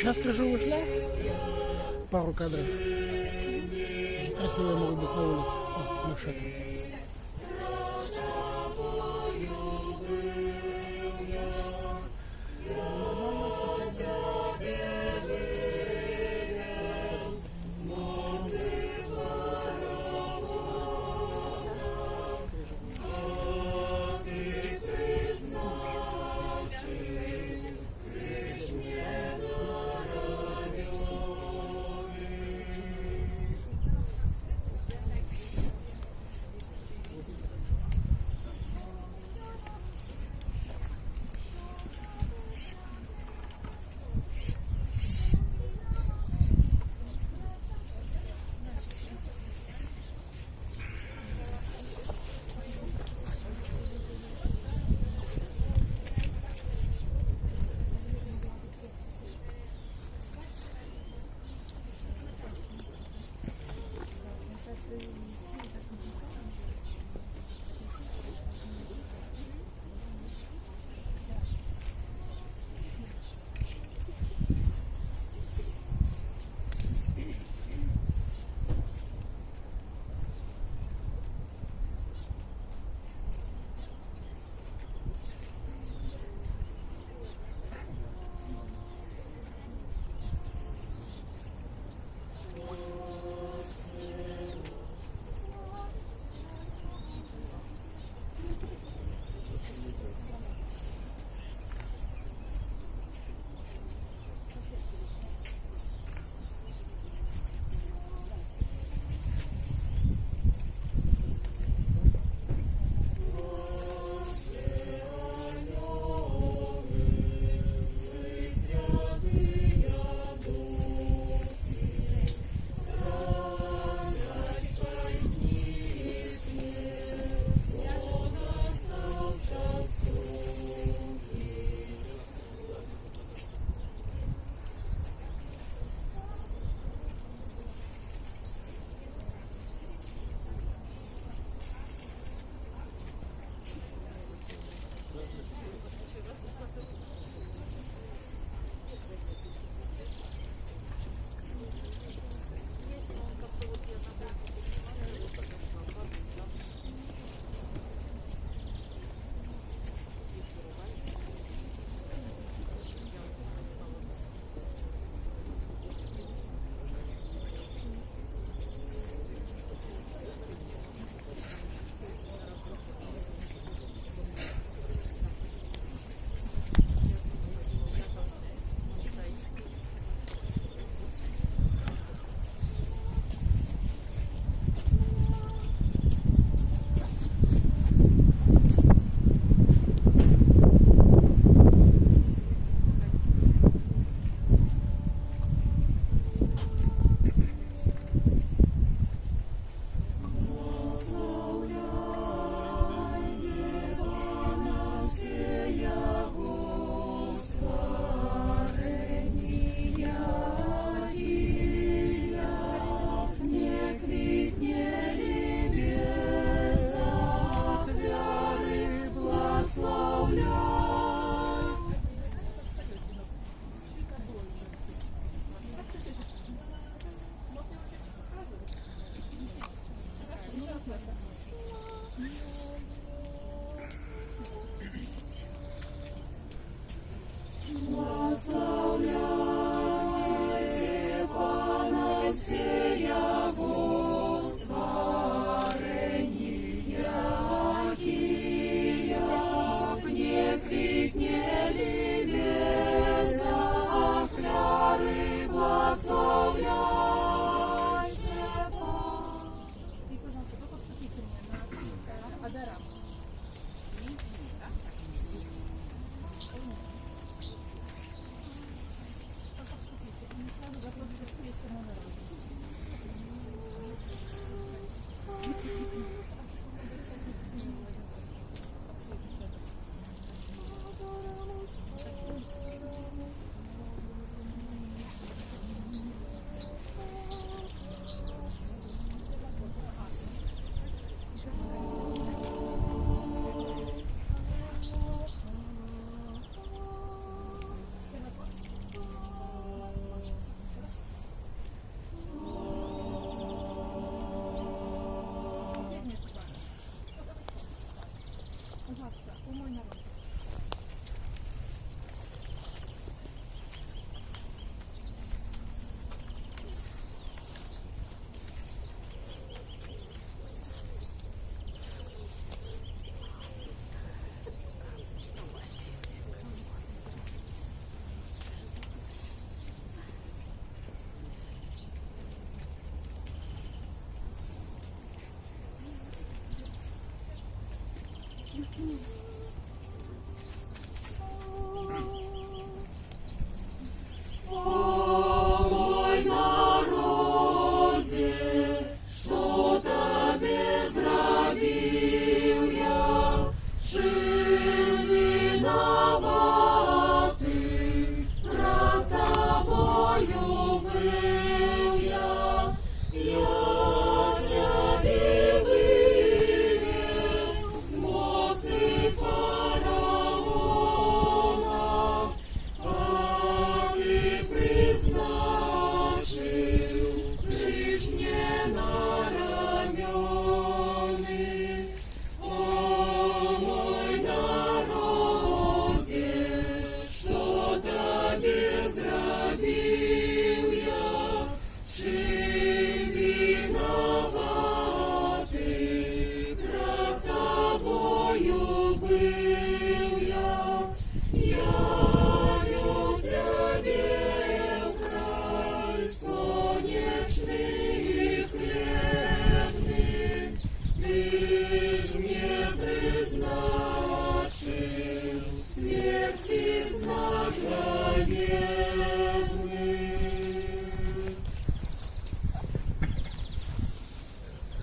Сейчас крыжовый шлях. Пару кадров. Красивые могут быть на улице. О, машина.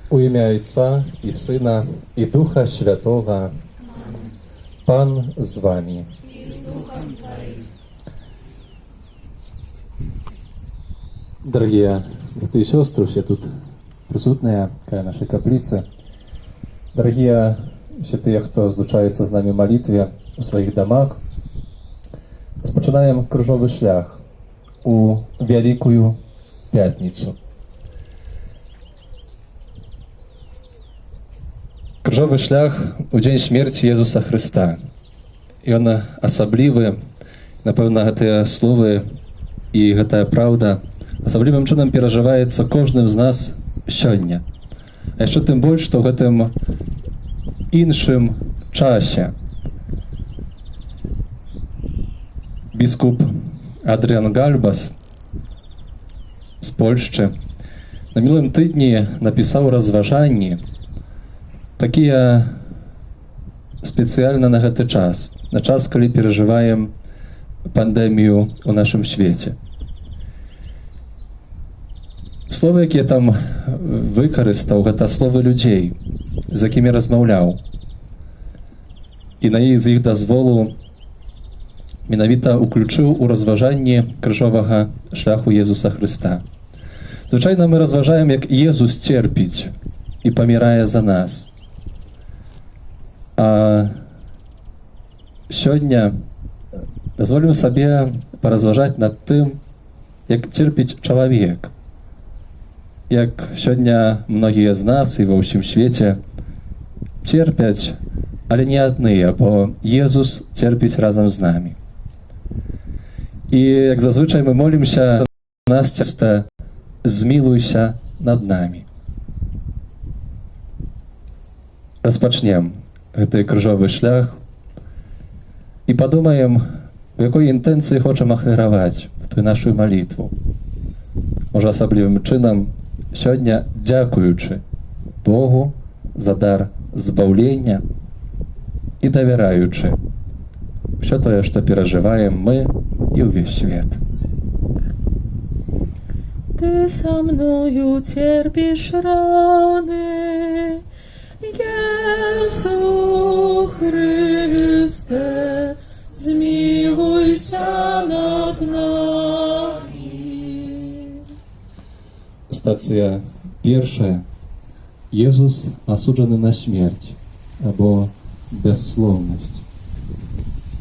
У ім'я Отця і Сина, і Духа Святого. Пан з вами. Дорогие братья и сестры, все тут присутные в нашей каплице, дорогие все те, кто злучається з нами в молитві у своїх домах, розпочинаємо кружовий шлях у Великую Пятницу. Крыжовы шлях у дзень смерці Езуса Христа. І ён асаблівы, напэўна, гэтыя словы і гэтая праўда асаблівым чынам перажываецца кожным з нас сёння. А яшчэ тым больш, што ў гэтым іншым часе біскуп Адрыан Гальбас з Польшчы на мінулым тыдні напісаў разважанні, такія спецыяльна на гэты час, на час, калі перажываем пандэмію ў нашым свеце. Словы, якія там выкарыстаў, гэта словы людзей, з якімі размаўляў. І на з іх дазволу менавіта уключыў у разважанні крыжовага шляху Езуса Хрыста. Звычайна мы разважаем, як Езус церпіць і памірае за нас. А сёння дазволім сабе паразважаць над тым, як церпіць чалавек. Як сёння многія з нас і ва ўсім свеце церпяць, але не адныя, бо Езус церпіць разам з намі. І як зазвычай мы молімся, нас часта змілуйся над намі. Распачнем гэты крыжовы шлях і падумаем, у якой інтэнцыі хочам ахвяраваць тую нашу малітву. Можа, асаблівым чынам сёння дзякуючы Богу за дар збаўлення і давяраючы ўсё тое, што перажываем мы і ўвесь свет. Ты со мною терпишь раны, Єсу Христе, змилуйся над нами. Стацыя першая. Езус асуджаны на смерць або бясслоўнасць.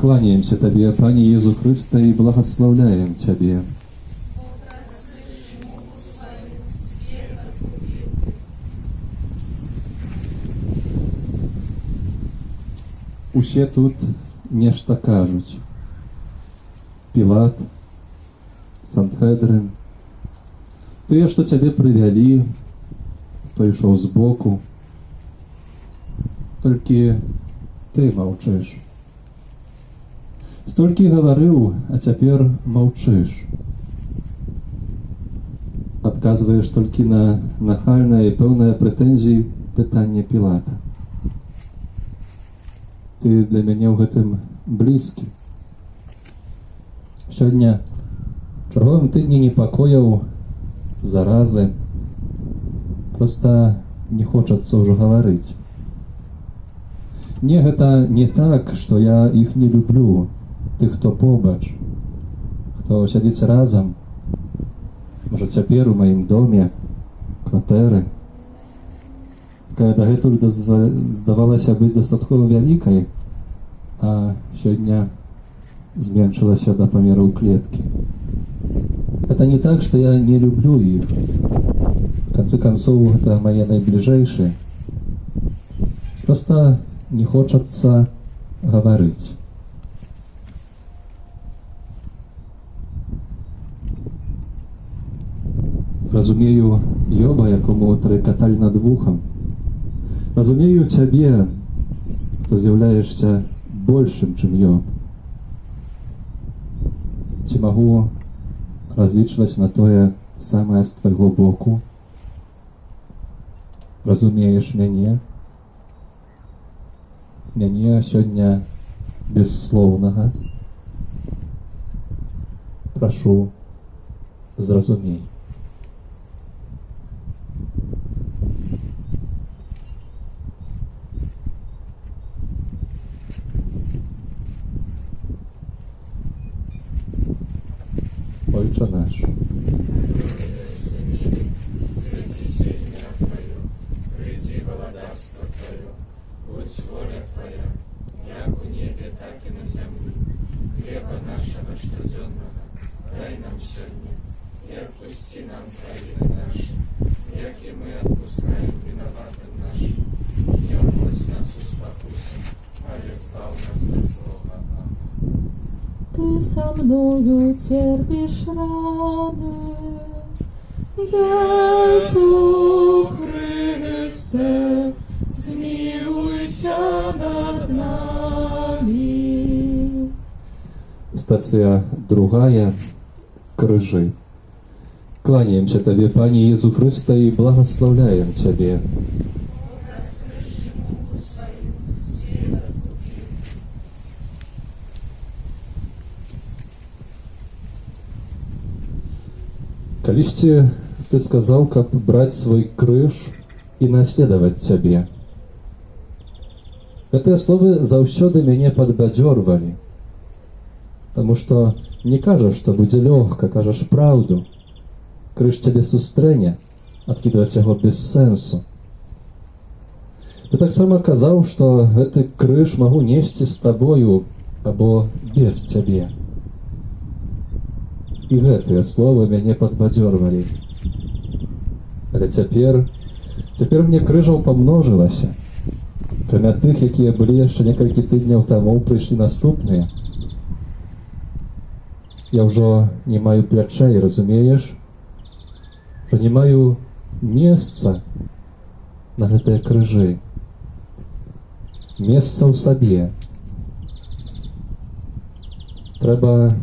Кланяемся Табе, Пане Езу Хрысте, і благословляем Цябе. Усе тут нешта кажуць. Пілат, Санхедрин, тыя, што цябе прывялі, хто ішоў збоку. Толькі ты маўчыш. Столькі гаварыў, а цяпер маўчыш. Адказваеш толькі на нахальнае і пэўнае прэтэнзіі пытанне Пілата. Ты для мяне ў гэтым блізкі. Сёння чарговым тыдні непакояў, заразы. Проста не хочацца ўжо гаварыць. Не, гэта не так, што я іх не люблю, тых, хто побач, хто сядзіць разам. Можа, цяпер у маім доме, кватэры, якая дагэтуль здавалася быць дастаткова вялікай, а сёння зменшылася да памераў клеткі. Это не так, што я не люблю іх. В канцы канцоў, гэта мае найбліжэйшыя. Проста не хочацца гаварыць. Разумею Йоба, якому трыкаталь над вухам. Разумею цябе, хто з'яўляешся большым, чым Йоб. Ці магу разлічваць на тое самае з твайго боку? Разумееш мяне? Мяне сёння бесслоўнага? Прашу, зразумей. отпускаем виноватым нашим, и не вводь нас в спокусу, але избав нас от злого. Аминь. Ты со мною терпишь раны, Иисус Христе, zmiłuйся над нами. Стацыя другая, крыжы. Кланяемся Табе, Пане Езу Хрыста, и благословляем Тебе. Калісьці Ты сказал, как брать свой крыж и наследовать Тебе. Гэтыя словы заўсёды мяне падбадзёрвалі, таму што не кажаш, што будзе лёгка, кажаш праўду. Крыж цябе сустрэне, адкідваць яго без сэнсу. Ты таксама казаў, што гэты крыж магу несці з табою або без цябе. І гэтыя словы мяне падбадзёрвалі. Але цяпер мне крыжаў памножылася. Кроме тых, якія былі яшчэ некалькі тыдняў таму, прыйшлі наступныя. Я ўжо не маю плячэй, разумееш? Że nie mają miejsca na te krzyży. Miejsca w sobie. Trzeba,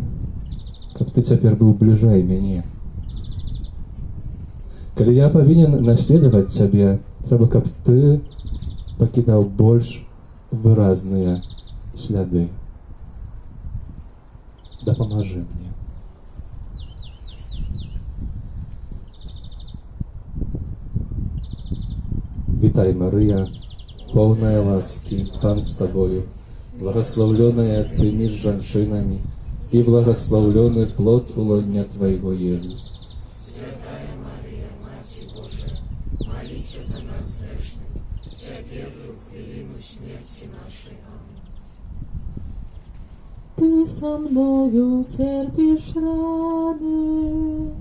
żeby Ty teraz był bliżej mnie. Kiedy ja powinien naśladować Ciebie, trzeba, żeby Ty покидał больше wyraźne ślady. Допоможи мне. Witaj Maryja, pełna łaski, Pan z Tobою, błogosławionaja Ty między żonami i błogosławiony plod ulonia Twojego Jezus. Святая Мария, Матерь Божия, молись за нас грешных, теперь и в хвилину смерти нашей. Аминь. Ты со мною терпишь раны,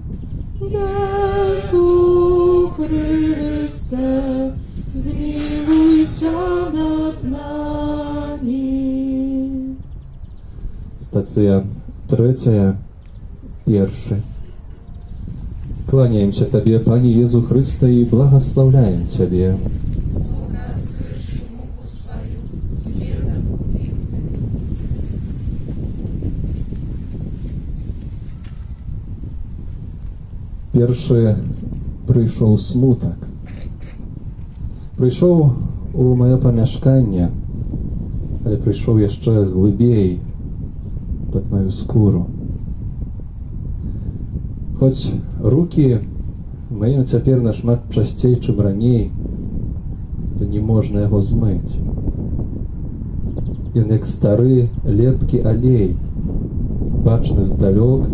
Иисус Христе, zmiłuйся над нами. Стацыя трэцяя, першы. Кланяемся Табе, Пане Езу Хрыста, и благословляем Тебе. Першы прыйшоў смутак. Прыйшоў у маё памяшканне, але прыйшоў яшчэ глыбей пад маю скуру. Хоць рукі мыю цяпер нашмат часцей, чым раней, то не можна яго змыць. Ён як стары лепкі алей, бачны здалёк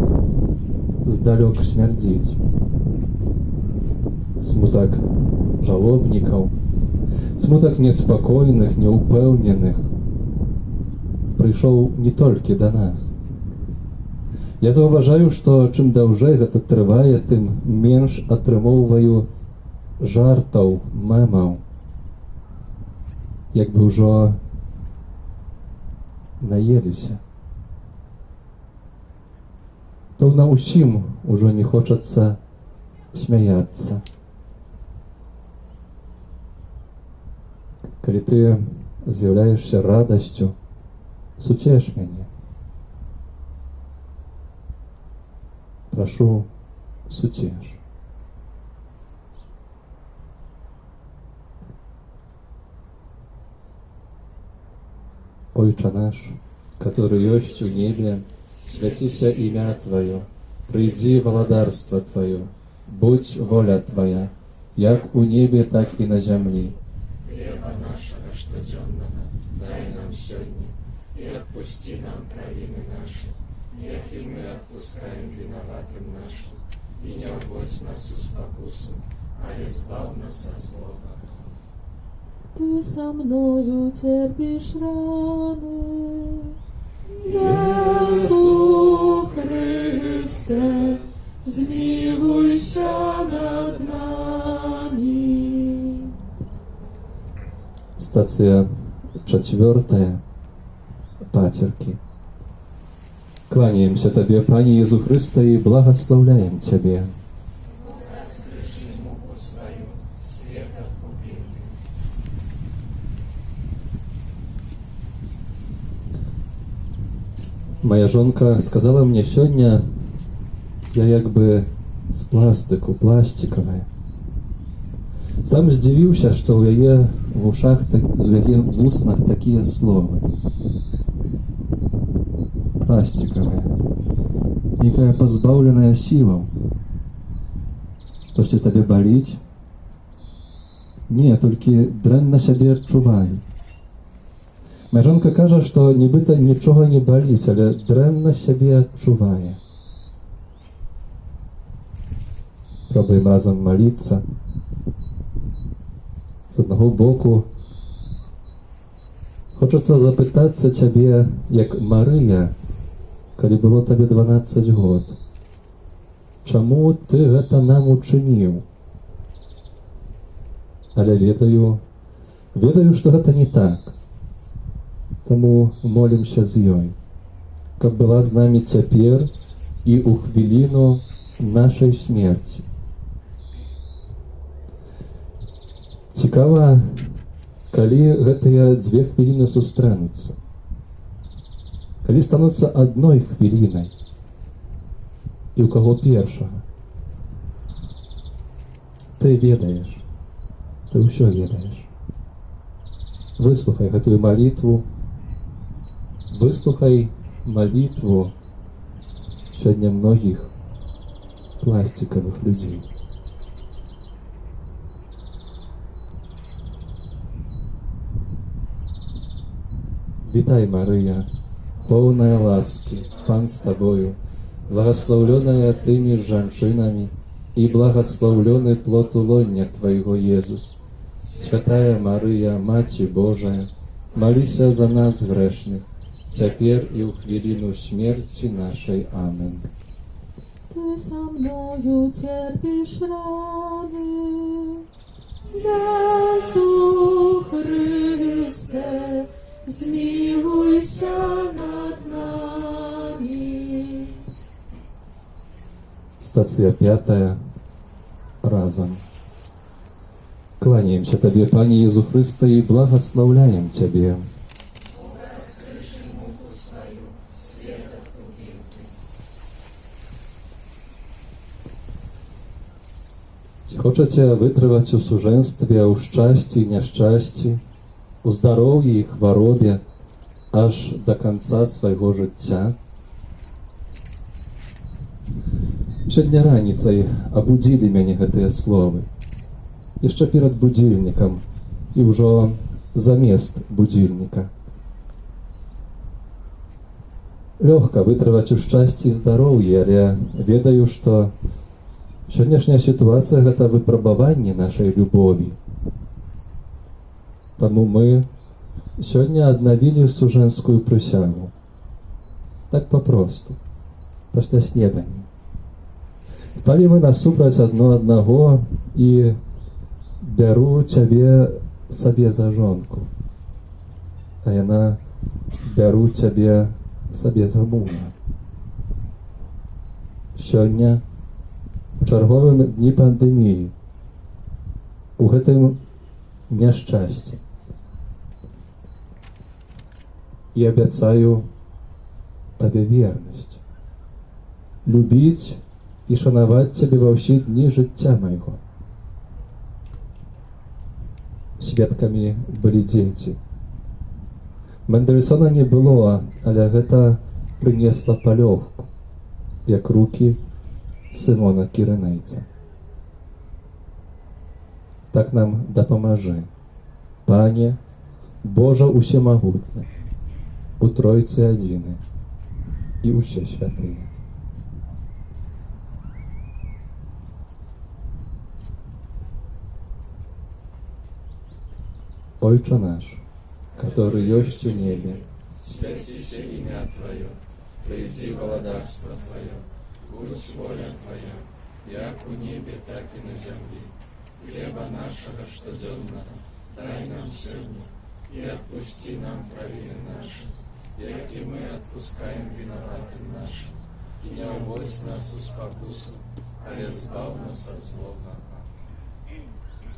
смярдзіць. Смутак жалобнікаў, смутак неспакойных, неўпэўненых прыйшоў не толькі да нас. Я заўважаю, што чым даўжэй гэта трывае, тым менш атрымоўваю жартаў, мемаў. Як бы ўжо наеліся. Пэўна, усім ужо не хочацца смяяцца. Калі ты з'яўляешся радасцю, суцеш мяне. Прошу, суцеш. Ojcze nasz, который есть у небе, святися имя Твое, приди владарство Твое, будь воля Твоя, як у небе, так и на земле. Хлеба нашего штоденного дай нам сегодня, и отпусти нам провины наши, як и мы отпускаем виноватым нашим, и не вводь нас в спокусу, але избав нас от злого. Ты со мною терпишь раны, Иисус Христе, zmiłuйся над нами. Стацыя 4. Пацеркі. Кланяемся Табе, Пане Иисус Христе, и благословляем Тебе. Раскрыши муку свою, свет откупил. Моя жонка сказала мне сёння, я як бы з пластику, пластиковая. Сам здзівіўся, што ў яе вушах, у яе вуснах такія словы. Пластиковая. Некая пазбаўленая сілаў. Штосьці табе баліць? Не, толькі дрэнна сябе адчуваю. Моя жонка кажа, што нібыта нічога не баліць, але дрэнна сябе адчувае. Пробуем разам маліцца. З аднаго боку, хочацца запытацца цябе, як Марыя, калі было табе 12 год. Чаму ты гэта нам учыніў? Але ведаю, што гэта не так. Таму молімся з ёй, каб была з намі цяпер і ў хвіліну нашай смерці. Цікава, калі гэтыя 2 хвіліны сустрэнуцца, калі стануцца адной хвілінай, і ў каго першага. Ты ведаеш, ты ўсё ведаеш. Выслухай гэтую малітву, выслухай малітву сёння многіх пластикавых людзей. Вітай, Марыя, поўная ласкі, Пан з табою, благословленая тымі жанчынамі і благословлены плод улоння Твайго, Езус. Святая Марыя, Маці Божая, маліся за нас грэшных, цяпер і ў хвіліну смерці нашай. Амен. Ty со мною терпишь раны, Jezu Chryste, zmiłuj się nad nami. Стацыя 5. Разом. Кланяемся Табе, Пане Иисус Христе, и благословляем Тебе. Раскрыши муку свою, свет откупил. Ці хочаце вытрываць у сужэнстве, у шчасці і няшчасці, у здароўі і хваробе аж до конца свайго жыцця? Сёння раніцай абудзілі мяне гэтыя словы. Яшчэ перад будзільнікам і ўжо замест будзільніка. Лёгка вытрываць у шчасці і здароўі, але ведаю, што сённяшняя сітуацыя — гэта выпрабаванне нашай любові. Таму мы сёння аднавілі сужэнскую прысягу. Так папросту, пасля снедання. Сталі мы насупраць адно аднаго і бяру цябе сабе за жонку, а яна бяру цябе сабе за мужа. Сёння, у чарговым дні пандэміі, у гэтым няшчасці, і абяцаю табе вернасць, любіць і шанаваць цябе ва ўсе дні жыцця майго. Сведкамі былі дзеці. Мендельсона не было, але гэта прынесла палёгку, як рукі Сымона Кірынейца. Так нам дапамажы, Пане, Божа усемагутны, у Тройцы адзіны і ўсе святыя. Отче наш, который есть в небе, Святися имя Твое, приди владарство Твое, будь воля Твоя, як у небе, так и на земле. Хлеба нашего штоденного дай нам сегодня, и отпусти нам провины наши, як и мы отпускаем виноватым нашим. И не уводь нас в спокусу, а избав нас от злого.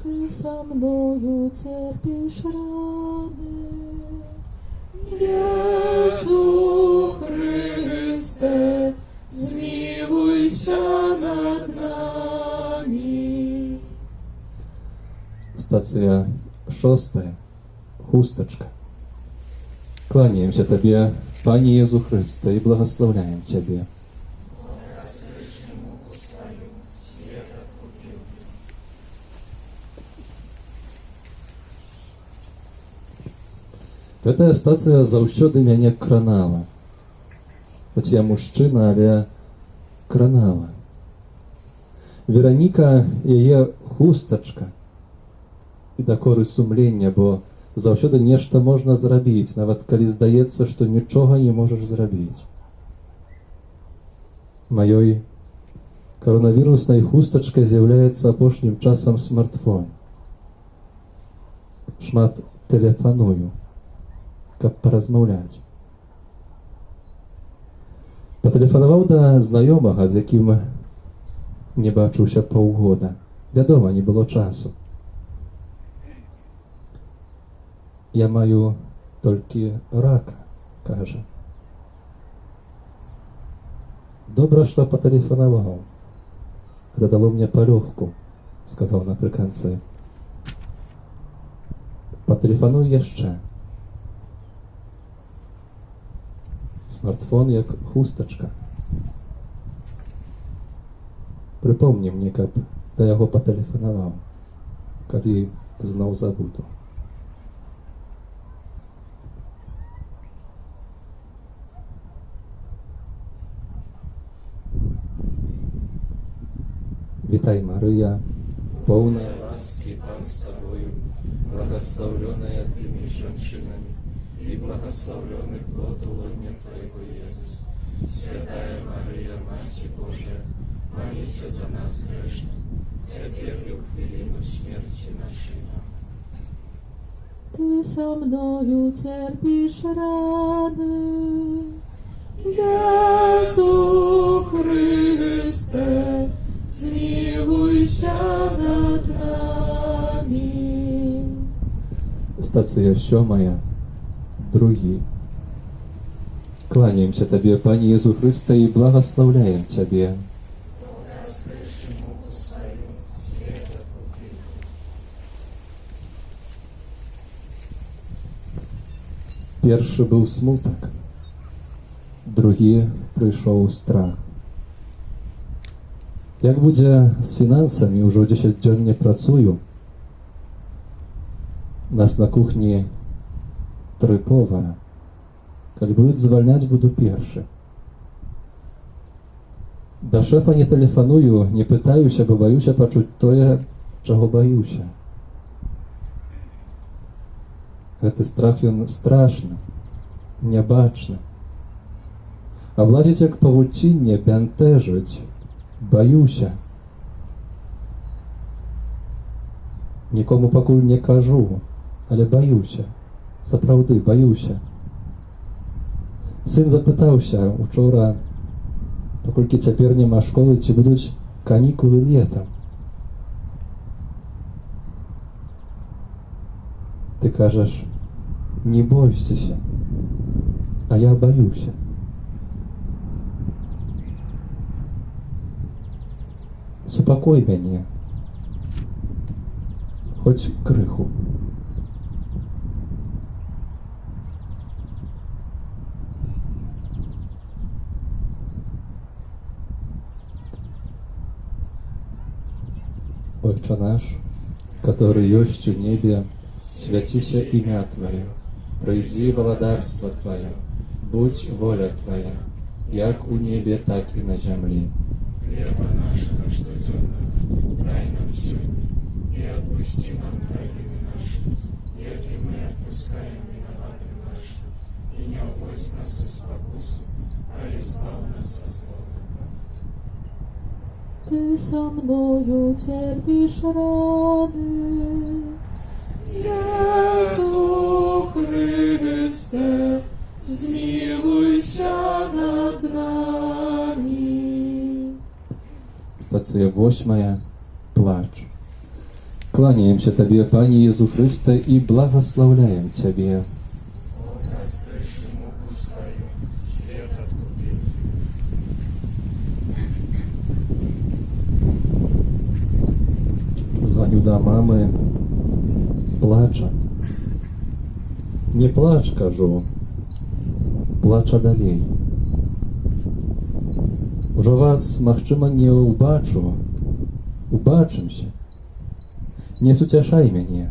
Ты со мною терпишь раны, Иисус Христе, змилуйся над нами. Stacja 6. Chusteczka. Kłaniam się Tobie, Panie Jezu Chryste, i błogosławiam Ciebie. Гэтая стацыя заўсёды мяне кранала. Хоць я мужчына, але кранала. Вераніка яе хустачка. І дакоры сумлення, бо заўсёды нешта можна зрабіць, нават калі здаецца, што нічога не можаш зрабіць. Маёй коронавіруснай хустачкай з'яўляецца апошнім часам смартфон. Шмат тэлефаную, каб паразмаўляць. Патэлефанаваў да знаёмага, з якім не бачыўся паўгода. Вядома, не было часу. Я маю толькі рака, кажа. Добра, што патэлефанаваў. Гэта дало мне палёгку, сказаў напрыканцы. Патэлефануй яшчэ. Смартфон як хустачка. Прыпомні мне, каб да яго патэлефанаваў, калі зноў забуду. Вітай, Марыя, поўная ласки, Пан с тобою, благословленная ты меж женщинами, и благословленный плод лона Твоего, Иисус. Святая Мария, Матерь Божия, молись за нас грешных, теперь и в хвилину смерти нашей. Ты со мною терпишь раны, Иисус Христе, змилуйся над нами. Стацыя 7. Другі. Кланяемся Табе, Пане Езу Христе, і благословляем Цябе. Першы быў смутак, другі прыйшоў страх. Як будзе з фінансамі, ўжо 10 дзён не працую. Нас на кухні 3 повара. Калі будуць звальняць, буду першы. Да шэфа не тэлефаную, не пытаюся, бо баюся пачуць тое, чаго баюся. Гэты страх, ён страшны, нябачны. Аблазіць як павуцінне, бянтэжыць, баюся. Нікому пакуль не кажу, але баюся. Сапраўды, баюся. Сын запытаўся учора, паколькі цяпер няма школы, ці будуць канікулы летам. Ты кажаш, не бойцеся, а я баюся. Супакой мяне, хоць крыху. Отче наш, который есть в небе, святися имя Твое, пройди владарство Твое, будь воля Твоя, як у небе, так и на земле. Хлеба нашего штоденного дай нам сегодня, и отпусти нам провины наши, як и мы отпускаем виноватым нашим, и не уводь нас в спокусу, а избав нас от злого. Ты со мною терпишь раны, Иисус змилуйся над нами. Стацыя 8. Плач. Кланяемся Табе, Пане Езу Хрысте, і благословляем Цябе. Звоню до мамы, плача. Не плач, кажу, плача далей. Ужо вас, магчыма, не ўбачу, убачымся. Не суцяшай мяне.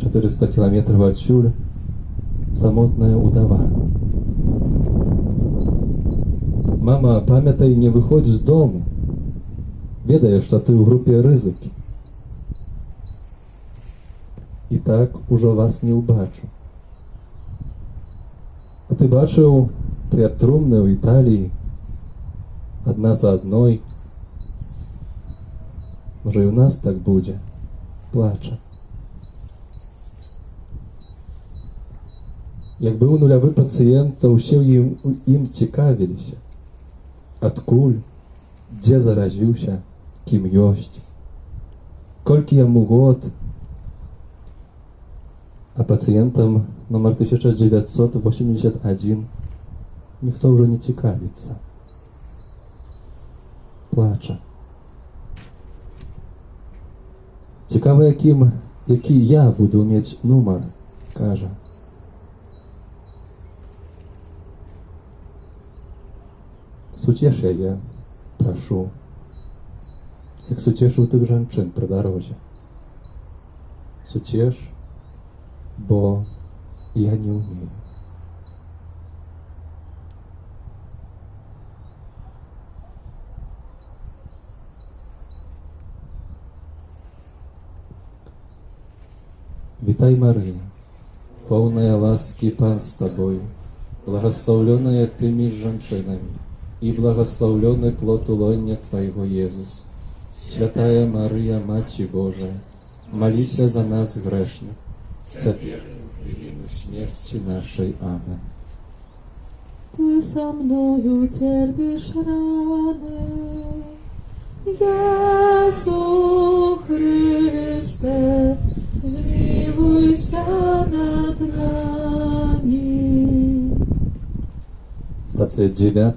400 кіламетраў адсюль самотная удава. Мама, памятай, не выходзь з дому. Ведаю, што ты ў групе рызыкі. І так ужо вас не ўбачу. А ты бачыў тыя трумны ў Італіі, адна за адной. Можа, і ў нас так будзе, плача. Як быў нулявы пацыент, то ўсе ім цікавіліся. Адкуль, дзе заразіўся, кім ёсць, колькі яму год. А пацыентам нумар 1981 ніхто ўжо не цікавіцца. Плача. Цікава, які я буду мець нумар, кажа. Суцеш яе, прашу, як суцешыў тых жанчын пры дарозе. Суцеш, бо я не ўмею. Вітай, Марыя, поўная ласкі, Пан з табою, благословленная ты між жанчынамі, і благословленный плод улоння Твайго, Езус. Святая Марыя, Маці Божая, молися за нас грешных, цяпер і ў хвіліну смерці нашай. Амен. Ты со мною терпишь раны, Jeszu Chryste, zmiłuj się nad nami. Stacja 9,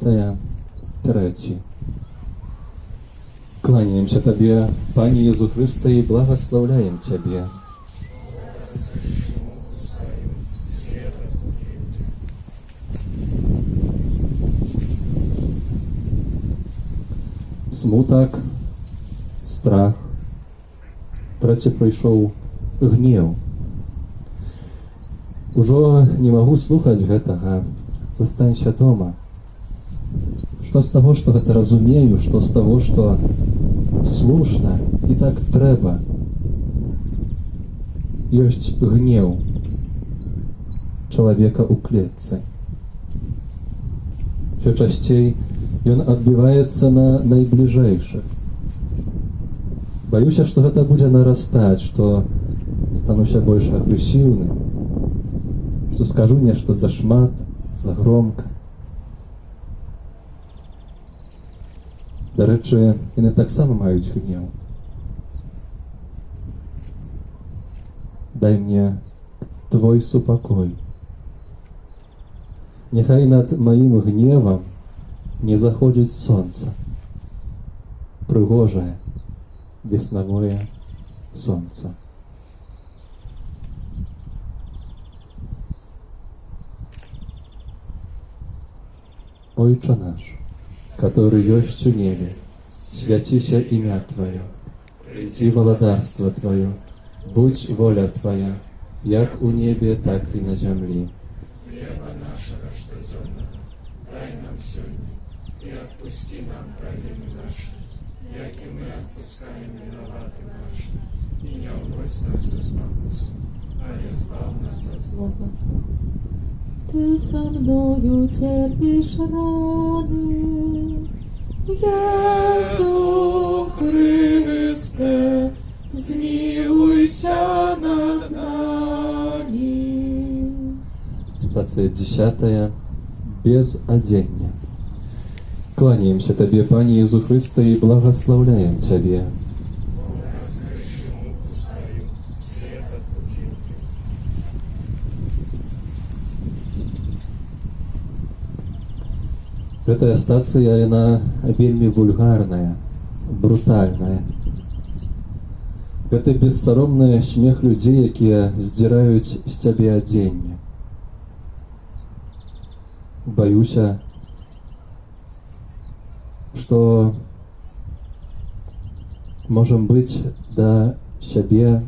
3. Кланяемся Тебе, Пане Езу Христе, и благословляем Тебе. Смутак, страх, трэці прыйшоў гнеў. Ужо не магу слухаць гэтага, застанься дома. Што з таго, што гэта разумею, што з таго, што слушна і так трэба. Ёсць гнеў чалавека ў клетцы. Усё часцей ён адбіваецца на найбліжэйшых. Баюся, што гэта будзе нарастаць, што стануся больш агрэсіўным, што скажу нешта зашмат, загромка. Дарэчы, яны таксама маюць гнеў. Дай мне Твой супакой. Няхай над маім гневам не заходзіць сонца, прыгожае веснавое сонца. Ойче наш, который есть у небе, святися имя Твое, приди владарство Твое, будь воля Твоя, як у небе, так и на земле. Хлеба нашего штодзённого дай нам сегодня, и отпусти нам провины наши, як и мы отпускаем виноваты наши, и не уводь нас в искушение, а избав нас от злого. Ты со мною терпишь раны, Jeszu Chryste, zmiłuj się nad nami. Стация 10. Без одения. Кланяемся Тебе, Пане Иисус Христе, и благословляем Тебе. Гэтая стацыя, яна вельмі вульгарная, брутальная. Гэта бессаромны смех людзей, якія здзіраюць з цябе адзенне. Баюся, што можам быць да сябе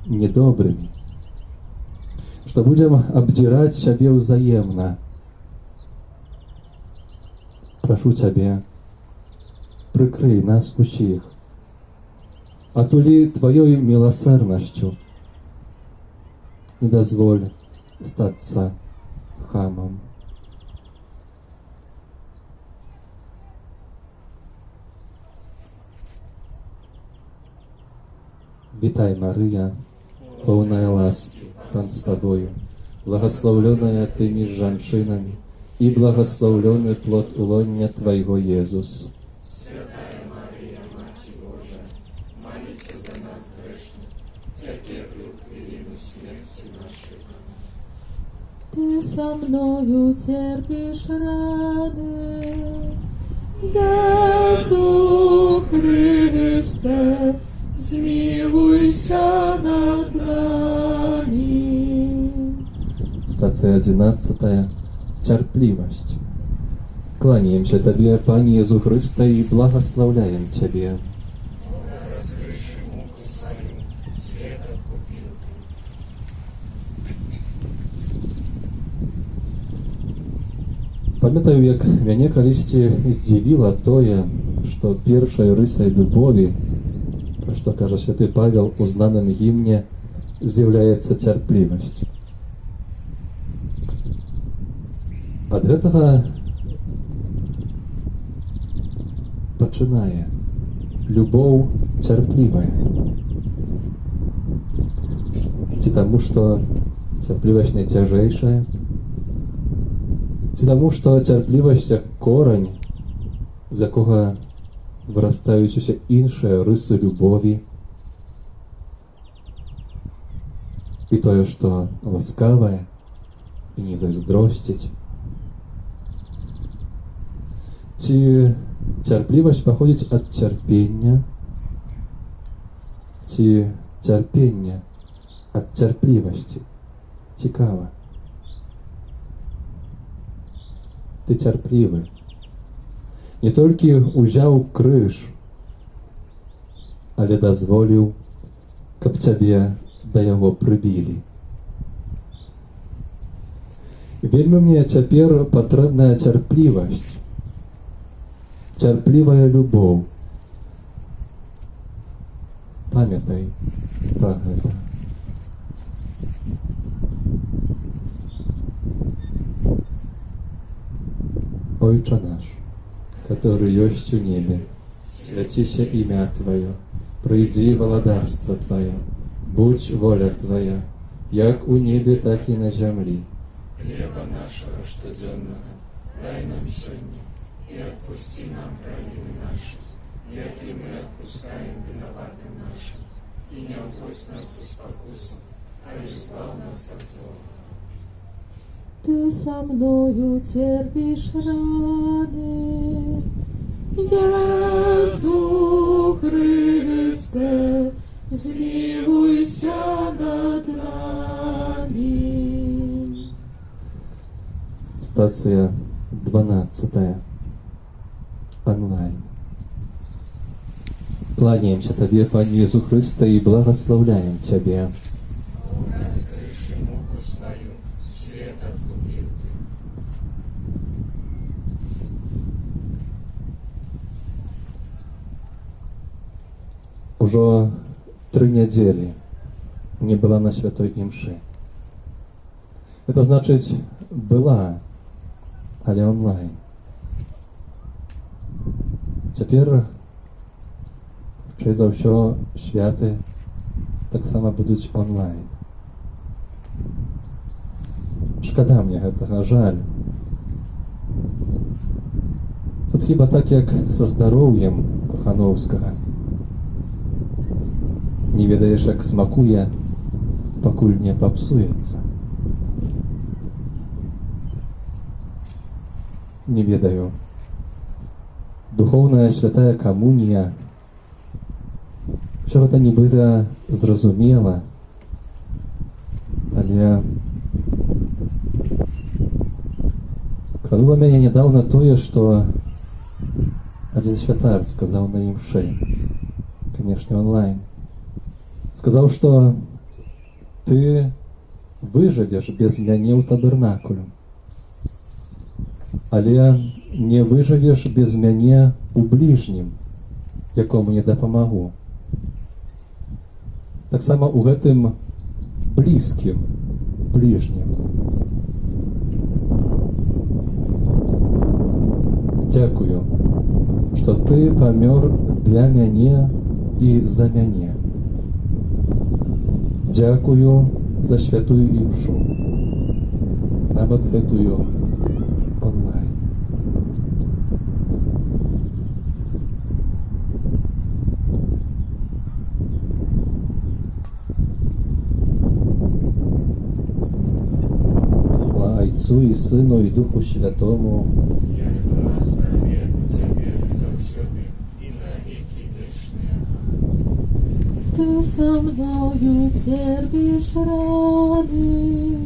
недобрымі, што будзем абдзіраць сябе ўзаемна. Прашу Цябе, прыкрый нас усіх, атулі Тваёй міласэрнасцю, не дазволь стацца хамам. Вітай, Марыя, поўная ласкі, Пан з Табою, благословленная Ты між жанчынамі, і благословленный плод улоння Твоего, Иисус. Святая Мария, Матерь Божия, молись за нас грешных, теперь и в хвилину смерти нашей. Ты со мною терпишь раны, Иисус Христе, zmiłuйся над нами. Стация 11. Терпливость. Кланяемся Тебе, Пане Иисус Христе, и благословляем Тебе. Разгреши муку свою, свет откупил Ты. Памятаю, як мяне калісьці здзівіла тое, што першай рысай любові, пра што кажа святы Павел у знаным гімне, з'яўляецца цярплівасць. Ад гэтага пачынае любоў цярплівая. Ці таму, што цярплівасць найцяжэйшая, ці таму, што цярплівасць як корань, з якога вырастаюць усе іншыя рысы любові, і тое, што ласкавае і не зайздросціць. Ці цярплівасць паходзіць ад цярпення, ці цярпення ад цярплівасці? Цікава. Ты цярплівы. Не толькі ўзяў крыж, але дазволіў, каб цябе да яго прыбілі. Вельмі мне цяпер патрэбная цярплівасць, цярплівая любоў. Памятай пра гэта. Ojcze наш, который есть у небе, святися имя Твое, приди владарство Твое, будь воля Твоя, як у небе, так и на земле. Хлеба нашего штоденного дай нам сегодня, и отпусти нам провины наши, як и мы отпускаем виноватым нашим, и не вводь нас в спокусу, а избав нас от злого. Ты со мною терпишь раны, Иисус Христе, zmiłuйся над нами. Стация 12. Онлайн. Кланяемся Тебе, Пане Иисус Христе, и благословляем Тебе. Разгреши муку свою, свет откупил Ты. Ужо 3 недели не была на святой имши. Это значит, была, але онлайн. Цяпер, хутчэй за ўсё, святы таксама будуць онлайн. шкада мне гэтага, жаль. Тут хіба так, як са здароўем Кохановскага. Не ведаеш, як смакуе, пакуль не папсуецца. Не ведаю. Духоўная святая камунія, що гэта нібыта зразумела, але кранула мяне нядаўна тое, што адзін святар сказаў на імшы, канешне, онлайн. Сказаў, што ты выжывеш без мяне ў табернакулю, але не выжывеш без мяне ў бліжнім, якому не дапамагу. Таксама ў гэтым блізкім бліжнім. Дзякую, што ты памёр для мяне і за мяне. Дзякую за святую імшу, нават гэтую онлайн. Слава Отцу і Сину і Духу Святому, як благословен теперь завсёды и на веки вечные. Ты со мною терпишь раны,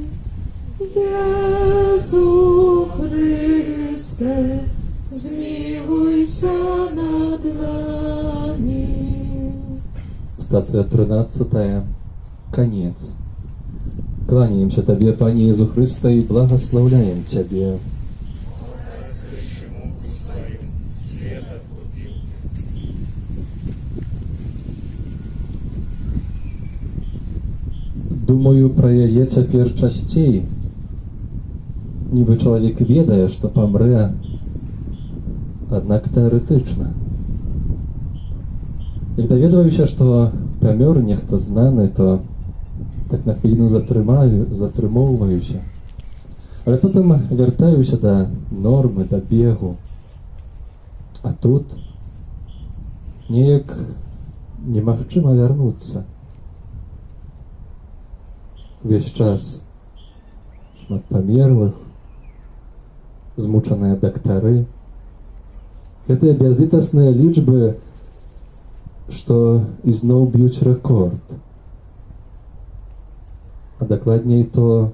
Єсу Христе, змилуйся над нами. Стация 13, конец. Кланяемся Тебе, Пане Иисус Христе, и благословляем Тебе. Скрещему своим свет отлупил. Думаю пра яе цяпер часцей. Нібы чалавек ведае, што памрэ, аднак тэарэтычна. Як даведваюся, што памёр нехта знаны, то так на хвіліну затрымоўваюся. Але потым вяртаюся да нормы, да бегу. А тут неяк немагчыма вярнуцца. Весь час шмат памерлых, змучаныя дактары. Гэтыя бязлітасныя лічбы, што ізноў б'юць рэкорд. А дакладней то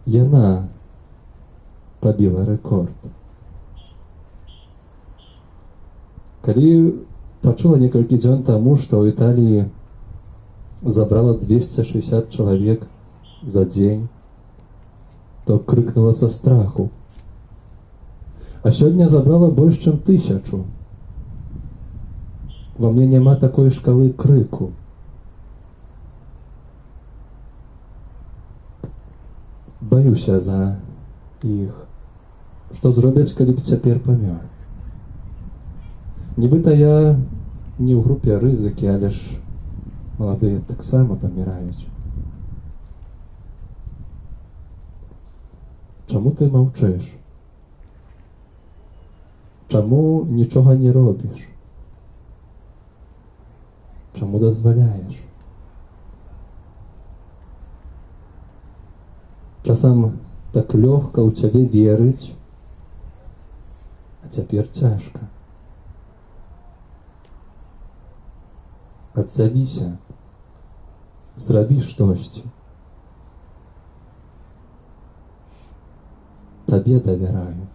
яна пабіла рэкорд. Калі пачула некалькі дзён таму, што ў Італіі забрала 260 чалавек за дзень, то крыкнула са страху. А сёння забрала больш, чым 1000. Во мне няма такой шкалы крыку. Баюся за іх. Што зробяць, калі б цяпер памёр? Нібыта я не ў групе рызыкі, але ж маладыя таксама паміраюць. Чаму ты маўчыш? Чаму нічога не робіш? Чаму дазваляеш? Часам так лёгка ў цябе верыць, а цяпер цяжка. Адзавіся, зрабі штосьці. Табе давяраю.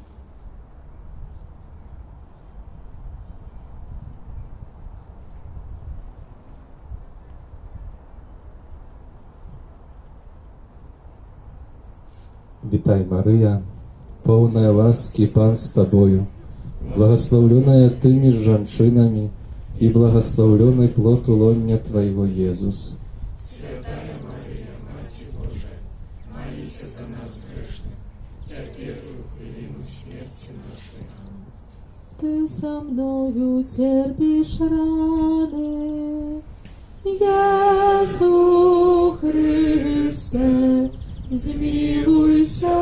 Вітай, Марыя, поўная ласкі, Пан з табою, благословленная тымі ж жанчынамі, и благословленный плод улоння Твоего, Иисус. Святая Мария, Мать Божия, молись за нас грешных, теперь и в хвилину смерти нашей. Ты со мною терпишь раны, Єсу Христе, змилуйся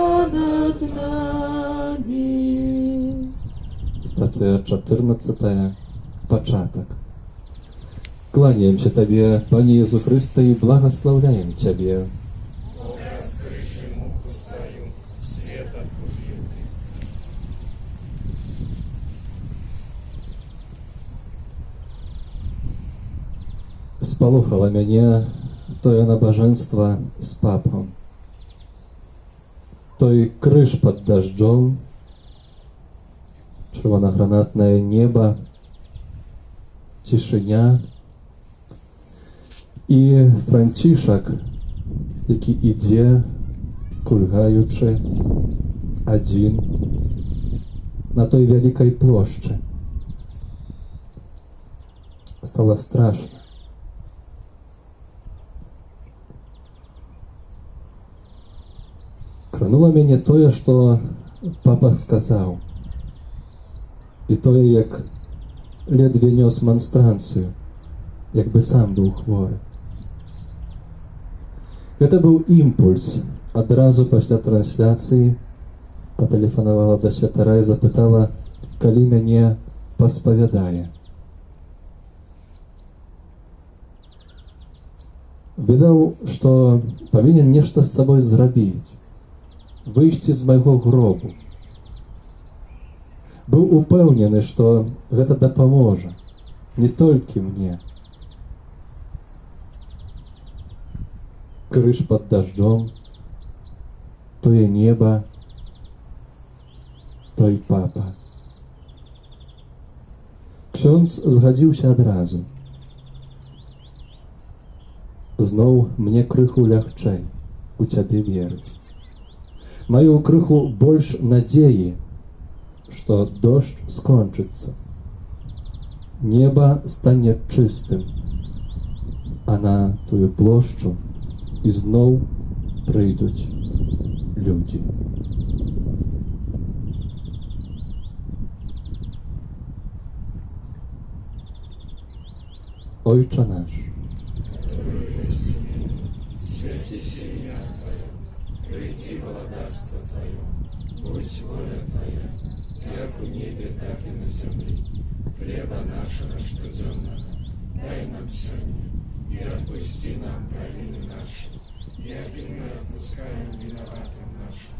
лекцыя 14, пачатак. Кланяемся Табе, Пане Езу Хрысте, і благословляем Цябе. Раскрыши муху свою, свет окружил. Спалохала мяне тое набажэнства з папам. Той крыж пад дажджом, чырвонагранатнае неба, цішыня і Францішак, які ідзе, кульгаючы, адзін на той вялікай плошчы. Стала страшна. Кранула мяне тое, што папа сказаў. І тое, як ледве нёс манстранцыю, як бы сам быў хворы. Гэта быў імпульс. Адразу пасля трансляцыі патэлефанавала да святара і запытала, калі мяне паспавядае. Ведаў, што павінен нешта з сабой зрабіць, выйсці з майго гробу. Быў упэўнены, што гэта дапаможа не толькі мне. Крыж пад дажджом, тое неба, той папа. Ksiądz згадзіўся адразу. Зноў мне крыху лягчэй у Цябе верыць. Маю крыху больш надзеі, што дождж скончыцца. Неба стане чыстым, а на тую плошчу ізноў прыйдуць людзі. Ojcze nasz, Святись имя Твое, приди владарство Твое, будь воля Твоя, как у небе, так и на земле. Хлеба нашего штоденного дай нам сегодня, и отпусти нам провины наши, як и мы отпускаем виноватым нашим.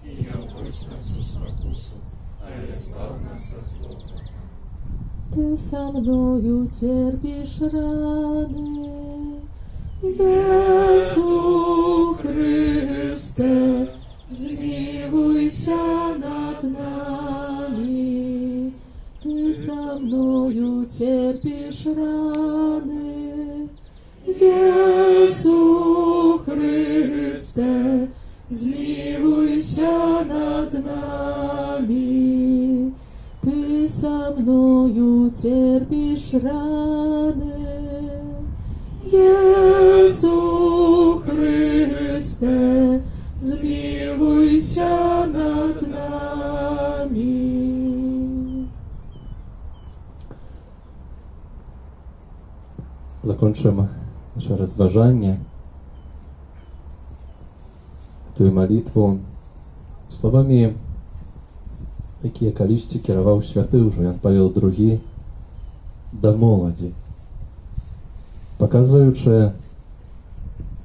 И не вводь нас в спокусу, а избав нас от злого. Ty sa mnou cierpisz rany, Jezu Chryste, zmiłuj się nad nami. Ty sa mną cierpisz rany, Jezu Chryste, zmiłuj się nad nami. Ty sa mnoju cierpisz rany, Jezu Chryste, zmiłuj się nad nami. Закончым наше разважанне, тую малітву словамі, якія калісьці кіраваў святы ўжо Ян Павел II да моладзі, паказваючы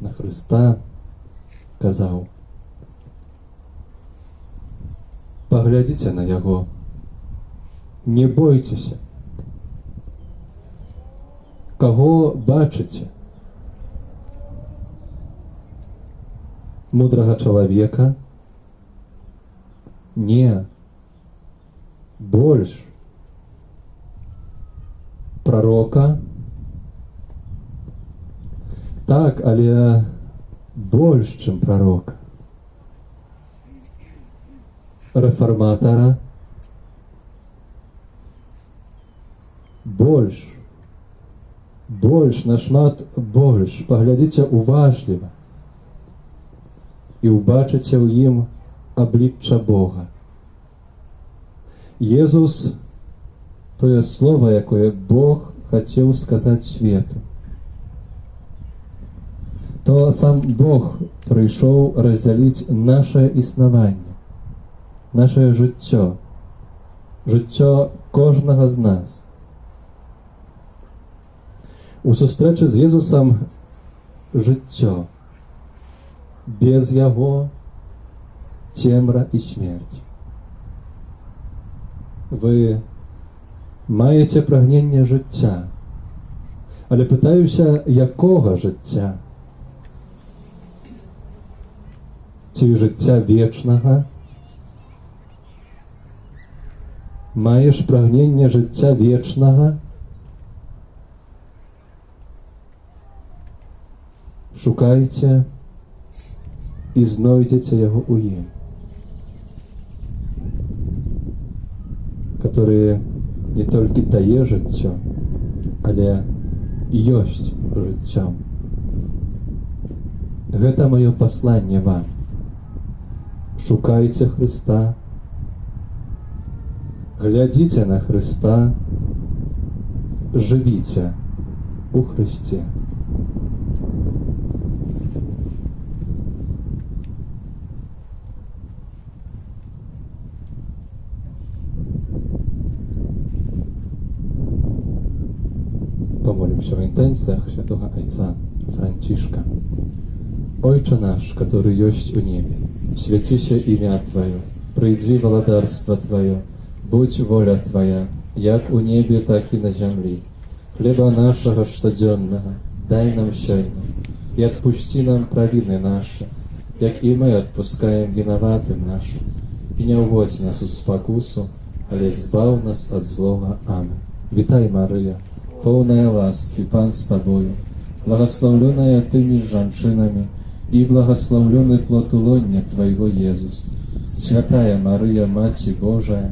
на Хрыста, казаў: паглядзіце на яго, не бойцеся. Каго бачыце? Мудрага чалавека? Не. Больш. Прарока? Так, але больш, чым прарока. Рэфарматара? Больш. Больш, нашмат больш. Паглядзіце уважліва і ўбачыце ў ім аблічча Бога. Езус — тое слова, якое Бог хацеў сказаць свету. То сам Бог прыйшоў раздзяліць нашае існаванне, нашае жыццё, жыццё кожного з нас. У зустрічі з Єсусом життя, без Його темра і смерть. Ви маєте прагнення життя, але питаюся, якого життя? Чи життя вічного? Маєш прагнення життя вічного? Шукайте і знайдете його у Їм, который не тільки дає життя, але єсть життям. Гэта моє послання вам. Шукайте Христа, глядите на Христа, живите у Христе. Помолимся в интенциях святого Отца Францишка. Ojcze nasz, który jest u niebie, święci się imię Twoje, przyjdź władarstwo Twoje, будь воля Твоя, jak u niebie, tak i na ziemi. Chleba naszego codziennego daj nam сегодня, i odpuści nam prawiny nasze, jak i my odpuszczamy winowatym naszym. I nie uwodź nas u spokуsu, ale zbaw nas od złego. Amen. Witaj Maryja, pełna łaski, Pan z Tobою, благословленная Ty między żonami, i благословленный плод лона Твоего, Jezus. Święta Maryja, Macie Boża,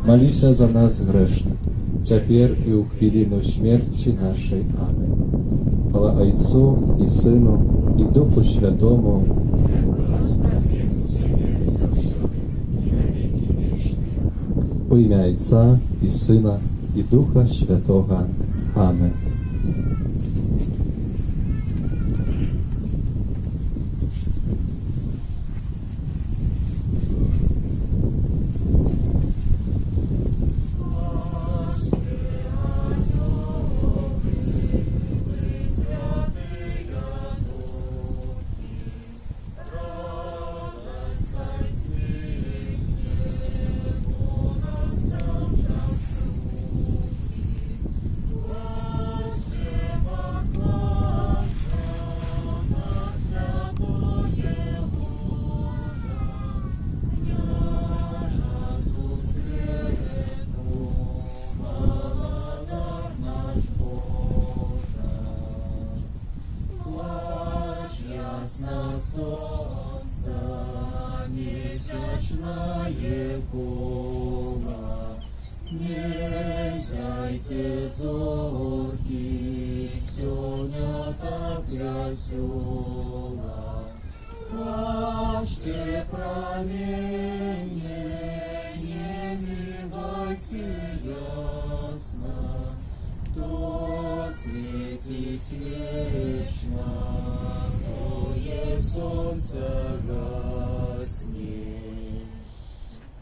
молися за нас грешных, теперь и у хвилину смерти нашей. Amen. Chwała Ojcu i Synu i Duchu Świętemu. U imię Ojca i Syna i Ducha Świętego. Amen.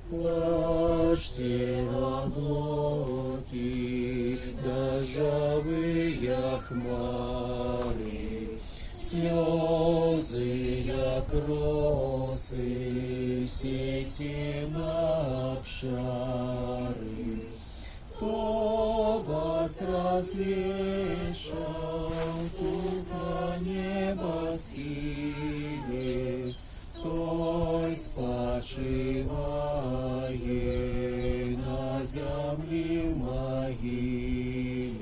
Плачьте в облаки, дождевые хмары, слезы, як росы, сети на обшары. Кто вас развешал тут на небосхиле, той спочивает на земле в могиле.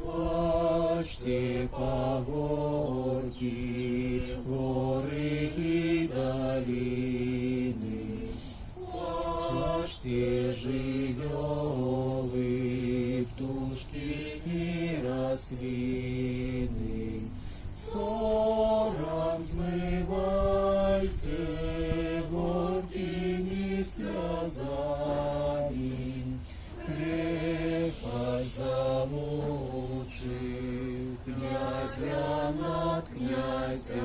Плачьте по горке, горы и долины, плачьте живёлы, птушки и рослины. Сором смывайте горькими слезами, крепость замучил князя над князями.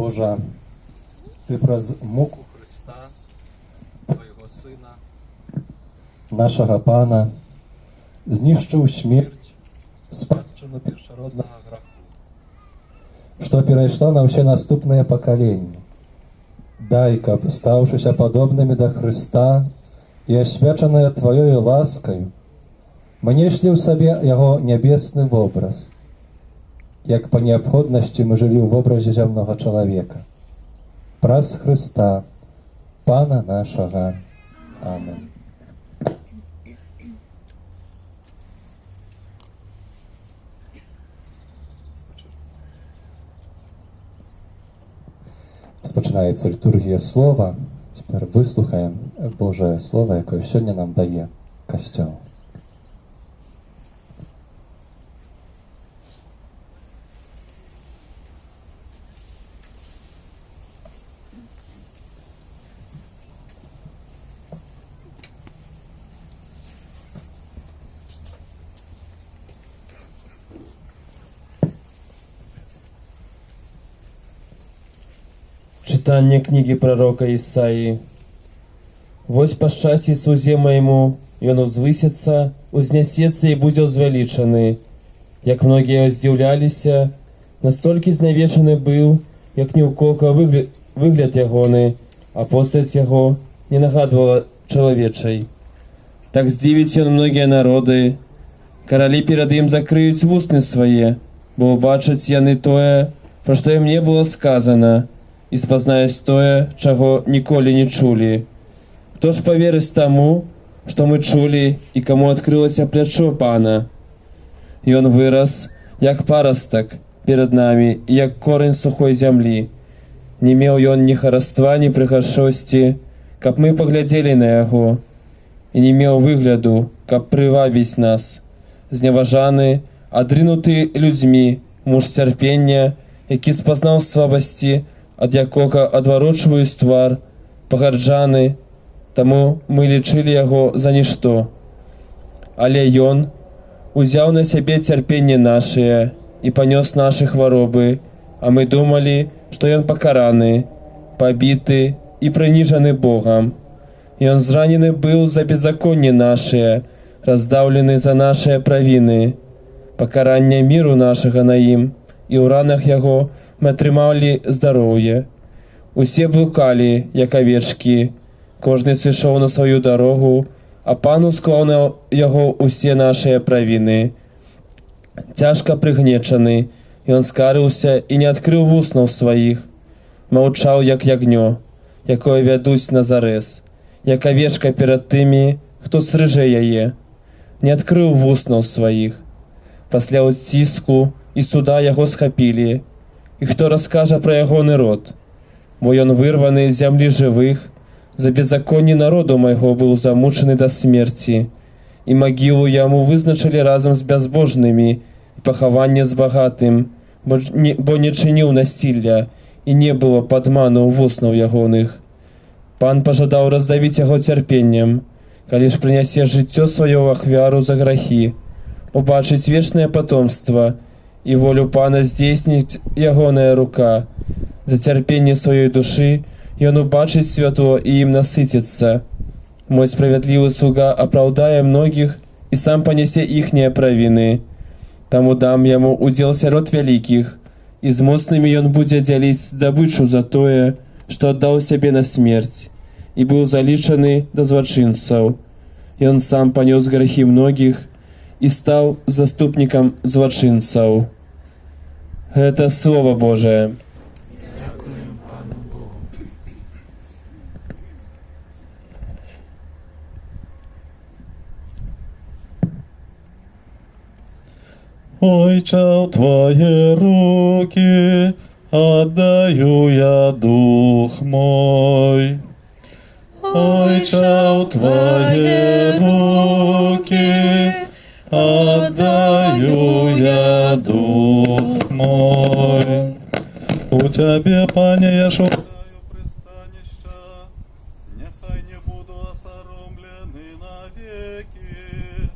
Божа, Ти праз муку Христа, Твого Сина, нашого Пана, знищив смерть, спадщину першородного граху, що перейшла на все наступные поколения. Дай, каб, ставшися подобными до Христа и освяченные Твоею ласкою, мы несли в себе Его небесный образ, як по необходности мы жили в образе земного человека. Праз Христа, Пана нашего. Аминь. Розпочинається літургія слова. Тепер вислухаємо Боже Слово, яке сьогодні нам дає Костюл. Читание книги пророка Исаии. «Вось по счастью сузе моему, и он узвысится, узнесется и будет возвеличены. Як многие здивлялися, настолько изнавешены был, як ни у кого выгляд ягоны, а постать его не нагадывала человечей. Так здивить он многие народы, короли перед им закрыють вусны свои, бо убачать яны тое, про что им не было сказано, і спазнаюць тое, чаго ніколі не чулі. Хто ж поверыць таму, што мы чулі і каму адкрылася плячо Пана? Ён вырас, як парастак перад намі, як корень сухой зямлі. Не меў ён ні хараства, ні прыгажосці, каб мы паглядзелі на яго, і не меў выгляду, каб прывабіць нас. Зневажаны, адрынуты людзьмі, муж цярпення, які спазнаў слабасці, ад якога адварочваюць твар, пагарджаны, таму мы лічылі яго за нішто. Але ён узяў на сябе цярпенне нашае і панёс нашы хваробы, а мы думалі, што ён пакараны, пабіты і прыніжаны Богам. Ён зранены быў за беззаконне нашае, раздаўлены за нашыя правіны. Пакаранне міру нашага на ім, і ў ранах яго мы атрымалі здароўе. Усе блукалі, як авечкі, кожны сышоў на сваю дарогу, а Пан усклаў на яго усе нашыя правіны. Цяжка прыгнечаны, ён скарыўся і не адкрыў вуснаў сваіх. Маўчаў, як ягнё, якое вядуць на зарэз, як авечка перад тымі, хто стрыжэ яе. Не адкрыў вуснаў сваіх. Пасля ўціску і суда яго схапілі. І хто раскажа пра ягоны род? Бо ён вырваны з зямлі жывых, за беззаконне народу майго быў замучаны да смерці, і магілу яму вызначылі разам з бязбожнымі, і пахаванне з багатым, бо не чыніў насілля, і не было падману ў вуснаў ягоных. Пан пажадаў раздавіць яго цярпеннем, калі ж прынясе жыццё сваё ў ахвяру за грахі, убачыць вечнае патомства, і волю Пана здзейсніць ягоная рука. За цярпенне сваёй душы ён убачыць святло і ім насыціцца. Мой справядлівы слуга апраўдае многіх і сам панясе іхнія правіны. Таму дам яму удзел сярод вялікіх, і з моцнымі ён будзе дзяліць здабычу за тое, што аддаў сябе на смерць, і быў залічаны да злачынцаў. Ён сам панёс грахі многіх і стаў заступнікам злачынцаў. Гэта Слово Божие. Дякуем Пану Богу. Ойче, в Твои руки отдаю я дух мой. Ойче, в Твои руки отдаю я дух мой. У Тебе, Пане, я шукаю пристанища, нехай не буду осоромлены навеки.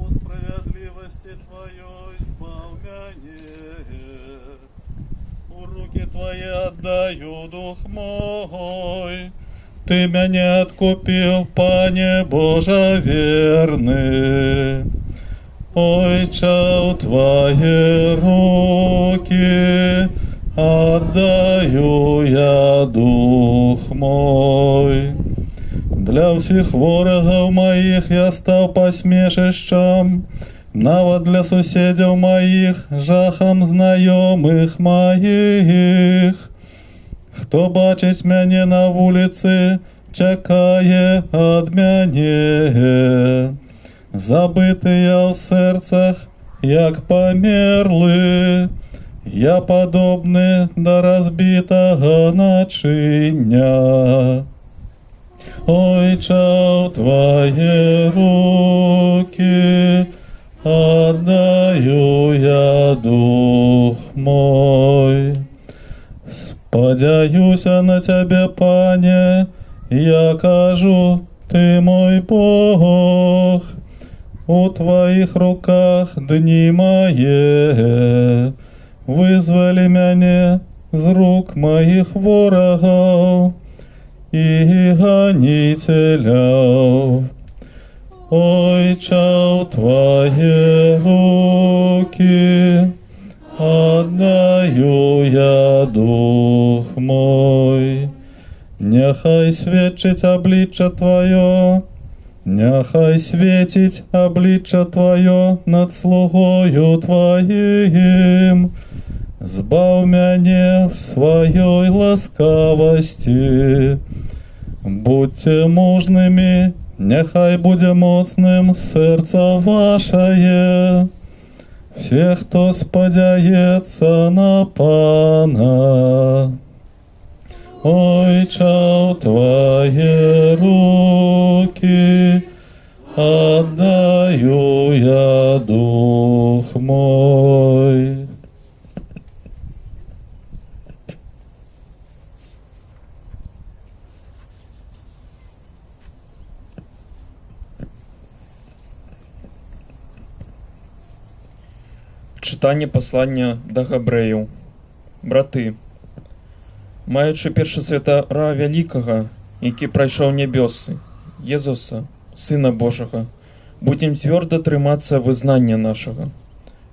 У справедливости Твоей избав меня. У руки Твое отдаю дух мой. Ты меня откупил, Пане Боже верный. Ойча, в Твои руки отдаю я дух мой. Для всіх ворогів моїх я став посмішищем, навіть для сусідів моїх, жахом знайомих моїх. Хто бачить мене на вулиці, чекає від мене. Забитий я в серцях, як померли, я подобний до розбитого начиння. Ойча, в Твои руки отдаю я дух мой. Сподяюся на Тебе, Пане, я кажу, Ты мой Бог. У Твоих руках дни мои, вызвали меня з рук моих ворогов и гонителей. Ойча, в Твои руки отдаю я дух мой. Нехай свідчить обличчя Твое, нехай світить обличчя Твое над слугою Твоїм. Збав мене в своей ласкавости. Будьте мужними, нехай буде моцним серце ваше. Все, хто сподяється на Пана. Ойча, в Твои руки отдаю я дух мой. Читання послання до Габреїв. Брати, маючи першосвятара великого, який пройшов небеси, Єзуса, Сина Божого, будем твердо триматися визнання нашого.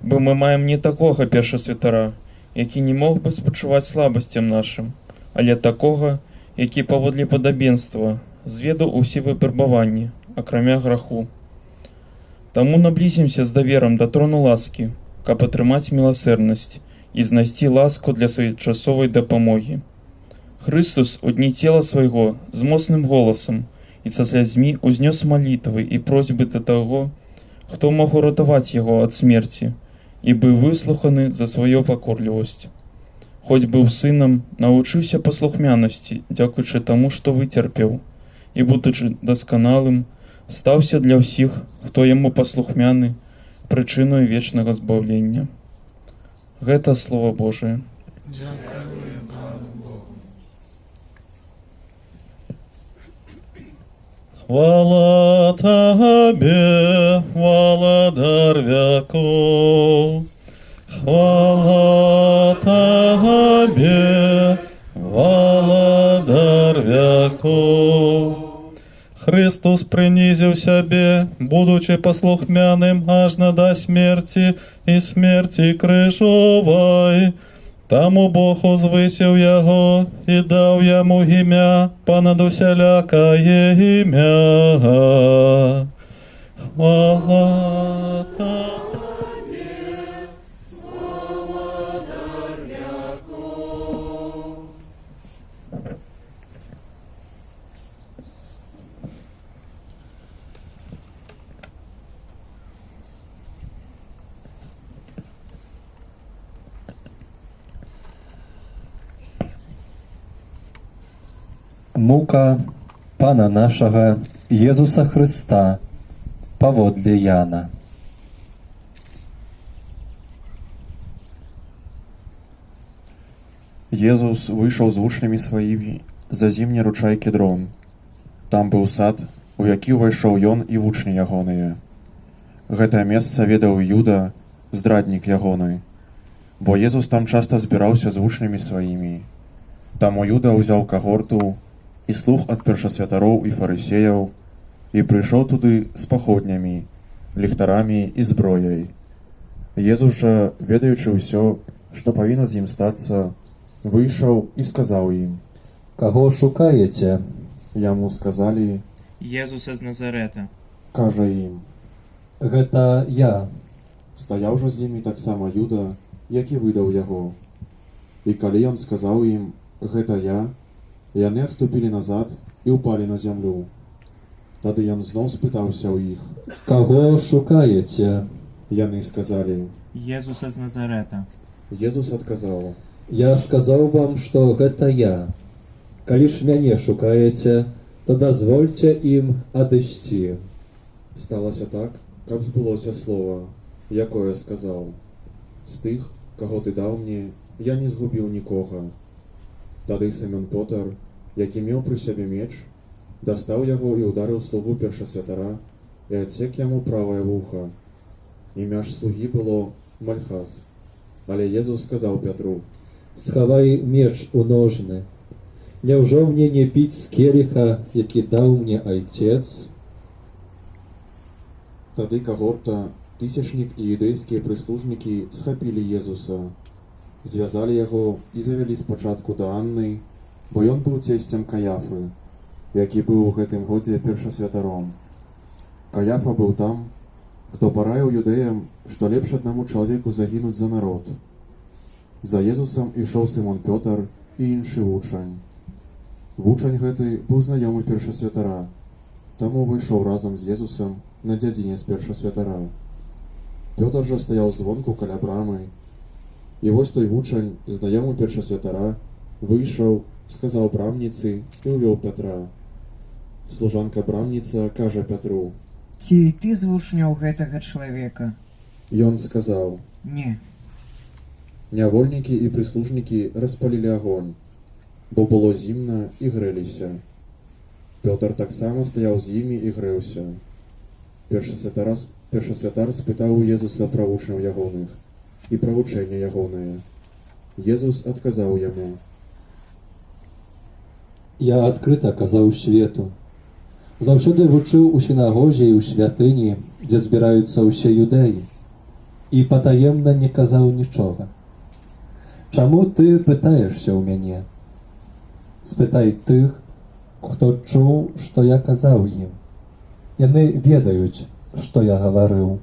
Бо ми маємо не такого першосвятара, який не мог би спочувати слабостям нашим, але такого, який поводле подобенства зведав усі випробування, окромя граху. Тому наблизимся з довіром до трону ласки, каб отримати милосердність і знайти ласку для своєчасової допомоги. Христос у дні тіла свого з моцним голосом і со слезьми узнес молитви і просьби до того, хто мог урятувати його від смерті, і був вислуханий за свою покорливість. Хоч був сином, научився послухмяності, дякуючи тому, що витерпів, і, будучи досконалим, стався для всіх, хто йому послухмяний, причиною вічного збавлення. Гэта Слово Божие. Хвала Тебе, Владар веков. Хвала Тебе, Владар веков. Христос принизив себе, будучи послухмяним аж до смерти и смерти крижовой. Тому Бог узвисив його і дав йому ім'я понад усілякає ім'я. Хвала Тобі, Владар веков. Мука Пана нашого Єзуса Христа поводле Яна. Езус вышел з вучнямі сваімі за зімні ручай Кедрон. Там быў сад, у які ўвайшоў ён і вучні ягоныя. Гэтае месца ведаў Юда, здраднік ягоны. бо Езус там часта збіраўся з вучнямі сваімі. Таму Юда ўзяў кагорту і слух ад першасвятароў і фарысеяў і прыйшоў туды з паходнямі, ліхтарамі і зброяй. Езус жа, ведаючы ўсё, што павінна з ім стацца, выйшаў і сказаў ім: Каго шукаеце? Яму сказалі: Езуса з Назарета. Кажа ім: Гэта я. Стаяў жа з імі таксама Юда, які выдаў яго. І калі ён сказаў ім: гэта я, яны адступілі назад і ўпалі на зямлю. Тады ён зноў спытаўся ў іх: Каго шукаеце? Яны сказалі: Езуса з Назарета. Езус адказаў: Я сказаў вам, што гэта я. Калі ж мяне шукаеце, то дазвольце ім адысці. Сталася так, каб збылося слова, якое сказаў: з тых, каго ты даў мне, я не згубіў нікога. Тады Сымон Пётр, які меў пры сябе меч, дастаў яго і ударыў слугу першасвятара і адсек яму правае вуха. Імя ж слугі было Мальхас. Але Езус сказаў Пятру: Схавай меч у ножны. Няўжо мне не піць з келіха, які даў мне айцец? Тады кагорта, тысячнік і юдэйскія прыслужнікі схапілі Езуса, звязалі яго і завялі спачатку да Анны, бо ён быў цесцем Каяфы, які быў у гэтым годзе першасвятаром. Каяфа быў там, хто параіў юдэям, што лепш аднаму чалавеку загінуць за народ. За Езусам ішоў Сымон Пётр і іншы вучань. Вучань гэты быў знаёмы першасвятара, таму выйшоў разам з Езусам на дзядзіне з першасвятара. Пётр жа стаяў звонку каля брамы, і вось той вучань, знаёмы першасвятара, выйшаў, сказаў брамніцы і ўвёў Пятра. Служанка брамніца кажа Пятру: Ці ты з вучняў гэтага чалавека? Ён сказаў: Не. Нявольнікі і прыслужнікі распалілі агонь, бо было зімна і грэліся. Пётр таксама стаяў з імі і грэўся. Першасвятар спытаў у Езуса пра вучняў ягоных і пра вучэнне ягонае. Езус адказаў яму: Я адкрыта казаў свету. Заўсёды вучыў у сінагозе і ў святыні, дзе збіраюцца ўсе юдэі, і патаемна не казаў нічога. Чаму ты пытаешся ў мяне? Спытай тых, хто чуў, што я казаў ім. Яны ведаюць, што я гаварыў.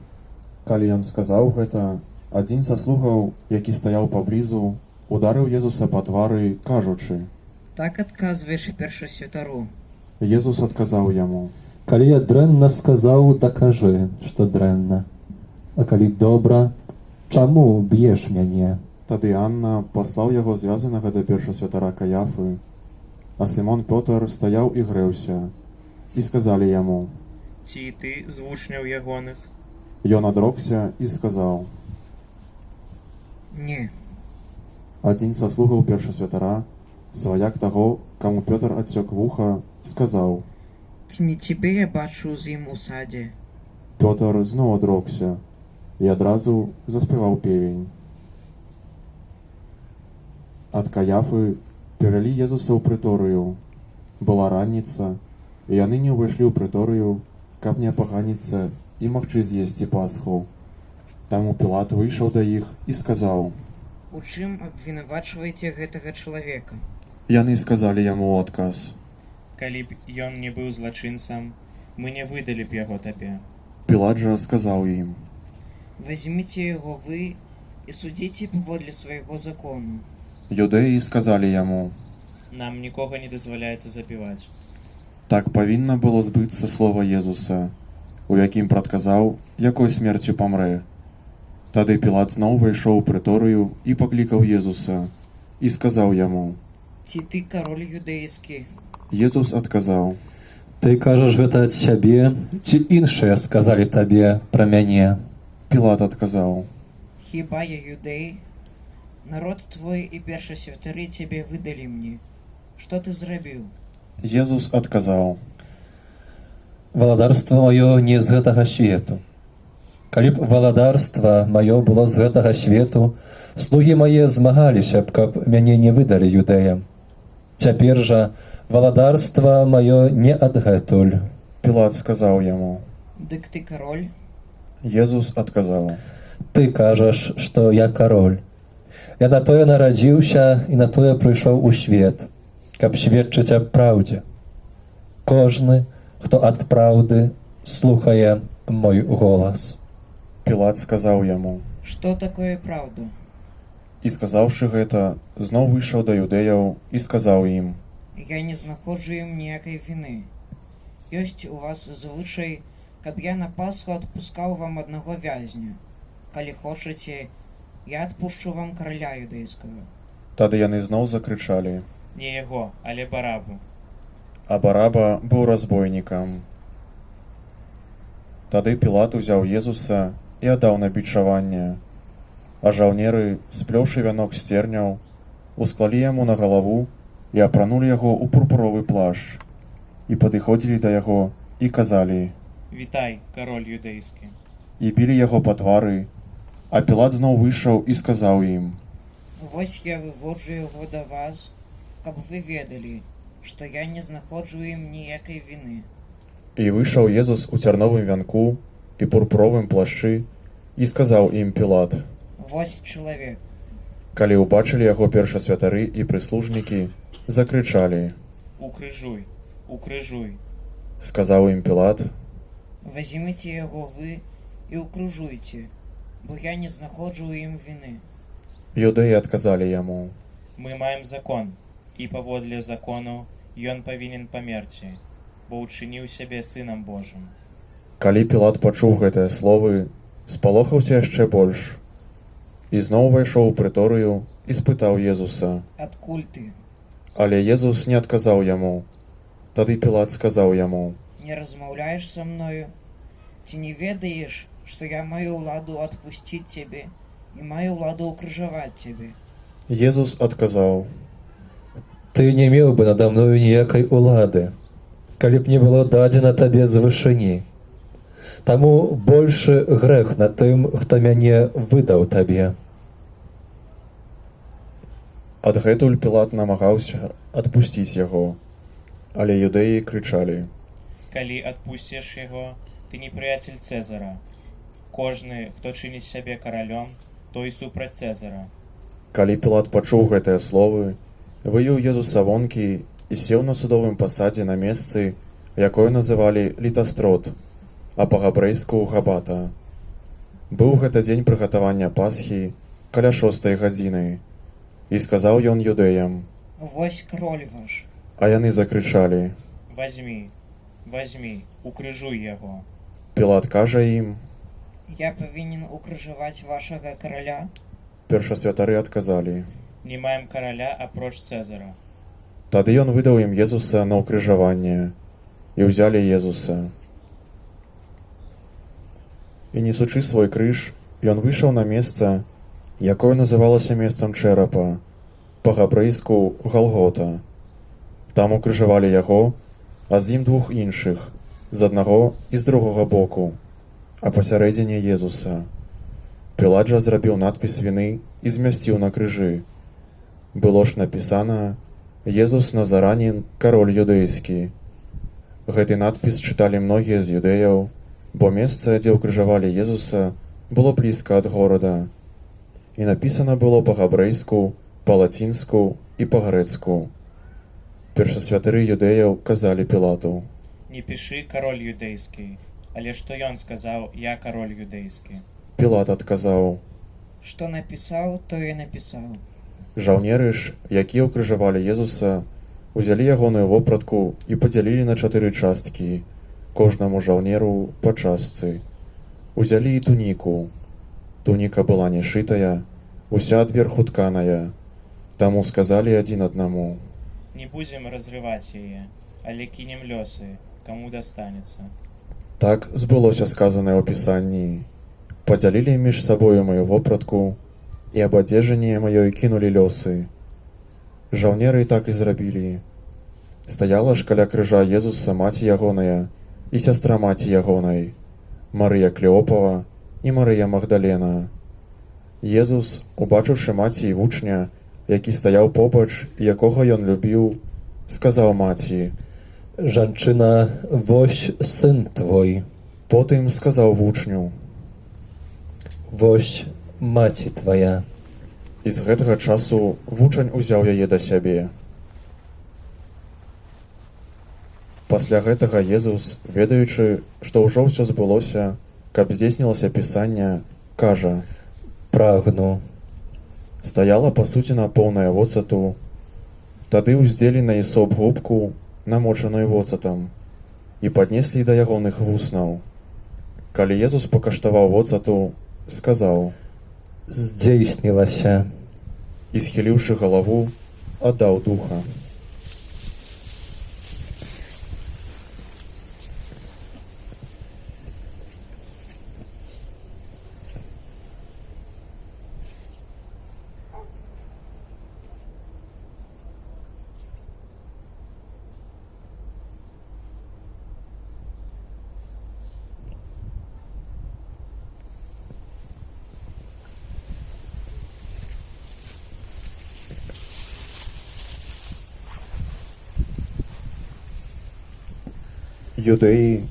Калі ён сказаў гэта, адзін са слугаў, які стаяў паблізу, ударыў Езуса па твары, кажучы: Так адказваеш першасвятару. Езус адказаў яму: Калі я дрэнна сказаў, дакажы, што дрэнна. А калі добра, чаму б'еш мяне? Тады Анна паслаў яго звязанага да першасвятара Каяфы, а Сымон Пётр стаяў і грэўся, і сказалі яму: Ці ты з вучняў ягоных? Ён адрокся і сказаў: Не. Адзін са слугаў першасвятара, сваяк таго, каму Пётр адсёк вуха, сказаў: Ці не цябе я бачыў з ім у садзе? Пётр зноў адрокся і адразу заспяваў певень. Ад Каяфы перавялі Езуса ў прыторыю. Была раніца, і яны не ўвайшлі ў прыторыю, каб не апаганіцца і магчы з'есці пасху. Таму Пілат выйшаў да іх і сказаў: У чым абвінавачваеце гэтага чалавека? Яны сказалі яму ў адказ: Калі б ён не быў злачынцам, мы не выдалі б яго табе. Пілат жа сказаў ім: Вазьміце яго вы і судзіце паводле свайго закону. Юдэі сказалі яму: Нам нікога не дазваляецца забіваць. Так павінна было збыцца слова Езуса, у якім прадказаў, якой смерцю памрэ. Тады Пілат зноў выйшоў у прыторыю і паклікаў Езуса і сказаў яму: Ці ты кароль юдэйскі? Езус адказаў: Ты кажаш гэта ад сябе, ці іншыя сказалі табе пра мяне? Пілат адказаў: Хіба я юдэй? Народ твой і першасвятары цябе выдалі мне. Што ты зрабіў? Езус адказаў: Валадарства маё не з гэтага свету. Калі б валадарства маё было з гэтага свету, слугі мае змагаліся б, каб мяне не выдалі юдэям. Цяпер жа валадарства маё не адгэтуль. Пілат сказаў яму: Дык ты король? Езус адказаў: Ты кажаш, што я кароль. Я на тое нарадзіўся і на тое прыйшоў у свет, каб сведчыць аб праўдзе. Кожны, хто ад праўды, слухае мой голас. Пілат сказаў яму: Што такое праўда? І сказаўшы гэта, зноў выйшаў да юдэяў і сказаў ім: Я не знаходжу ім ніякай віны. Ёсць у вас звычай, каб я на Пасху адпускаў вам аднаго вязня. Калі хочаце, я адпушчу вам караля юдэйскага. Тады яны зноў закрычалі: Не яго, але Барабу. А Бараба быў разбойнікам. Тады Пілат узяў Езуса і аддаў на бичаванне. А жаўнеры, сплёўшы вянок з церняў, усклалі яму на галаву і апранулі яго ў пурпуровы плашч, і падыходзілі да яго і казалі: Вітай, кароль юдэйскі. І білі яго па твары, а Пілат зноў выйшаў і сказаў ім: Вось я выводжу яго да вас, каб вы ведалі, што я не знаходжу ім ніякай віны. І выйшаў Езус у цярновым вянку і пурпуровым плашчы і сказаў ім Пілат: Вось чалавек. Калі ўбачылі яго першасвятары і прыслужнікі, закрычалі: Укрыжуй, укрыжуй. Сказаў ім Пілат: Вазьміце яго вы і укружуйце, бо я не знаходжу ім віны. Юдэі адказалі яму: Мы маем закон, і паводле закону ён павінен памерці, бо ўчыніў сябе сынам Божым. Калі Пілат пачуў гэтыя словы, спалохаўся яшчэ больш. І зноў увайшоў у прыторыю і спытаў Езуса: Адкуль ты? Але Езус не адказаў яму. Тады Пілат сказаў яму: Не размаўляеш са мною? Ці не ведаеш, што я маю ўладу адпусціць цябе і маю ўладу ўкрыжаваць цябе? Езус адказаў: Ты не меў бы надо мною ніякай улады, калі б не было дадзена табе з вышыні. Таму большы грэх на тым, хто мяне выдаў табе. Адгэтуль Пілат намагаўся адпусціць яго, але юдэі крычалі: Калі адпусціш яго, ты не прыяцель Цэзара. Кожны, хто чыніць сябе каралём, той супраць Цэзара. Калі Пілат пачуў гэтыя словы, вывеў Езуса вонкі і сеў на судовым пасадзе на месцы, якое называлі Літастрот, а па-габрэйску Габата. Быў гэта дзень прыгатавання Пасхі каля 6 гадзіны. І сказаў ён юдэям: Вось кроль ваш. А яны закрычалі: Вазьмі, вазьмі, укрыжуй яго. Пілат кажа ім: Я павінен укрыжаваць вашага караля? Першасвятары адказалі: Не маем караля апроч Цэзара. Тады ён выдаў ім Езуса на ўкрыжаванне, і ўзялі Езуса. І несучы свой крыж, ён выйшаў на месца, якое называлася месцам чэрапа, па-габрэйску Галгота. Там укрыжавалі яго, а з ім 2 іншых, з аднаго і з другога боку, а пасярэдзіне Езуса. Пілат жа зрабіў надпіс віны і змясціў на крыжы. Было ж напісана: Езус Назаранін, кароль юдэйскі. Гэты надпіс чыталі многія з юдэяў, бо месца, дзе ўкрыжавалі Езуса, было блізка ад горада. І напісана было па-габрэйску, па-лацінску і па-грэцку. Першасвятары юдэяў казалі Пілату: Не пішы кароль юдэйскі, але што ён сказаў: Я кароль юдэйскі. Пілат адказаў: Што напісаў, то і напісаў. Жаўнеры ж, якія ўкрыжавалі Езуса, узялі ягоную вопратку і падзялілі на 4 часткі, кожнаму жаўнеру па частцы. Узялі і туніку. Туніка была не шытая, уся адверху тканая. Таму сказалі адзін аднаму: Не будзем разрываць яе, але кінем лёсы, каму дастанецца. Так збылося сказанае ў Пісанні: Падзялілі між сабою маю вопратку, і аб адзежыне маёй кінулі лёсы. Жаўнеры так і зрабілі. Стаяла ж каля крыжа Езуса маці ягоная і сястра маці ягонай, Марыя Клеопава і Марыя Магдалена. Езус, убачыўшы маці і вучня, які стаяў побач, якога ён любіў, сказаў маці: «Жанчына, вось сын твой». Потым сказаў вучню: «Вось маці твая». І з гэтага часу вучань узяў яе да сябе. Пасля гэтага Езус, ведаючы, што ўжо ўсё збылося, каб здзейснілася пісанне, кажа: «Прагну». Стаяла пасудзіна поўная воцату. Тады ўздзелі на ісоп губку, намочаную воцатам, і паднеслі да ягоных вуснаў. Калі Езус пакаштаваў воцату, сказаў: «Здзейснілася». І, схіліўшы галаву, аддаў духа. Юдэі,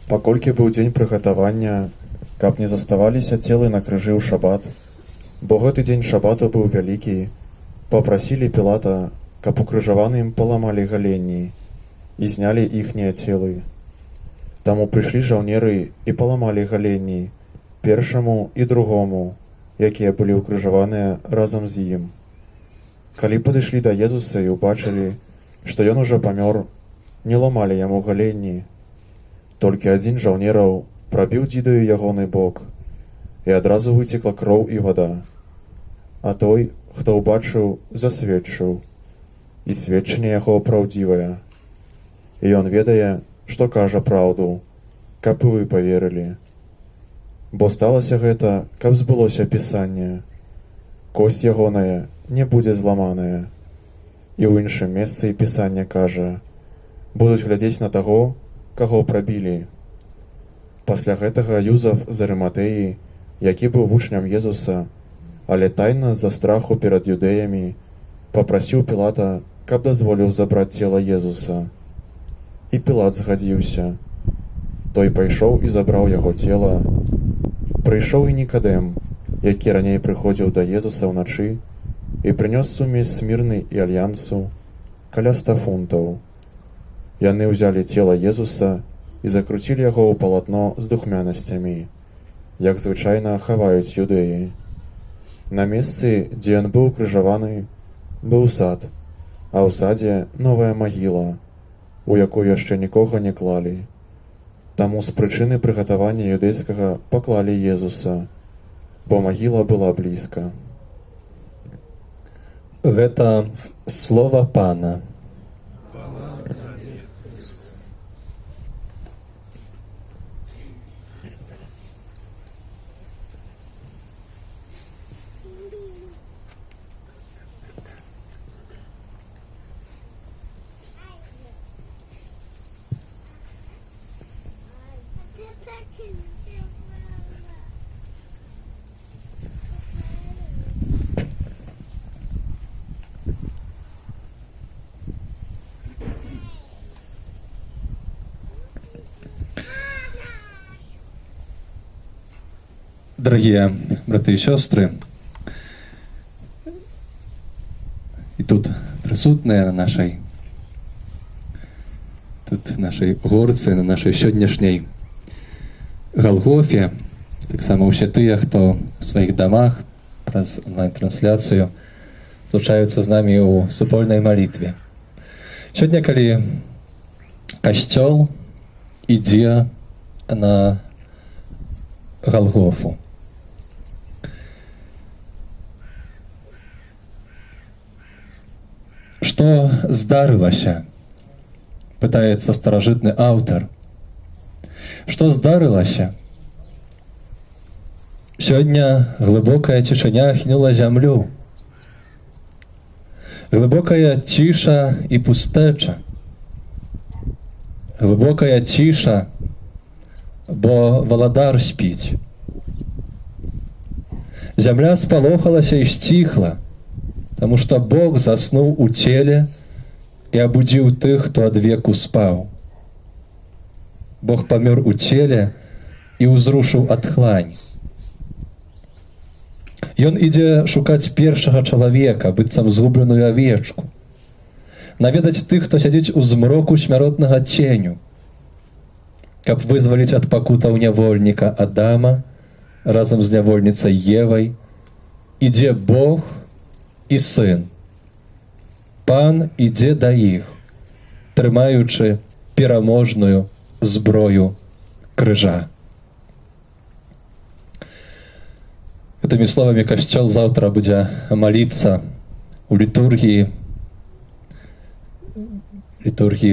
паколькі быў дзень прыгатавання, каб не заставаліся целы на крыжы ў шабат, бо гэты дзень шабату быў вялікі, папрасілі Пілата, каб укрыжаваным паламалі галенні і знялі іхнія целы. Таму прыйшлі жаўнеры і паламалі галенні першаму і другому, якія былі ўкрыжаваныя разам з ім. Калі падышлі да Езуса і ўбачылі, што ён ужо памёр, не ламалі яму галенні. Толькі адзін жаўнераў прабіў дзідаю ягоны бок, і адразу выцекла кроў і вада. А той, хто ўбачыў, засведчыў, і сведчанне яго праўдзівае. І ён ведае, што кажа праўду, каб і вы паверылі. Бо сталася гэта, каб збылося пісанне: косць ягоная не будзе зламаная. І ў іншым месцы пісанне кажа: будуць глядзець на таго, каго прабілі. Пасля гэтага Юзаф з Арыматэі, які быў вучням Езуса, але тайна з-за страху перад юдэямі, папрасіў Пілата, каб дазволіў забраць цела Езуса. І Пілат згадзіўся. Той пайшоў і забраў яго цела. Прыйшоў і Нікадэм, які раней прыходзіў да Езуса ўначы, і прынёс сумесь смірны і альянсу каля 100 фунтаў. Яны ўзялі цела Езуса і закруцілі яго ў палатно з духмянасцямі, як звычайна хаваюць юдэі. На месцы, дзе ён быў укрыжаваны, быў сад, а ў садзе новая магіла, у якую яшчэ нікога не клалі. Таму з прычыны прыгатавання юдэйскага паклалі Езуса, бо магіла была блізка. Гэта слова Пана. Дорогие браты и сестры, и тут присутные на нашей горцы, на нашей сённяшняй Галгофе, так само ўсе тыя, хто в сваіх дамах праз онлайн-трансляцыю злучаюцца з намі ў супольнай малітве. Сёння, калі касцёл ідзе на Галгофу, што здарылася? Пытаецца старажытны аўтар. Што здарылася? Сёння глыбокая цішыня ахінула зямлю. Глыбокая ціша і пустэча. Глыбокая ціша, бо валадар спіць. Зямля спалохалася і сціхла, таму што Бог заснуў у целе і абудзіў тых, хто ад веку спаў. Бог памёр у целе і ўзрушыў адхлань. Ён ідзе шукаць першага чалавека, быццам згубленую авечку, наведаць тых, хто сядзіць у змроку смяротнага ценю, каб вызваліць ад пакутаў нявольніка Адама разам з нявольніцай Евай. Ідзе Бог і Сын. Пан ідзе да іх, трымаючы пераможную зброю крыжа. Гэтымі словамі касцёл заўтра будзе маліцца у літургіі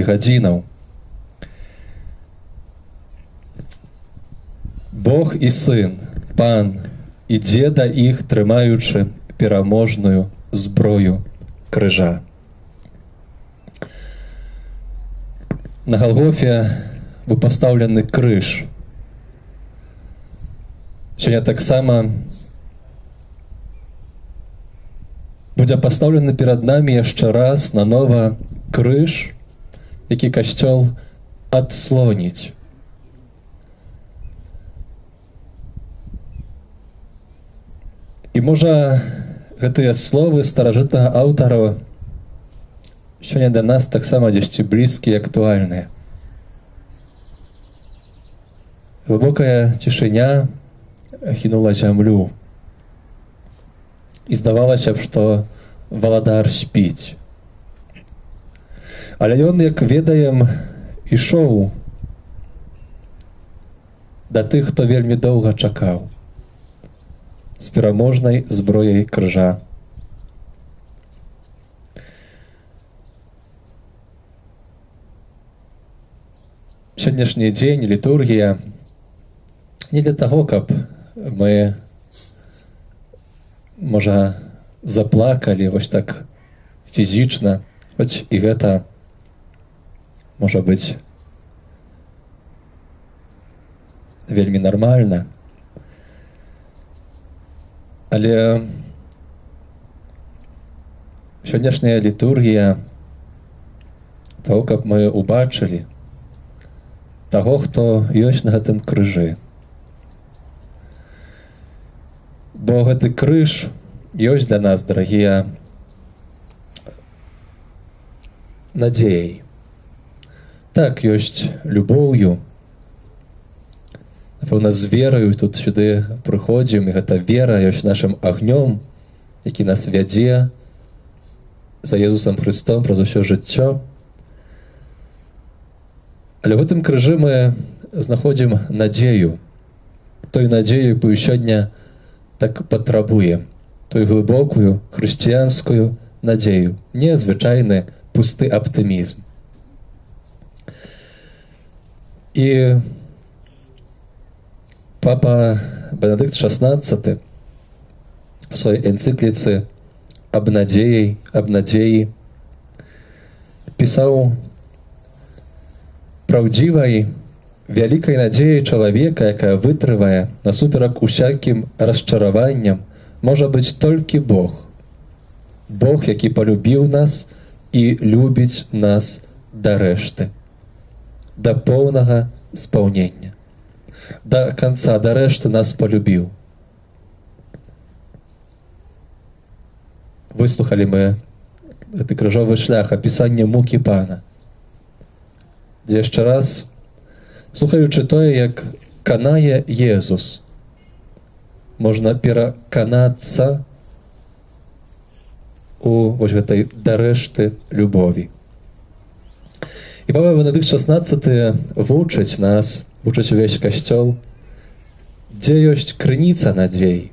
гадзінаў. Бог і Сын, Пан, ідзе да іх, трымаючы пераможную зброю крыжа. На Галгофе быў пастаўлены крыж. Сёння таксама будзе пастаўлены перад намі яшчэ раз нанова крыж, які касцёл адслоніць. І можа гэтыя словы старажытнага аўтара сёння для нас таксама дзесьці блізкія і актуальныя. Глыбокая цішыня ахінула зямлю. І здавалася б, што валадар спіць. Але ён, як ведаем, ішоў да тых, хто вельмі доўга чакаў, з пераможнай зброяй крыжа. Сённяшні дзень, літургія, не для таго, каб мы, можа, заплакалі вось так фізічна, хоць і гэта можа быць вельмі нармальна. Але сённяшняя літургія таго, каб мы убачылі таго, хто ёсць на гэтым крыжы. Бо гэты крыж ёсць для нас, дарагія, надзеяй. Так, ёсць любоўю. Напэўна, з вераю тут сюды прыходзім, і гэта вера ёсць нашым агнём, які нас вядзе за Езусам Христом праз усё жыццё. Але ў гэтым крыжы мы знаходзім надзею, той надзею, якую сёння так патрабуем, той глыбокую хрысціянскую надзею, не звычайны пусты аптымізм. І папа Бенедыкт XVI в своей энциклице «Об надзеі» пісаў: «Праўдзівай, вялікай надзеяй чалавека, якая вытрывае насуперак усякім расчараванням, можа быць толькі Бог. Бог, які полюбіў нас і любіць нас да рэшты, да поўнага спаўнення. Да канца, да рэшты нас полюбіў». Выслухалі мы гэты крыжовы шлях, апісанне мукі Пана, дзе яшчэ раз, слухаючы тое, як канае Езус, можна пераканацца у вось гэтай да рэшты любові. І папа Бенедыкт XVI вучыць нас, вучыць увесь касцёл, дзе ёсць крыніца надзей,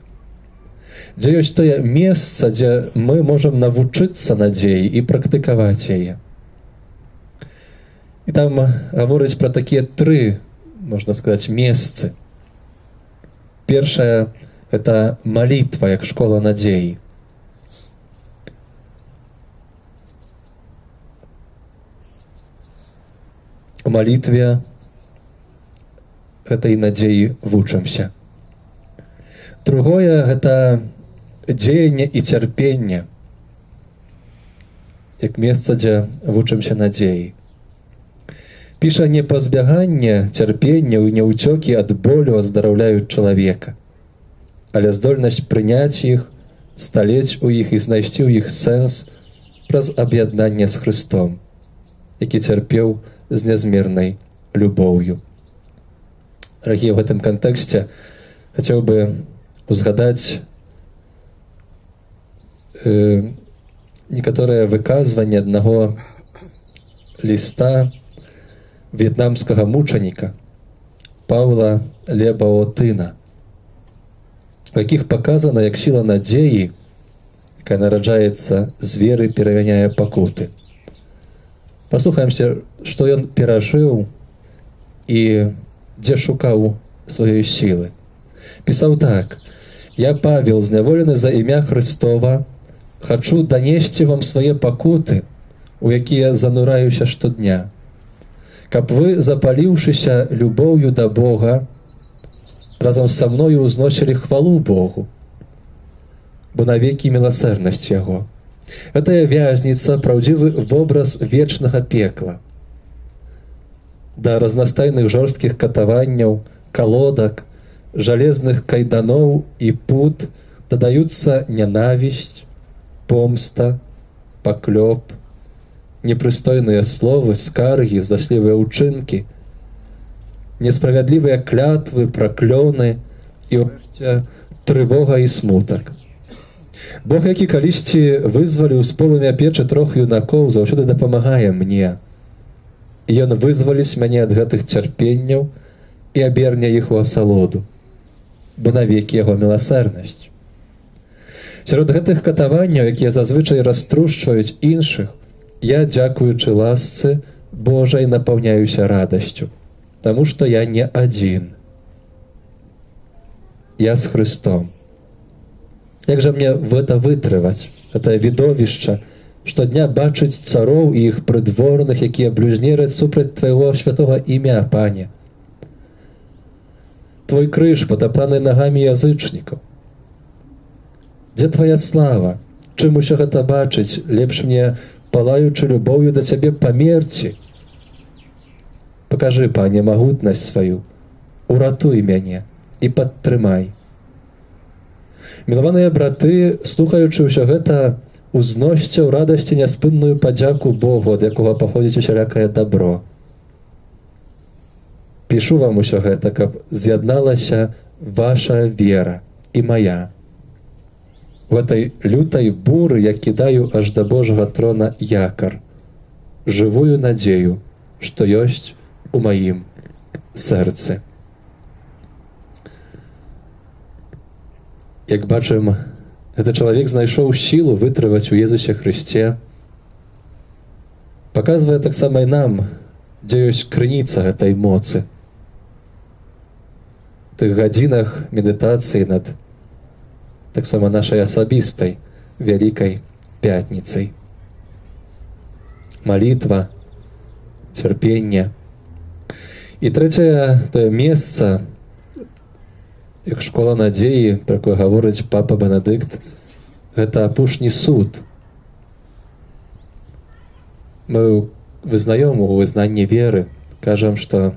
дзе ёсць тое месца, дзе мы можам навучыцца надзеі і практыкаваць яе. І там гаворыць пра такія тры, можна сказаць, месцы. Першае — гэта малітва, як школа надзеі. У малітве гэтай надзеі вучымся. Другое гэта дзеянне і цярпенне, як месца, дзе вучымся надзеі. Піша, не пазбяганне цярпенняў і не ўцёкі ад болю аздараўляюць чалавека, але здольнасць прыняць іх, сталець у іх і знайсці ў іх сэнс праз аб'яднанне з Хрыстом, які цярпеў з нязмернай любоўю. Дарагія, в гэтым кантэксце хацеў бы узгадаць некаторыя выказванні аднаго ліста в'етнамскага мучаніка Паўла Лебаотына, у якіх паказана, як сіла надзеі, якая нараджаецца з веры, перамяняе пакуты. Паслухаемся, што ён перажыў і дзе шукаў сваёй сілы. Пісаў так: «Я, Павел, зняволены за імя Христова, хачу данесці вам свае пакуты, у якія занураюся штодня, каб вы, запаліўшыся любоўю да Бога, разам са мною ўзносілі хвалу Богу, бо навекі міласэрнасць Яго. Гэтая вязніца — праўдзівы вобраз вечнага пекла. Да разнастайных жорсткіх катаванняў, калодак, жалезных кайданоў і пут дадаюцца нянавісць, помста, паклёп, непрыстойныя словы, скаргі, заслівыя ўчынкі, несправядлівыя клятвы, праклёны і ўрэшце трывога і смутак. Бог, які калісьці вызваліў з полымя печы 3 юнакоў, заўсёды дапамагае мне. І ён вызваліць мяне ад гэтых цярпенняў і аберне іх у асалоду, бо навекі яго міласэрнасць. Сярод гэтых катаванняў, якія зазвычай раструшчваюць іншых, я, дзякуючы ласцы Божай, напаўняюся радасцю, таму што я не адзін. Я з Хрыстом. Як жа мне гэта вытрываць, гэтае відовішча, штодня бачыць цароў і іх прыдворных, якія блюзнераць супраць Твайго святога імя, Пане. Твой крыж патаптаны нагамі язычнікаў. Дзе Твая слава? Чым усё гэта бачыць? Лепш мне, палаючы любоўю да Цябе, памерці. Пакажы, Пане, магутнасць сваю, уратуй мяне і падтрымай. Мілаваныя браты, слухаючы ўсё гэта, узносьце ў радасці няспынную падзяку Богу, ад якога паходзіць усялякае дабро. Пішу вам усё гэта, каб з'ядналася ваша вера і мая. У гэтай лютай буры я кідаю аж да Божага трона якар, жывую надзею, што ёсць у маім сэрцы. Як бачым, гэты чалавек знайшоў сілу вытрываць у Езусе Хрысце. Паказвае таксама і нам, дзе ёсць крыніца гэтай моцы. У тых гадзінах медытацыі над таксама нашай асабістай Вялікай Пятніцай. Малітва, цярпенне. І трэцяе тое месца, як школа надзеі, пра якое гаворыць папа Бенедыкт, гэта апошні суд. Мы вызнаём у вызнанні веры, кажам, што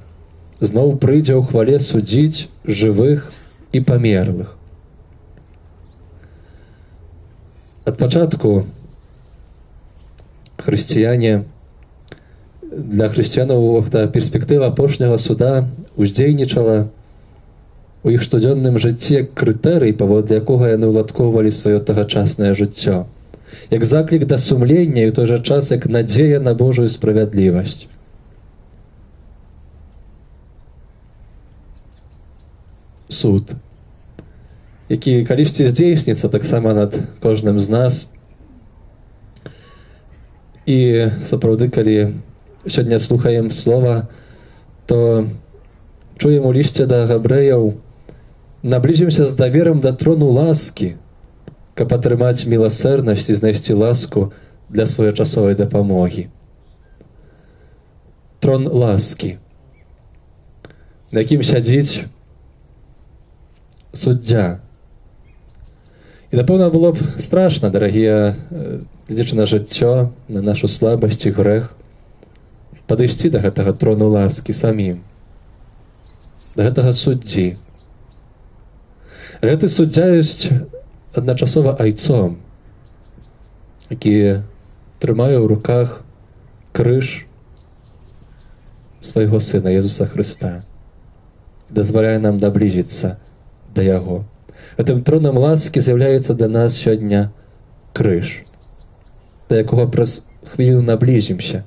зноў прыйдзе ў хвале судзіць жывых і памерлых. Ад пачатку хрысціяне, для хрысціянаў гэта перспектыва апошняга суда уздзейнічала у іх штодзённым жыцці крытэрый, паводле якога яны ўладкоўвалі сваё тагачаснае жыццё, як заклік да сумлення і ў той жа час як надзея на Божую справядлівасць. Суд, які калісьці здзейсніцца таксама над кожным з нас. І сапраўды, калі сёння слухаем слова, то чуем у лісце да габрэяў: наблізімся з даверам да трону ласкі, каб атрымаць міласэрнасць і знайсці ласку для своечасовай дапамогі. Трон ласкі, на якім сядзіць суддзя, І, напевно, було б страшно, дорогі, глядячи на життя, на нашу слабость і грех, падысці да гэтага трону ласкі самім, да гэтага суддзі. Гэты суддзя ёсць адначасова айцом, які трымае ў руках крыж свайго Сына Езуса Хрыста, дазваляе нам наблізіцца да Яго. Гэтым тронам ласкі з'яўляецца для нас сёння крыж, да якога праз хвіліну наблізімся,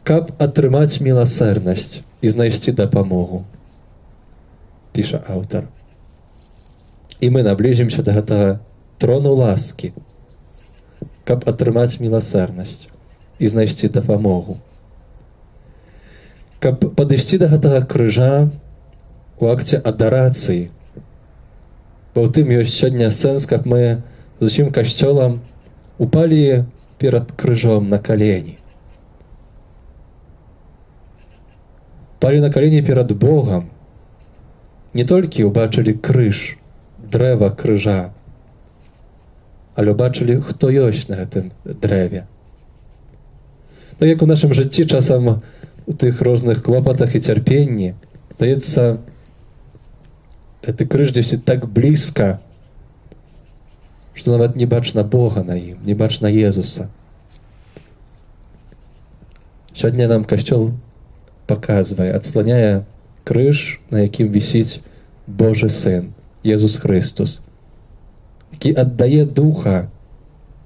каб атрымаць міласэрнасць і знайсці дапамогу, піша аўтар. І мы наблізімся да гэтага трону ласкі, каб атрымаць міласэрнасць і знайсці дапамогу, каб падысці да гэтага крыжа у акце адарацыі. Бо ў тым ёсць сёння сэнс, каб мы з усім касцёлам упалі перад крыжом на калені. Палі на калені перад Богам, не толькі ўбачылі крыж, дрэва крыжа, але ўбачылі, хто ёсць на гэтым дрэве. Так як у нашым жыцці часам у тых розных клопатах і цярпенні, здаецца, гэты крыж дзесьці так блізка, што нават не бачна Бога на ім, не бачна Езуса. Сёння нам касцёл паказвае, адсланяе крыж, на якім вісіць Божы Сын, Езус Христус, які аддае духа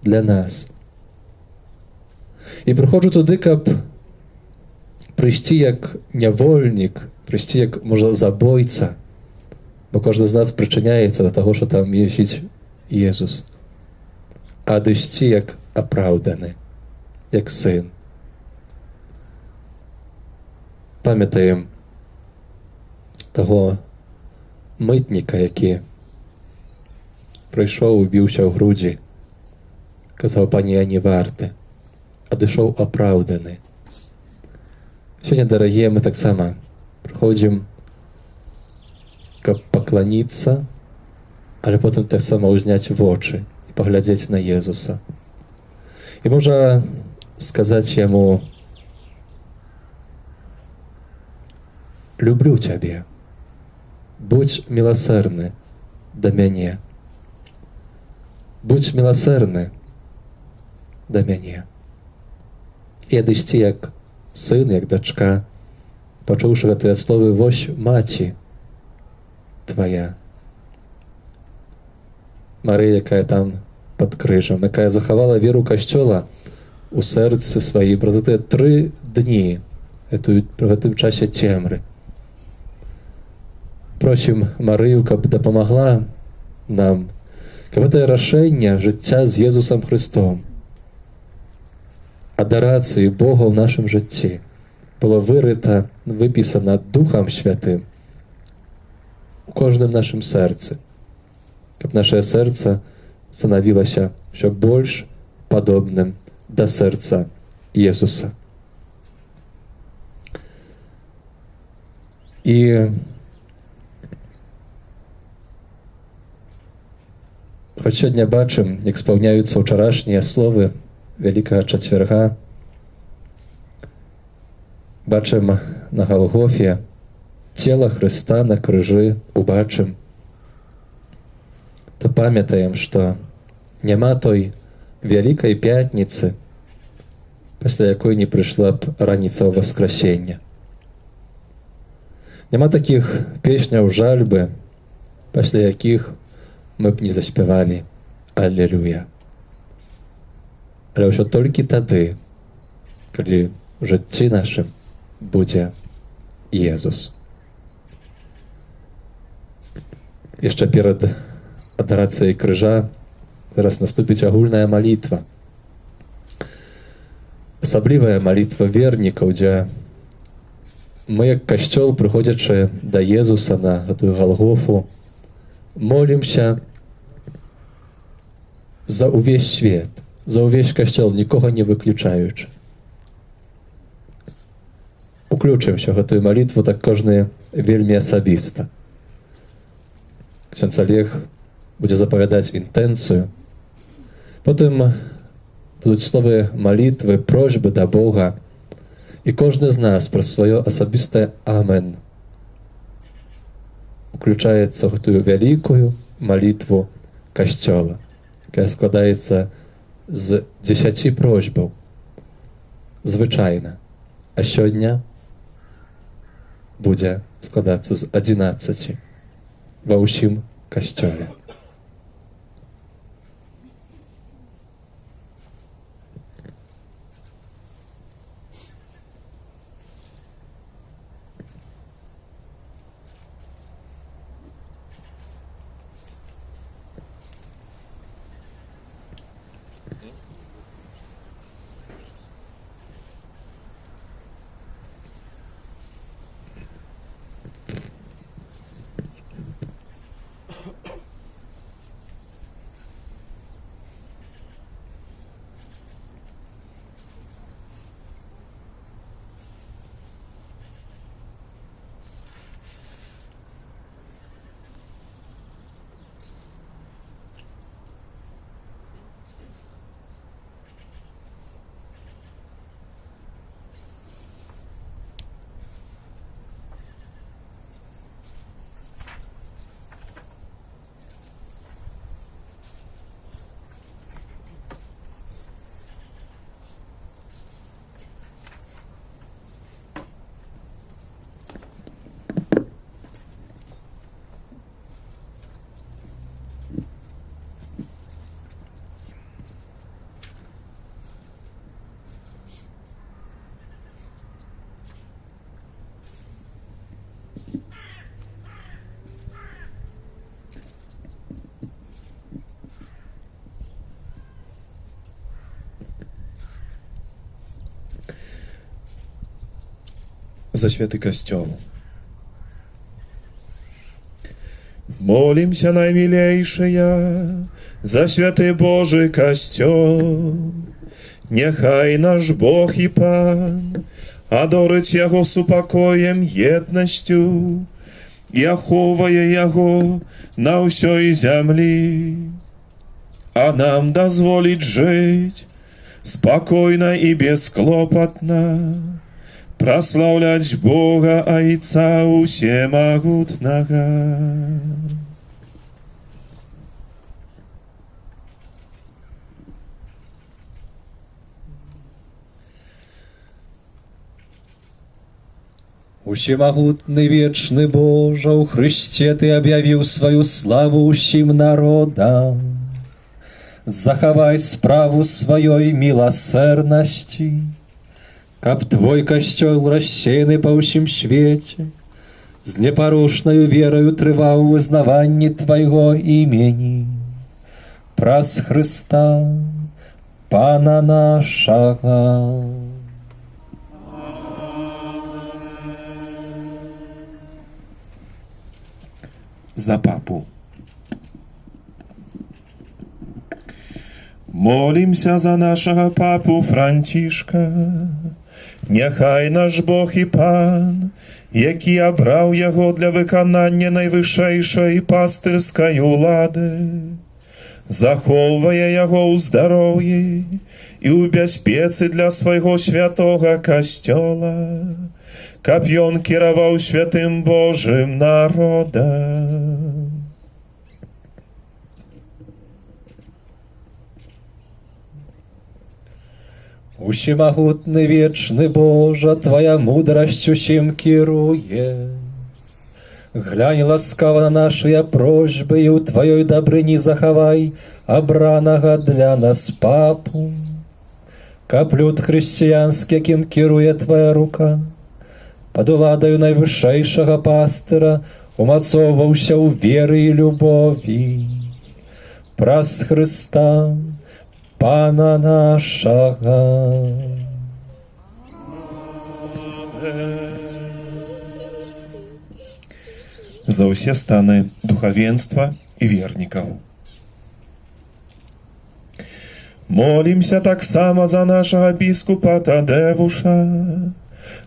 для нас. І прыходжу туды, каб прыйсці як нявольнік, прыйсці як, можа, забойца, бо кожны з нас прычыняецца да таго, што там вісіць Езус, а адысці як апраўданы, як сын. Памятаем таго мытніка, які прыйшоў, убіўся ў грудзі, казаў: пані, я не варты, адышоў апраўданы. Сёння, дарагія, мы таксама прыходзім, каб пакланіцца, але потым таксама ўзняць вочы і паглядзець на Езуса. І можа сказаць яму: люблю цябе, будь міласэрны да мяне, будь міласэрны да мяне. І адысці як сын, як дачка, пачуўшы гэтыя словы: вось маці твоя. Марыя, якая там пад крыжам, якая захавала веру касцёла у сэрцы сваім праз гэтыя 3 дні, пры гэтым часе цемры. Просім Марыю, каб дапамагла нам, каб гэтае рашэнне жыцця з Езусам Христом, адарацыі Бога ў нашым жыцці было вырыта, выпісана Духам Святым у кожным нашым сэрцы, каб нашае сэрца станавілася ўсё больш падобным да сэрца Езуса. І хоць сёння бачым, як спаўняюцца ўчарашнія словы Вялікага Чацвярга, бачым на Галгофе цела Хрыста на крыжы, убачым, то памятаем, што няма той Вялікай Пятніцы, пасля якой не прыйшла б раніца Васкрасення. Няма такіх песняў жальбы, пасля якіх мы б не заспявалі «Аллилуйя». Але ўсё толькі тады, калі ў жыцці нашым будзе Езус. Яшчэ перад адарацыяй крыжа зараз наступіць агульная малітва. Асаблівая малітва вернікаў, дзе мы, як касцёл, прыходзячы да Езуса на гэтую Галгофу, молімся за ўвесь свет, за ўвесь касцёл, нікога не выключаючы. Уключымся ў гэтую малітву так кожны вельмі асабіста. Ксёндз Олег будзе запавядаць інтэнцыю. Потым будуць словы малітвы, просьбы да Бога. І кожны з нас праз сваё асабістае амен уключаецца ў тую вялікую малітву Касцёла, якая складаецца з 10 просьбаў. Звычайна. А сёння будзе складацца з 11 ва ўсім Касцёле. За святы касцёл. Молимся, наймилейшая, за святый Божий касцёл. Нехай наш Бог и Пан адорить Яго супокоем, едностью и аховая Яго на усёй земли, а нам дозволить жить спокойно и бесклопотно, прославлять Бога Отца Всемогутного. Усемогутный вечный Боже, у Христе Ты объявил свою славу усім народам. Захавай справу своей милосердности, каб Твой касцёл рассеяны па ўсім свеце, з непарушнаю верою трываў вызнаванні Твайго імені. Праз Христа, Пана нашага. За папу. Молимся за нашего папу Францішка. Нехай наш Бог і Пан, які абраў яго для выканання найвышэйшай пастырскай улады, захоўвае яго ў здароўі і ў бяспецы для свайго святога касцёла, каб ён кіраваў святым Божым народам. Усемогутный вечный Боже, Твоя мудрость усім кіруе. Глянь ласкава на нашыя просьбы і ў Твоёй дабрыні захавай абранага для нас папу, каб люд хрысціянскі, якім кіруе Твоя рука, пад уладаю найвышэйшага пастыра умацоўваўся ў веры і любові. Праз Христа, Пана нашага. За ўсе станы духавенства і вернікаў. Молімся таксама за нашага біскупа Тадевуша,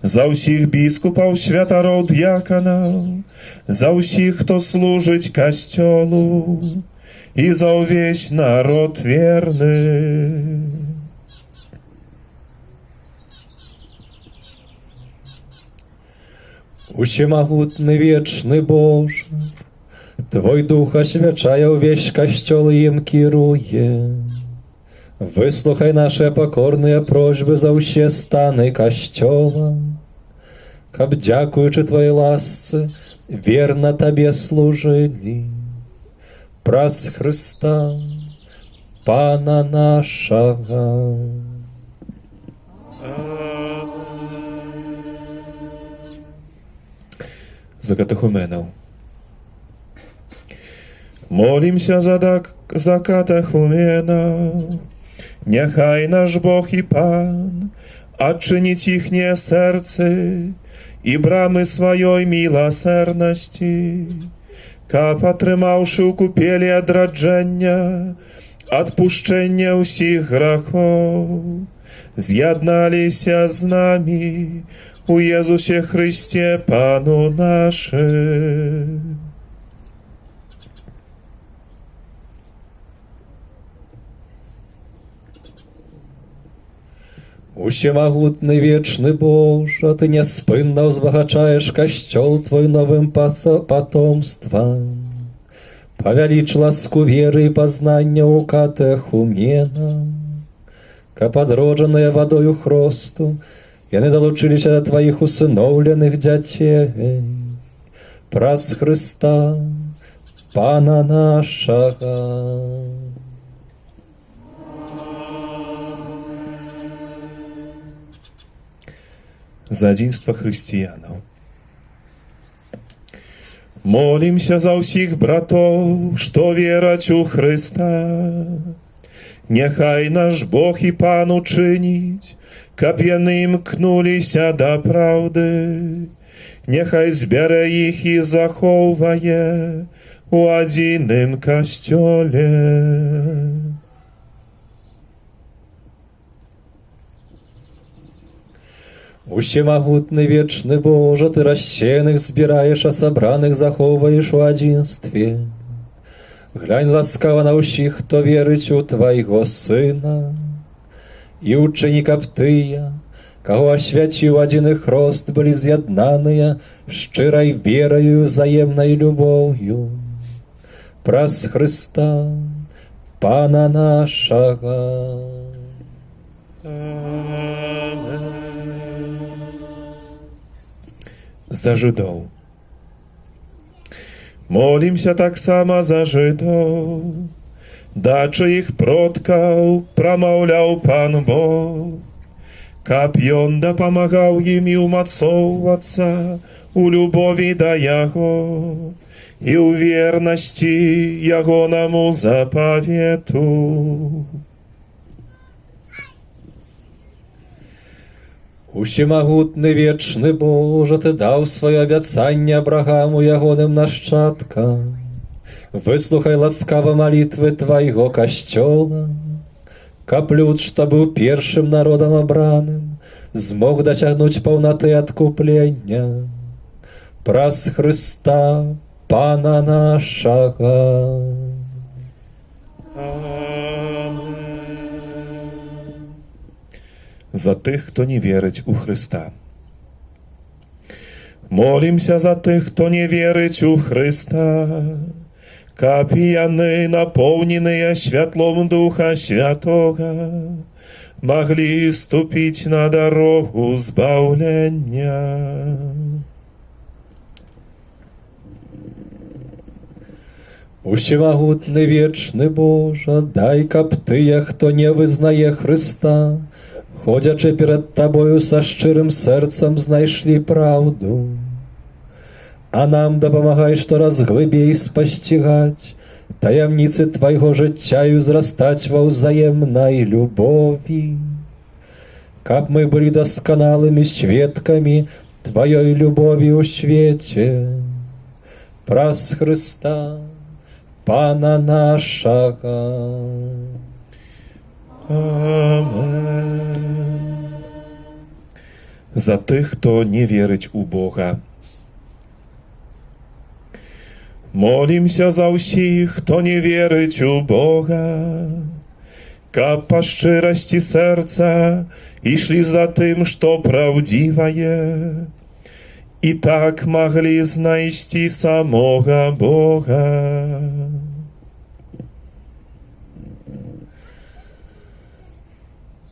за ўсіх біскупаў, святароў, д'яканаў, за ўсіх, хто служыць касцёлу, и за увесь народ верный. Усемагутны вечны Боже, Твой дух освячае ўвесь касцёл і ім кіруе. Выслухай наши покорныя просьбы за ўсе станы касцёла, каб, дзякуючы Твоей ласцы, верна Табе служылі. Праз Христа, Пана нашага. За катехуменаў. Молімся за катехуменаў. Няхай наш Бог і Пан адчыніць іхнія сэрцы і брамы сваёй міласэрнасці, каб, атрымаўшы ў купелі адраджэння, адпушчэння ўсіх грахоў, з'ядналіся з намі у Езусе Христе Пану нашым. Усемагутны вечны Божа, Ты няспынна ўзбагачаеш касцёл Твой новым патомствам. Павяліч ласку веры і пазнання ў катэхуменаў, каб, адроджаныя вадою хросту, яны далучыліся да Тваіх усыноўленых дзяцей. Праз Хрыста, Пана нашага. За адзінства хрысціянаў. Молімся за ўсіх братоў, што вераць у Хрыста. Няхай наш Бог і Пан учыніць, каб яны імкнуліся да праўды. Няхай збярэ іх і захоўвае у адзіным касцёле. Усемагутны вечны Божа, Ты рассеяных збіраеш, а сабраных захоўваеш у адзінстве. Глянь ласкава на ўсіх, хто верыць у Твайго Сына, і ўчыні, каб тыя, каго асвяціў адзіны хрост, былі з'яднаныя шчырай вераю, взаемнай любоўю. Праз Хрыста, Пана нашага. За жыдоў. Молімся таксама за жыдоў. Дачы іх продкаў прамаўляў Пан Бог, каб ён дапамагаў ім і ўмацоўвацца у любові да Яго і ў вернасці Ягонаму запавету. Усемагутны вечны Божа, Ты даў сваё абяцанне Абрагаму ягоным нашчадкам. Выслухай ласкава малітвы Твайго касцёла, каб люд, што быў першым народам абраным, змог дацягнуць паўнаты адкуплення. Праз Хрыста, Пана нашага. За тых, хто не верыць у Хрыста. Молімся за тых, хто не верыць у Хрыста, каб і яны, напоўненыя святлом Духа Святога, маглі ступіць на дарогу збаўлення. Усемагутны вечны Божа, дай, каб тыя, хто не вызнае Хрыста, ходзячы перад Табою са шчырым сэрцам, знайшлі праўду. А нам дапамагай штораз глыбей спасцігаць таямніцы Твайго жыцця і ўзрастаць ва ўзаемнай любові, каб мы былі дасканалымі сведкамі Тваёй любові ў свеце. Праз Хрыста, Пана нашага. Амен. За тых, хто не верыць у Бога. Молімся за ўсіх, хто не верыць у Бога, каб па шчырасці сэрца ішлі за тым, што праўдзівае, і так маглі знайсці самога Бога.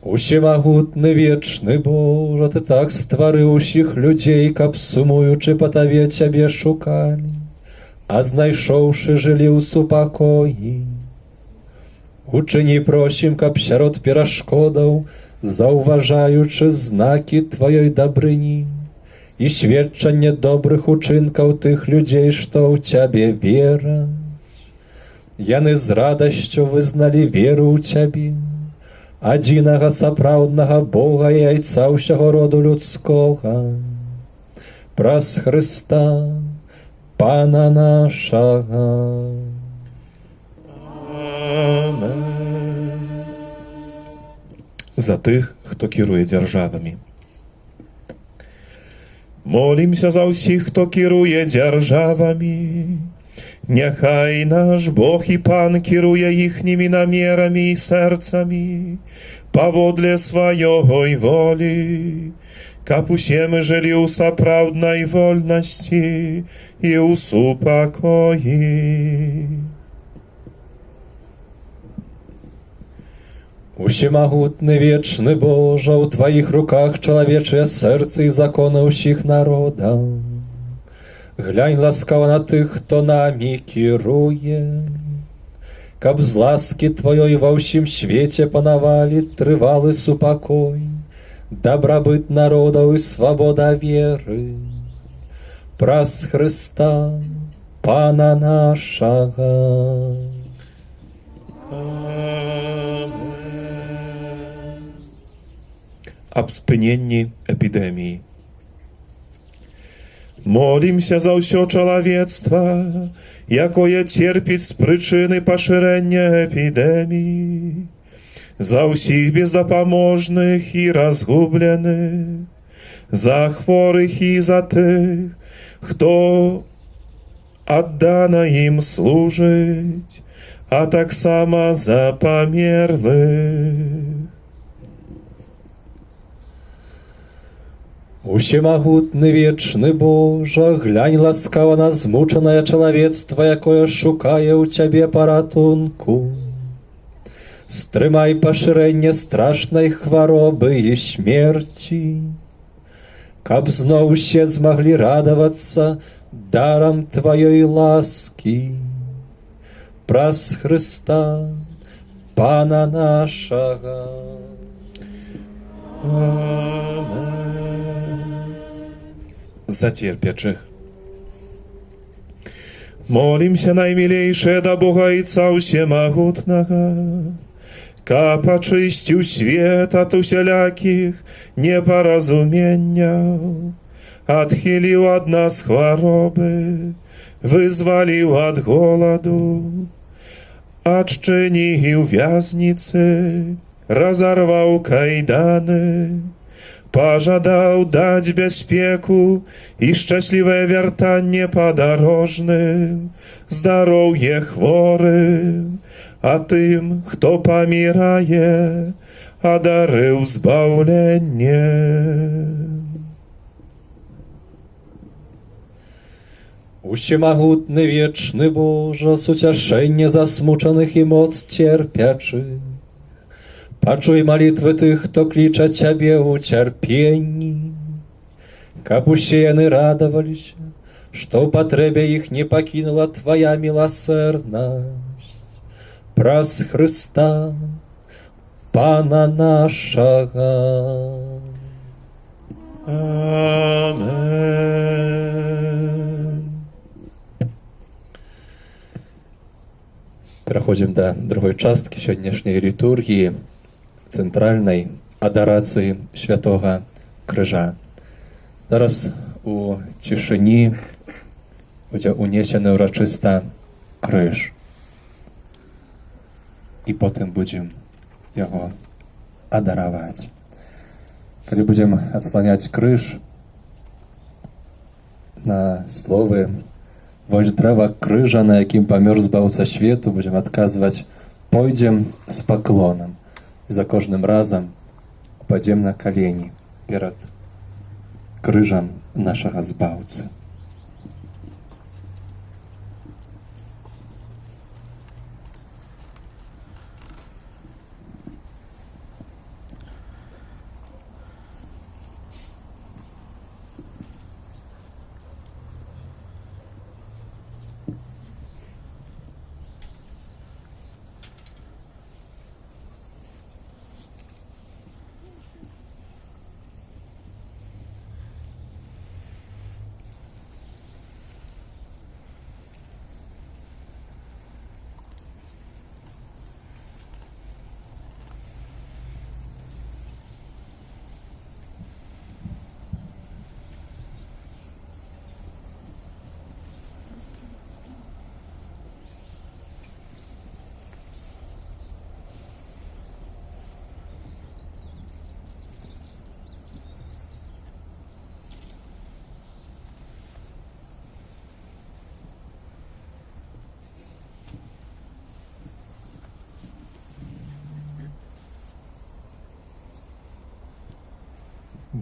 Усемагутны вечны Божа, Ты так стварыў усіх людзей, каб сумуючы па Табе Цябе шукалі, а знайшоўшы жылі ў супакоі. Учыні просім, каб сярод перашкодаў, заўважаючы знакі Тваёй дабрыні і сведчанне добрых учынкаў тых людзей, што ў Цябе вераць, яны з радасцю вызналі веру ў Цябе, адзінага сапраўднага Бога і Айца ўсяго роду людскога, праз Хрыста, Пана нашага. Амен. За тых, хто кіруе дзяржавамі. Молімся за ўсіх, хто кіруе дзяржавамі. Няхай наш Бог і Пан кіруе іхнімі намерамі і сэрцамі паводле сваёй волі, каб усе мы жылі ў сапраўднай вольнасці і ў супакоі. Усемагутны вечны Божа, у Тваіх руках чалавечыя сэрцы і законы ўсіх народаў. Глянь ласкава на тых, хто намі кіруе, каб з ласкі Тваёй ва ўсім свеце панавалі трывалы супакой, дабрабыт народаў і свабода веры. Праз Хрыста, Пана нашага. Аб спыненні эпідэміі. Молімся за ўсё чалавецтва, якое церпіць з прычыны пашырэння эпідэміі, за ўсіх бездапаможных і разгубленых, за хворых і за тых, хто аддана ім служыць, а таксама за памерлых. Усемагутны вечны Божа, глянь ласкава на змучанае чалавецтва, якое шукае ў Цябе паратунку. Стрымай пашырэнне страшнай хваробы і смерці, каб зноў усе змаглі радавацца дарам Тваёй ласкі. Праз Хрыста, Пана нашага. Амен. За церпячых. Молімся, наймілейшае да Бога Айца Усемагутнага, каб ачысціў свет ад усялякіх непаразуменняў, адхіліў ад нас хваробы, вызваліў ад голаду, адчыніў вязніцы, разарваў кайданы, пажадаў даць бяспеку і шчаслівае вяртанне падарожным, здароўе хворым, а тым, хто памірае, адарыў збаўленне. Усемагутны вечны Божа, суцяшэнне засмучаных і моц церпячых, пачуй малітвы тых, хто кліча Цябе ў цярпенні, каб усе яны радаваліся, што ў патрэбе іх не пакінула Твая міласэрнасць. Праз Хрыста, Пана нашага. Амен. Пераходзім да другой часткі сённяшняй літургіі, цэнтральнай адарацыі святога крыжа. Зараз у цішыні будзе унесены ўрачыста крыж. І потым будзем яго адараваць. Калі будзем адсланяць крыж на словы Вось дрэва крыжа, на якім памёр збаўца свету, будзем адказваць: пойдзем з паклонам. І за кожным разам упадзем на калені перад крыжам нашага збаўцы.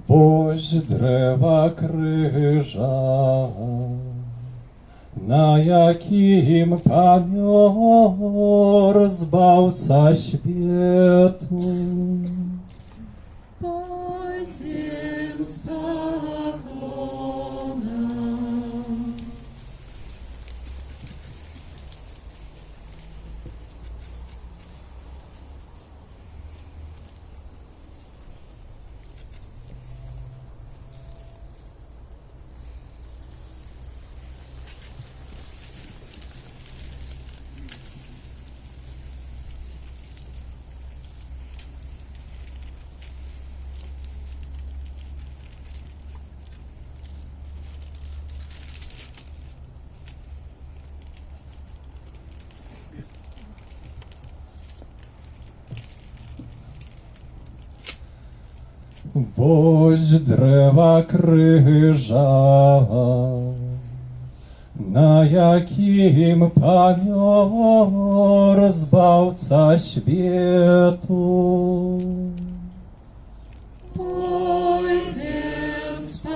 Вось дрэва крыжа, на якім памёр збаўца свету. Пойдем с поклоном. Вось дрэва крыжа, на якім памёр збаўца свету. Пойдем с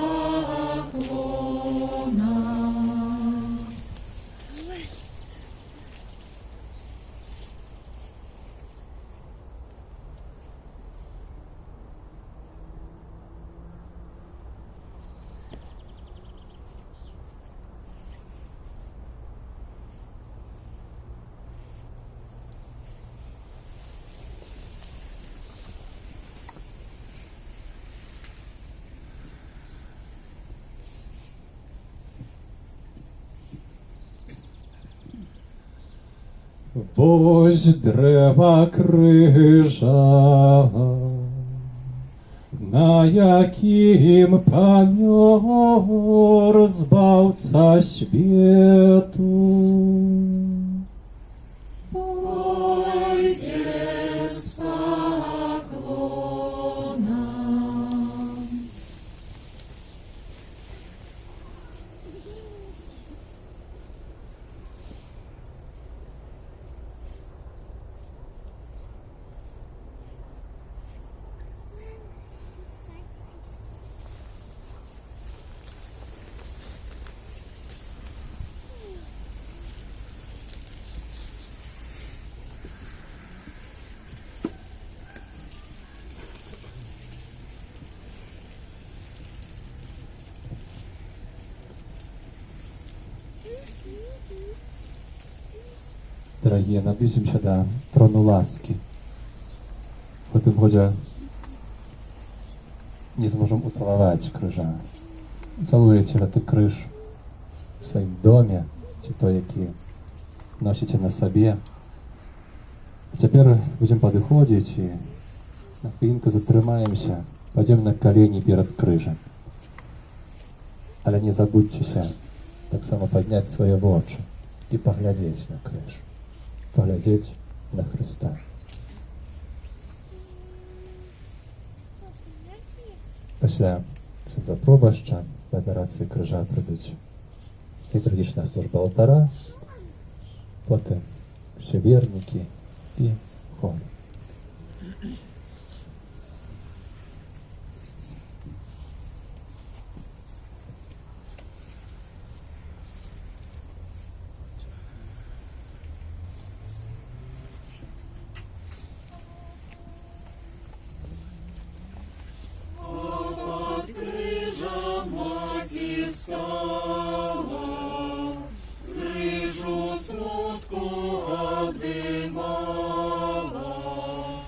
поклоном. Вось дрэва крыжа, на якім памёр збаўца свету. Пойдем с поклоном. Дорогие, наблизимся до трону ласки. В этом году не сможем уцеловать крыжа. Целуете в эту крыж в своем доме, ці то, які носите на себе. Теперь будем подходить и на хвилинку затрымаемся, пойдем на колени перед крыжем. Але не забудьтеся так само поднять свои очи и поглядеть на крыж, поглядеть на Христа. Після księdza proboszcza do adoracji krzyża прийдуть літургічна служба алтара, потім ще вірники і хор. Под крижом маті стала, крижу смутку обдимала,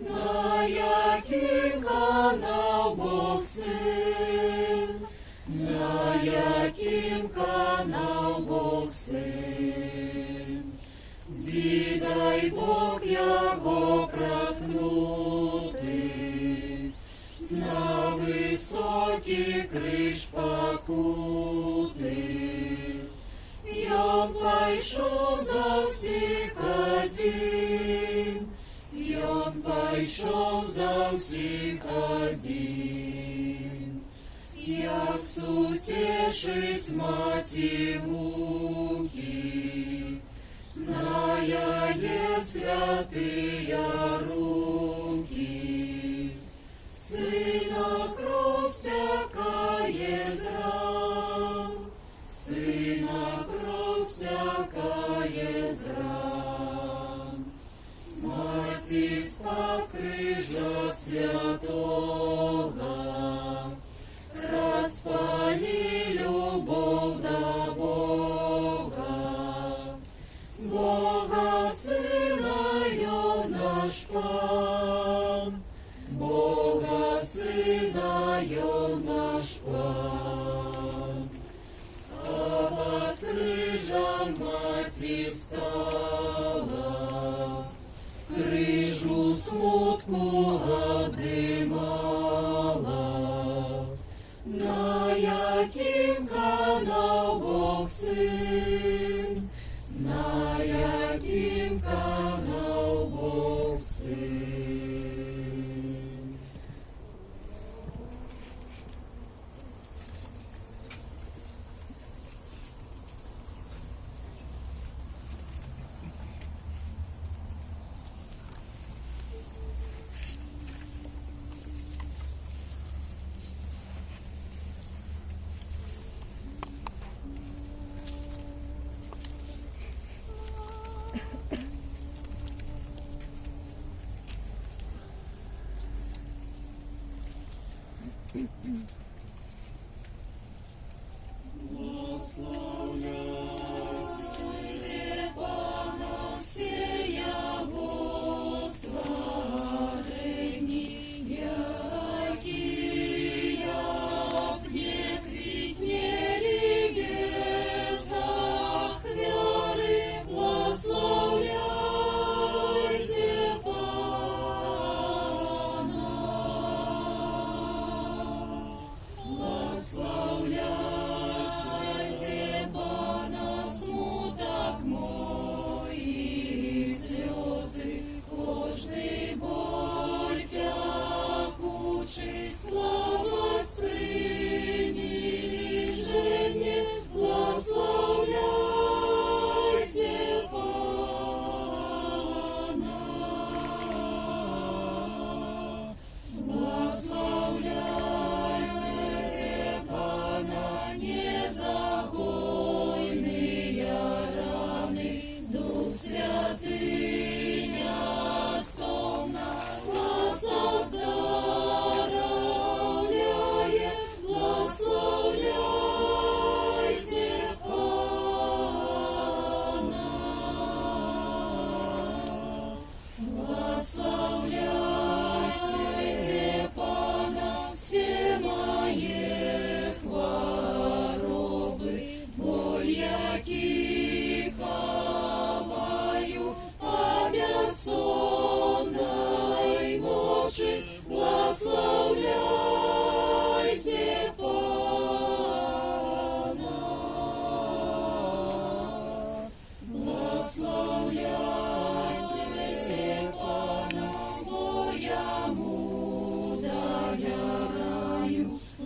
на яким канав Бог син, на яким канав Бог син. Дідай Бог його проткнути, на високий криж покути. Ён пайшов за всіх один, Ён пайшов за всіх один. Як сутешить маті муки, на яє святыя руки. Сына кров всякая зран, Сына кров всякая зран. Маті з-под крижа святого распали любов до Бога. Бога Сына Ён наш Пан, Бога Сына Ён наш Пан. А под крижом маті стала, крижу смутку обдимала, на яким канав Бог син, на яким канав Бог син.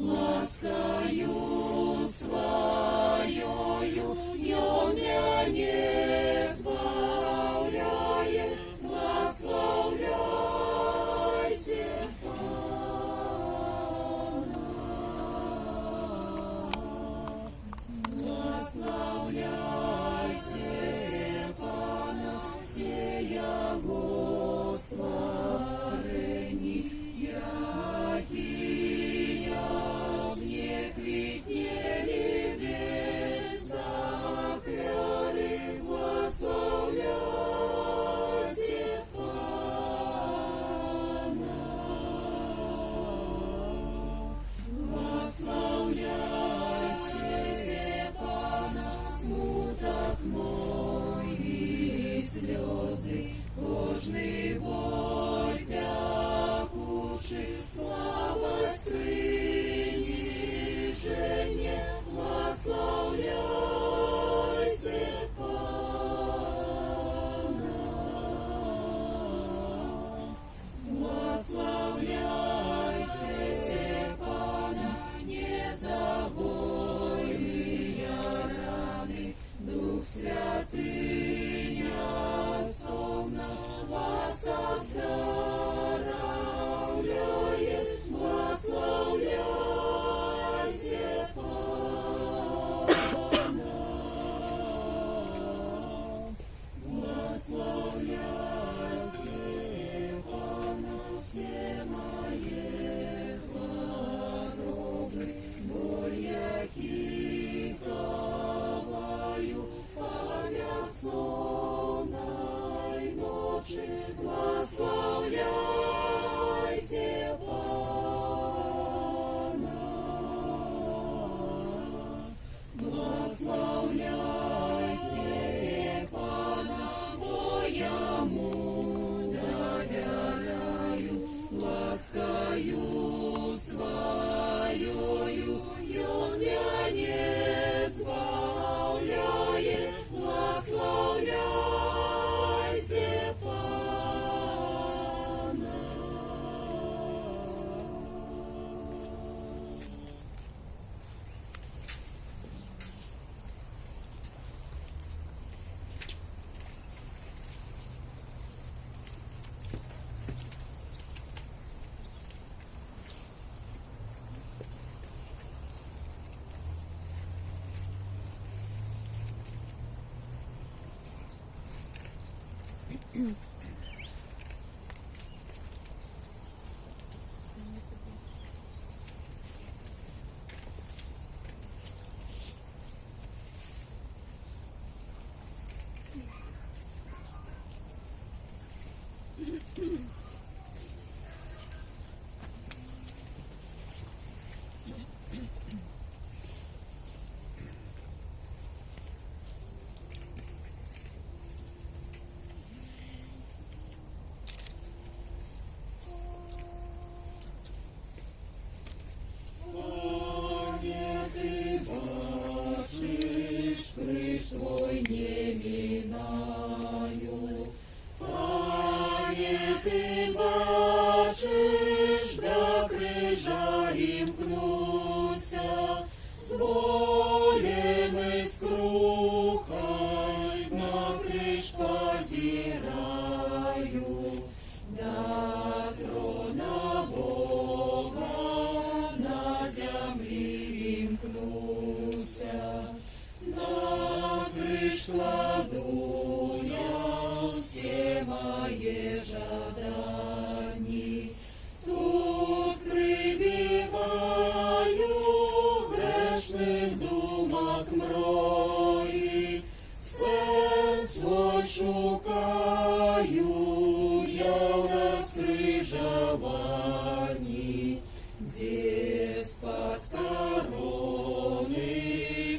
Ласкою своєю святыня стомна вас оздоровляет, благословляйте Пана, благословляйте Пана, все мои хворобы, боль які хаваю, пам'ять сонной ночи, благословляйте Пана, благословляйте Пана, бо Йому доверяю, ласкаю своєю, Он меня збавляє, благословляйте Пана. Твой не минаю, Пане, ты бачишь, до крижа имкнуся, с болем и с крухой на криж позираю, до трона Бога на земли имкнуся. На крыш кладу я все мои жадания, тут прибиваю грешных думок мрои, сен свой шукаю я в раскрыжовании, где с-под короны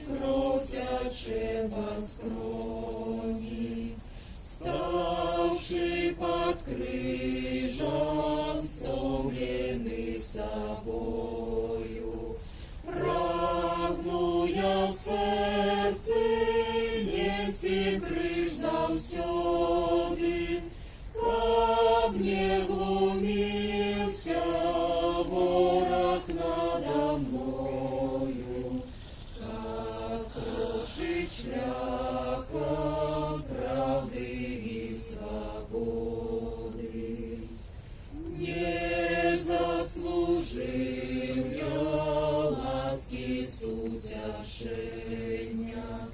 кровь тяче по скрони, ставший под крыжом, стомленный собою, прагну я в сердце нести крыж завсёды, каб не глумился ворог надо мною, как крошить шляхом правды и свободы. Не заслужил я ласки сутяшения,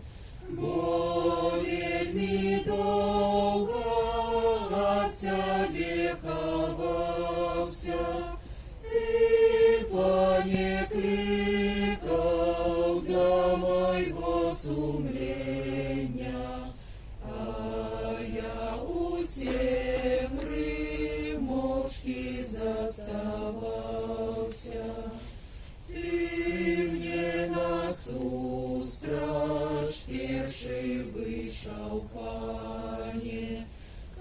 бо вельми долго от тебе ховался. Ты, Пане, кликал до моего сумления, а я у темры мошки заставался. Ты мне насустрач перший вышел, Пане,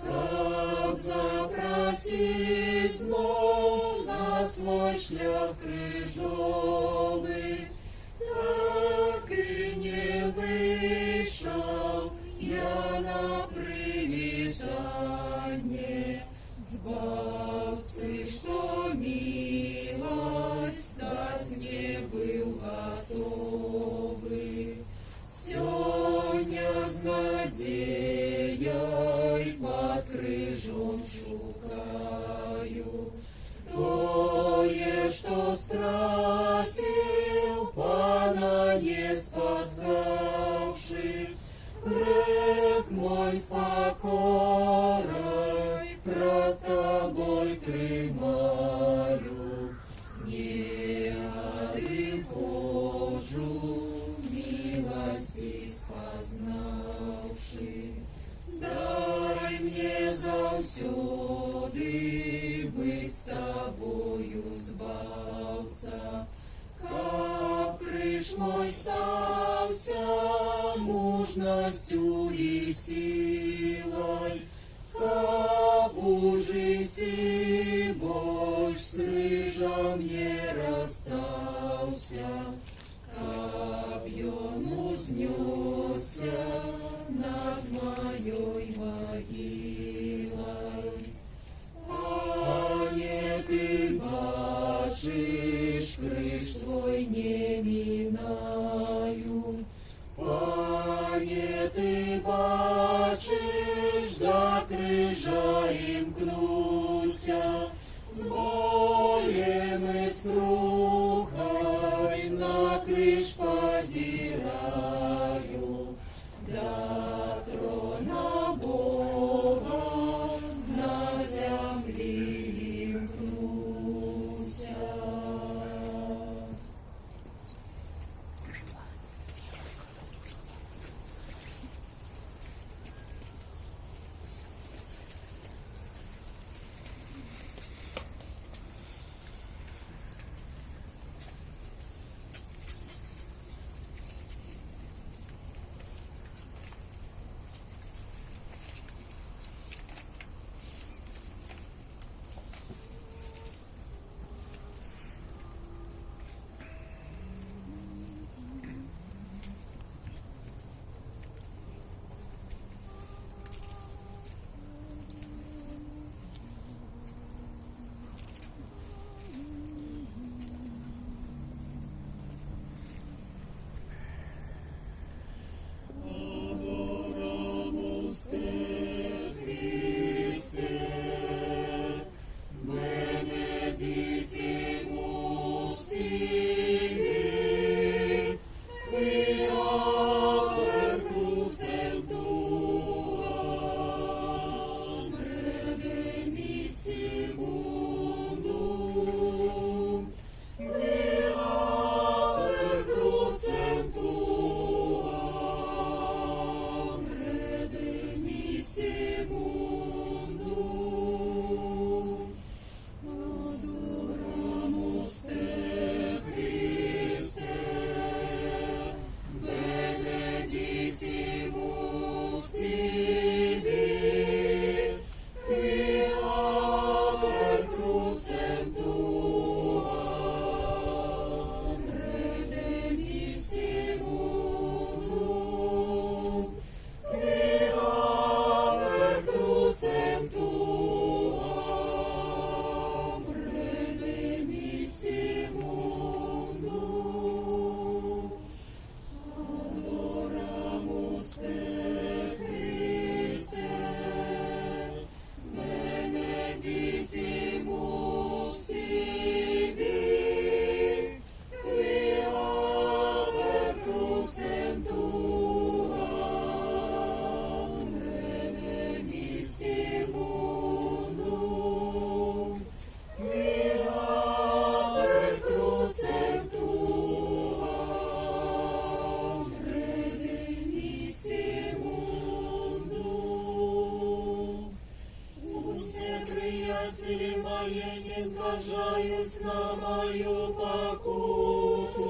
как запросить знов на свой шлях крыжовый, так и не вышел я на привитание. Збавцы, что милость дать мне был готовый, сегодня надеей под крыжом шукаю. Тое, что стратил, Пана не споткавши, грех мой с покорой пред тобой тримаю. Не отхожу, милости спознавши. Дай мне завсёды быть с тобою збавца, как крыш мой стався мужностью и силой, как у житті Божь с крыжом не расстался, как ён узнесся над моей могилой. Пане, ты бачишь, крыж твой не минаю. Пане, ты бачишь, до крыжа имкнуся, с болем и с крухой на крыж позираю. До трона Бога на земле имкнуся. Приятели мои, не зважаюсь на мою покуту.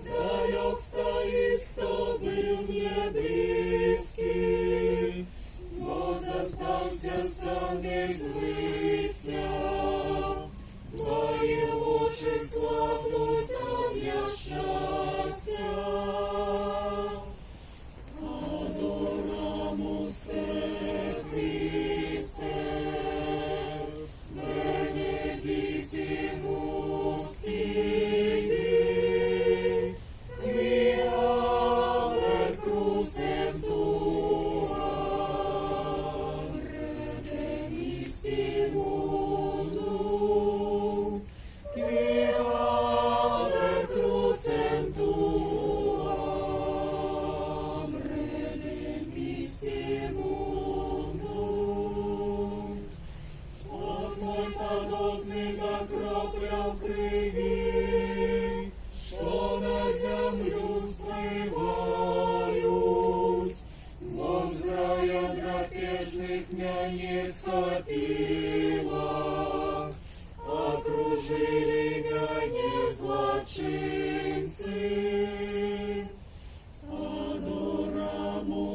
Далек стоит, кто был мне близкий, но застался сам весь высня. Мои лучше славнуть от я счастья. Adoramus te, Christe, benedictimus tibi, qui haber crucem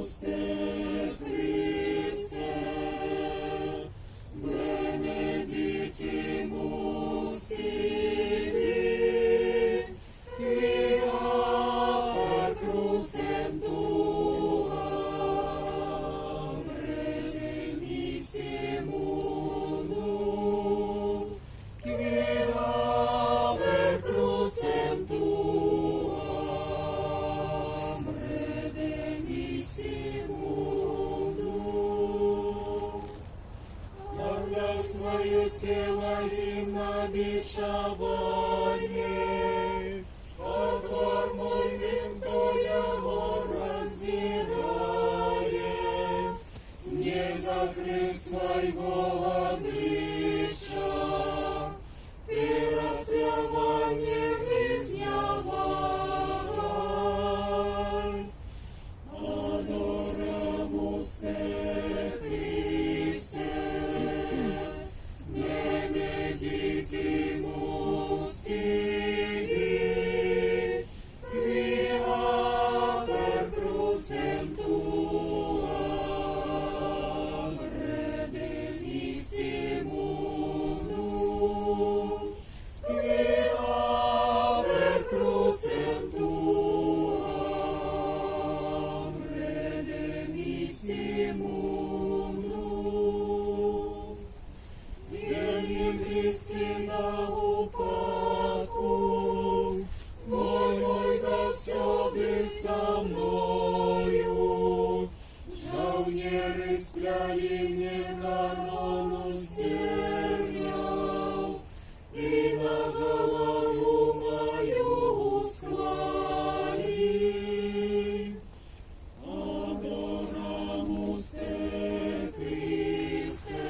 Радосте Христе, benedictimus tibi, quia per crucem tuam redemisti mundum, quia per crucem tuam redemisti mundum. Отдай свое тело им на бичевание, отвор мой им, кто его раздирает, не закрыв своего обличия, перед плеванием изнявай. Adoramus te Christe, benedictimus tibi, quia per crucem tuam redemisti mundum, quia per crucem tuam redemisti mundum. Верным близким на упадку, мой завсёды со мною. Жаунеры спляли мне корону стернял, и на голову мою склали. Adoramus te Christe,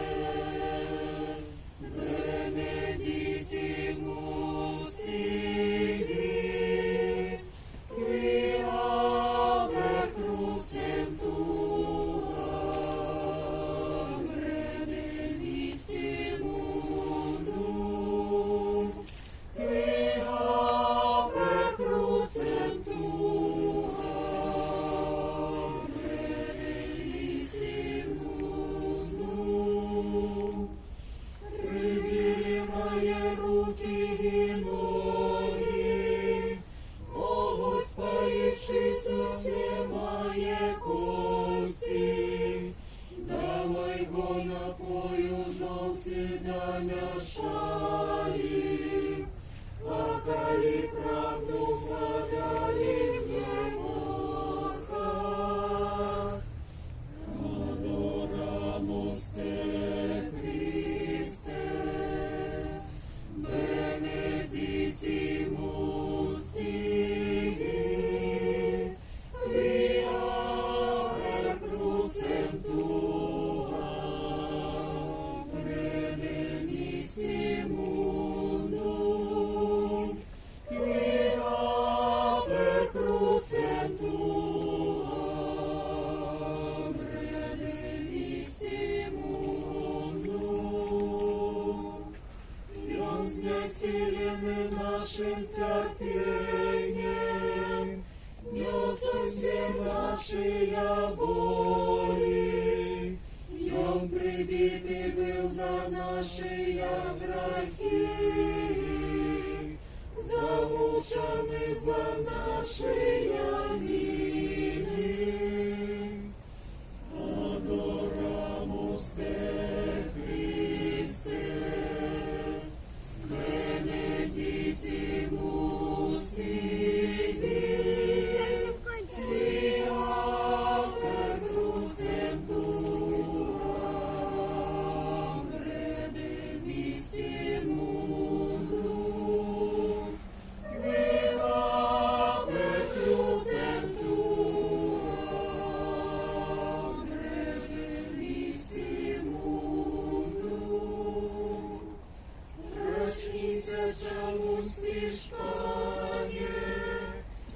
benedictimus tibi, quia per crucem tuam redemisti mundum, quia per crucem tuam redemisti mundum. Прибили мои руки и ноги, могут порешить все мои кости. До моего напою желти да мешали, покали правду, подали мне глаза. Adoramus te Christe, benedictimus tibi, quia per crucem tuam redemisti mundum, quia per crucem tuam redemisti mundum. И он знесиленный нашим терпением, нес все наши боли, и он прибитый был за наши грехи, замученный за наши вины. Adoramus te Christe, benedictimus tibi, quia per crucem tuam redemisti mundum, quia per crucem tuam redemisti mundum. Проснися, чему спишь, Пане,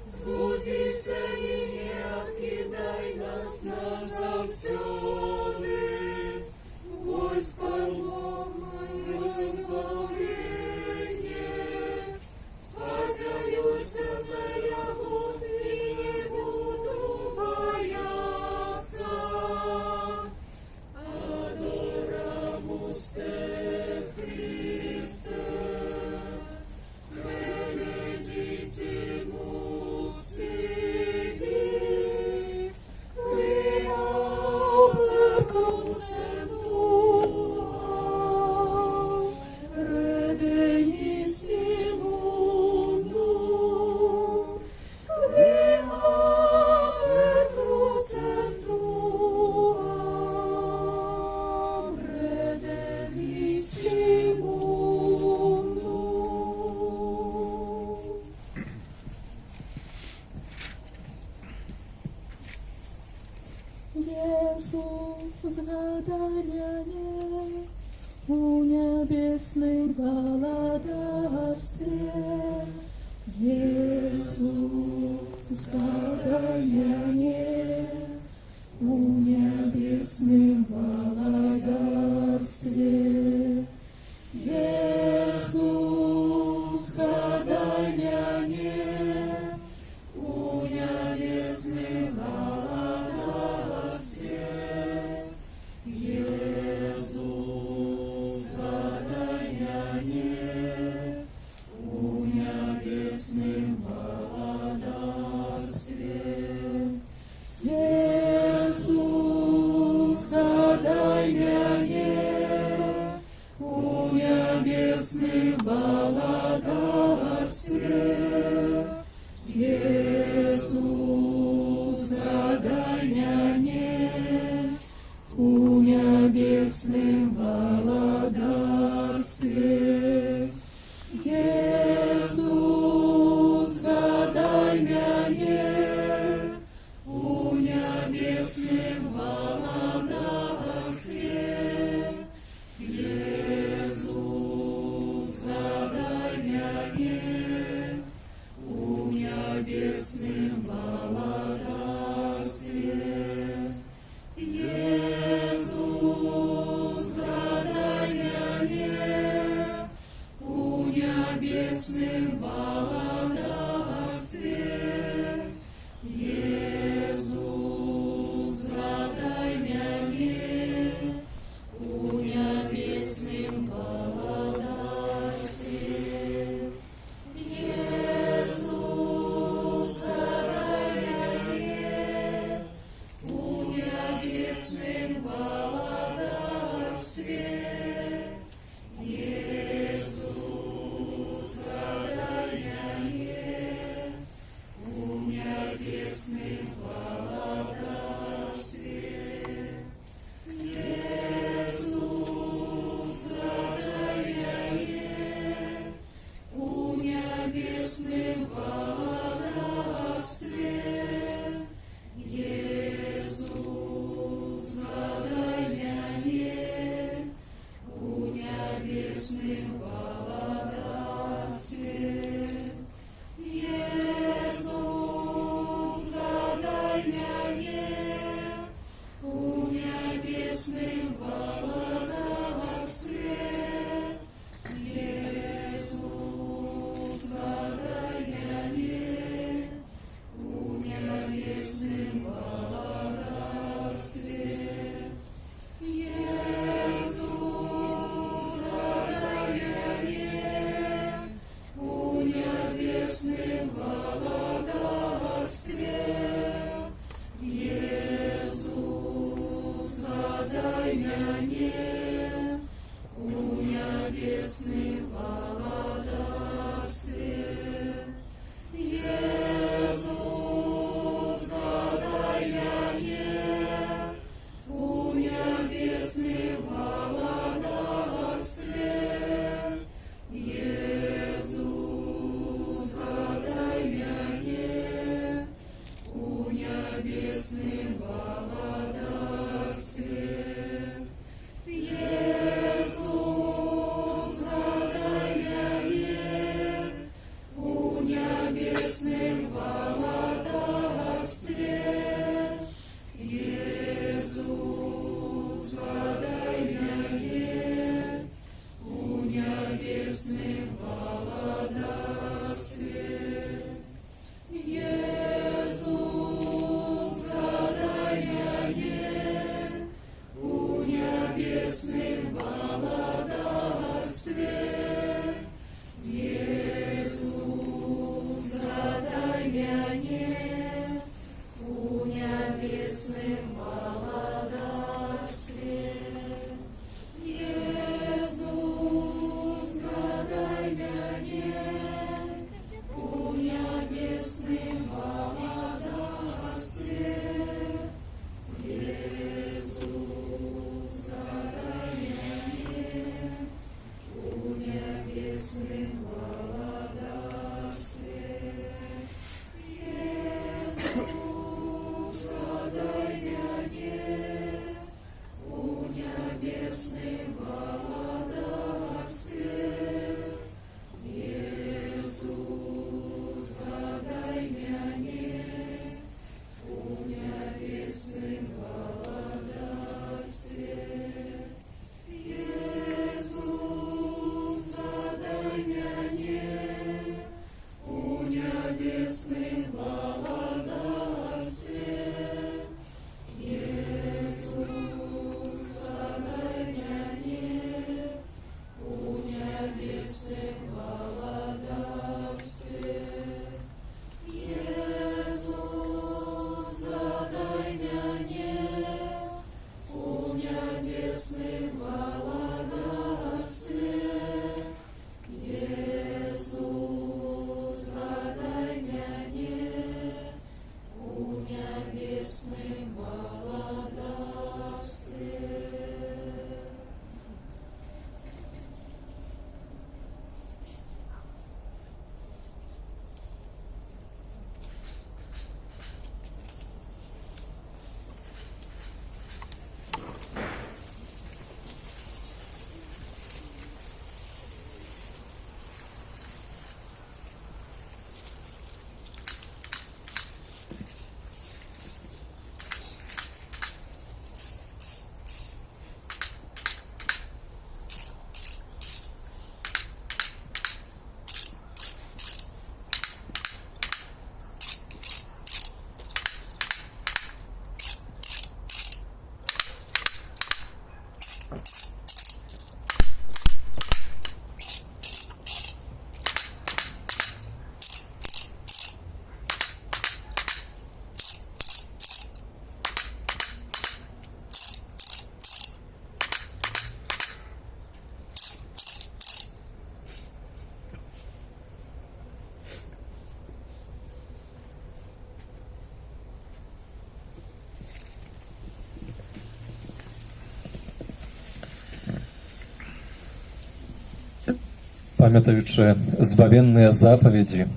сбудися и не откидай нас назавсёды. Господь Бог мое избавление, спасаюся на Его и не буду бояться. Jezus, zgadaj mnie u niebiesnym waladarstwie. Jezus, zgadaj mnie u niebiesnym waladarstwie. Jezus, zgadaj mnie u niebiesnym waladarstwie. Jezus, zgadaj mnie u niebiesnym waladarstwie. Jezus, zgadaj mnie u niebiesnym waladarstwie. Jezus, zgadaj mnie u niebiesnym waladarstwie. Jezus, zgadaj mnie u niebiesnym waladarstwie. Jezus, zgadaj mnie u niebiesnym waladarstwie. Jezus, zgadaj mnie u niebiesnym waladarstwie. Jezus, zgadaj mnie u niebiesnym waladarstwie. Jezus, zgadaj mnie u niebiesnym waladarstwie. Jezus, zgadaj mnie u niebiesnym waladarstwie. Jezus, zgadaj mnie u niebiesnym waladarstwie. Jezus, zgadaj mnie u niebiesnym waladarstwie. Jezus, zgadaj mnie u niebiesnym waladarstwie. Jezus, zgadaj mnie u niebiesnym waladarstwie. Jezus, zgadaj mnie u niebiesnym waladarstwie. Jezus, zgadaj mnie u niebiesnym waladarstwie. Jezus, zgadaj mnie u niebiesnym waladarstwie. Jezus, zgadaj mnie u niebiesnym waladarstwie. Jezus, zgadaj mnie u niebiesnym waladarstwie. Jezus, zgadaj mnie u niebiesnym waladarstwie. Jezus, zgadaj mnie u niebiesnym waladarstwie. Jezus, zgadaj mnie u niebiesnym waladarstwie. Jezus, zgadaj mnie u niebiesnym waladarstwie. Jezus, zgadaj mnie u niebiesnym waladarstwie. Jezus, zgadaj mnie небесным молодости. Памятаючы збавенныя запаведзі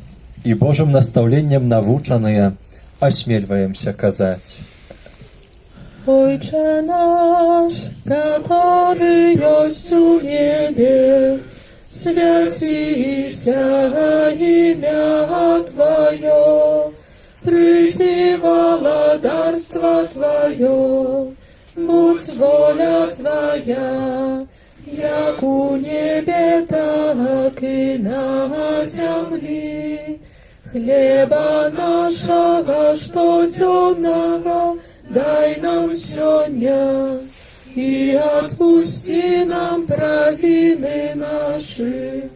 і Божым настаўленнем навучаныя, асмельваемся казаць. Ojcze nasz, który jest u niebie, святися имя Твое, приди владарство Твое, будь воля Твоя, як у небе, так и на земле. Хлеба нашего штоденного дай нам сегодня, и отпусти нам провины наши,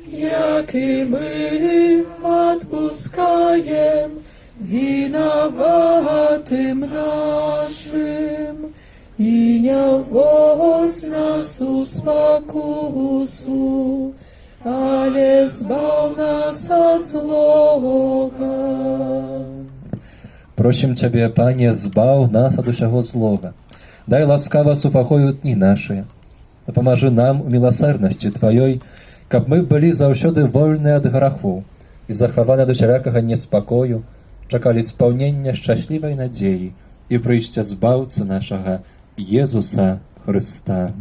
як и мы отпускаем виноватым нашим. И не вводь нас у спокусу, але збав нас от злого. Просім Цябе, Пане, збав нас ад усяго злога. Дай ласкава супакою дні нашыя. Дапамажы нам у міласэрнасці Тваёй, каб мы былі заўсёды вольныя ад граху і захаваны ад усялякага неспакою, чакалі спаўнення шчаслівай надзеі і прыйсця збаўцы нашага Езуса Хрыста.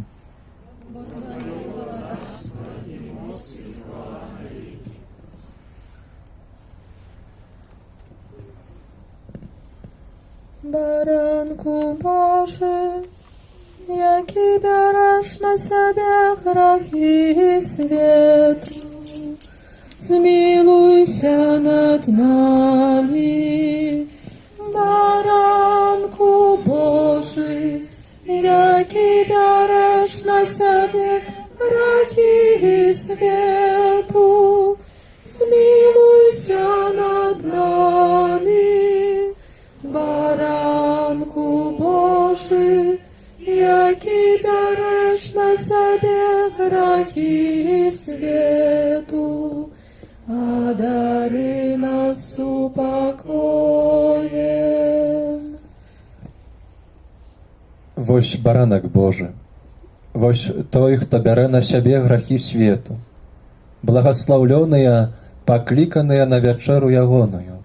Baranku Boży, jaki bioresz na siebie grzechy światu, zmiłuj się nad nami. Baranku Boży, jaki bioresz na siebie grzechy światu, zmiłuj się nad nami. Baranku Boży, jaki bioresz na siebie grzechy światu, a dary nas upokojem. Вось баранак Божы, вось той, хто бярэ на сябе грахі свету, благаслаўлёныя, пакліканыя на вячэру ягоную.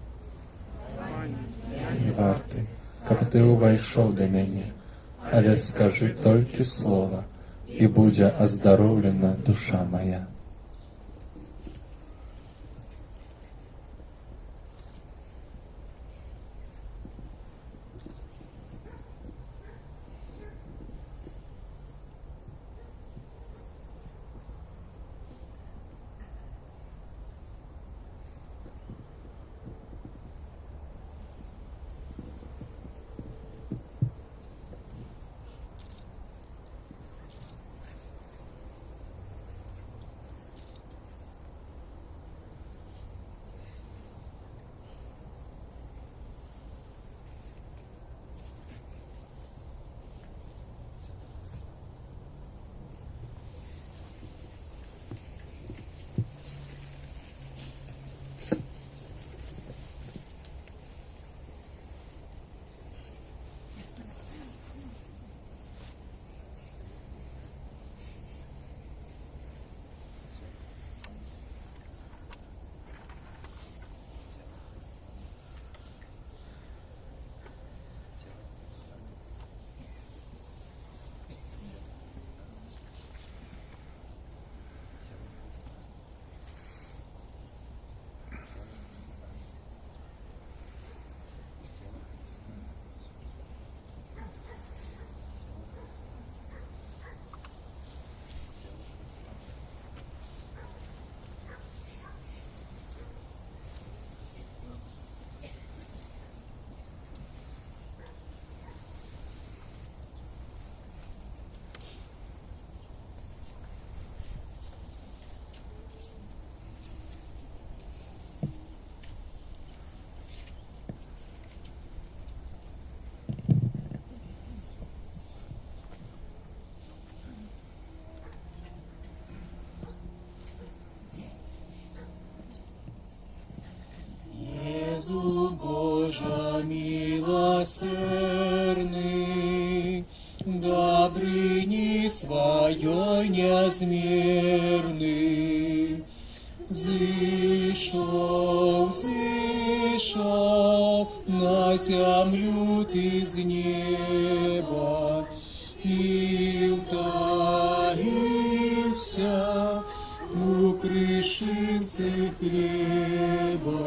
Варты, каб ты увайшоў да мяне, але скажы толькі слова, і будзе аздароўлена душа моя. милосердный, добрыни своей неизмерный. Зышел на землю ты с неба, и утаился у крышинцы хлеба.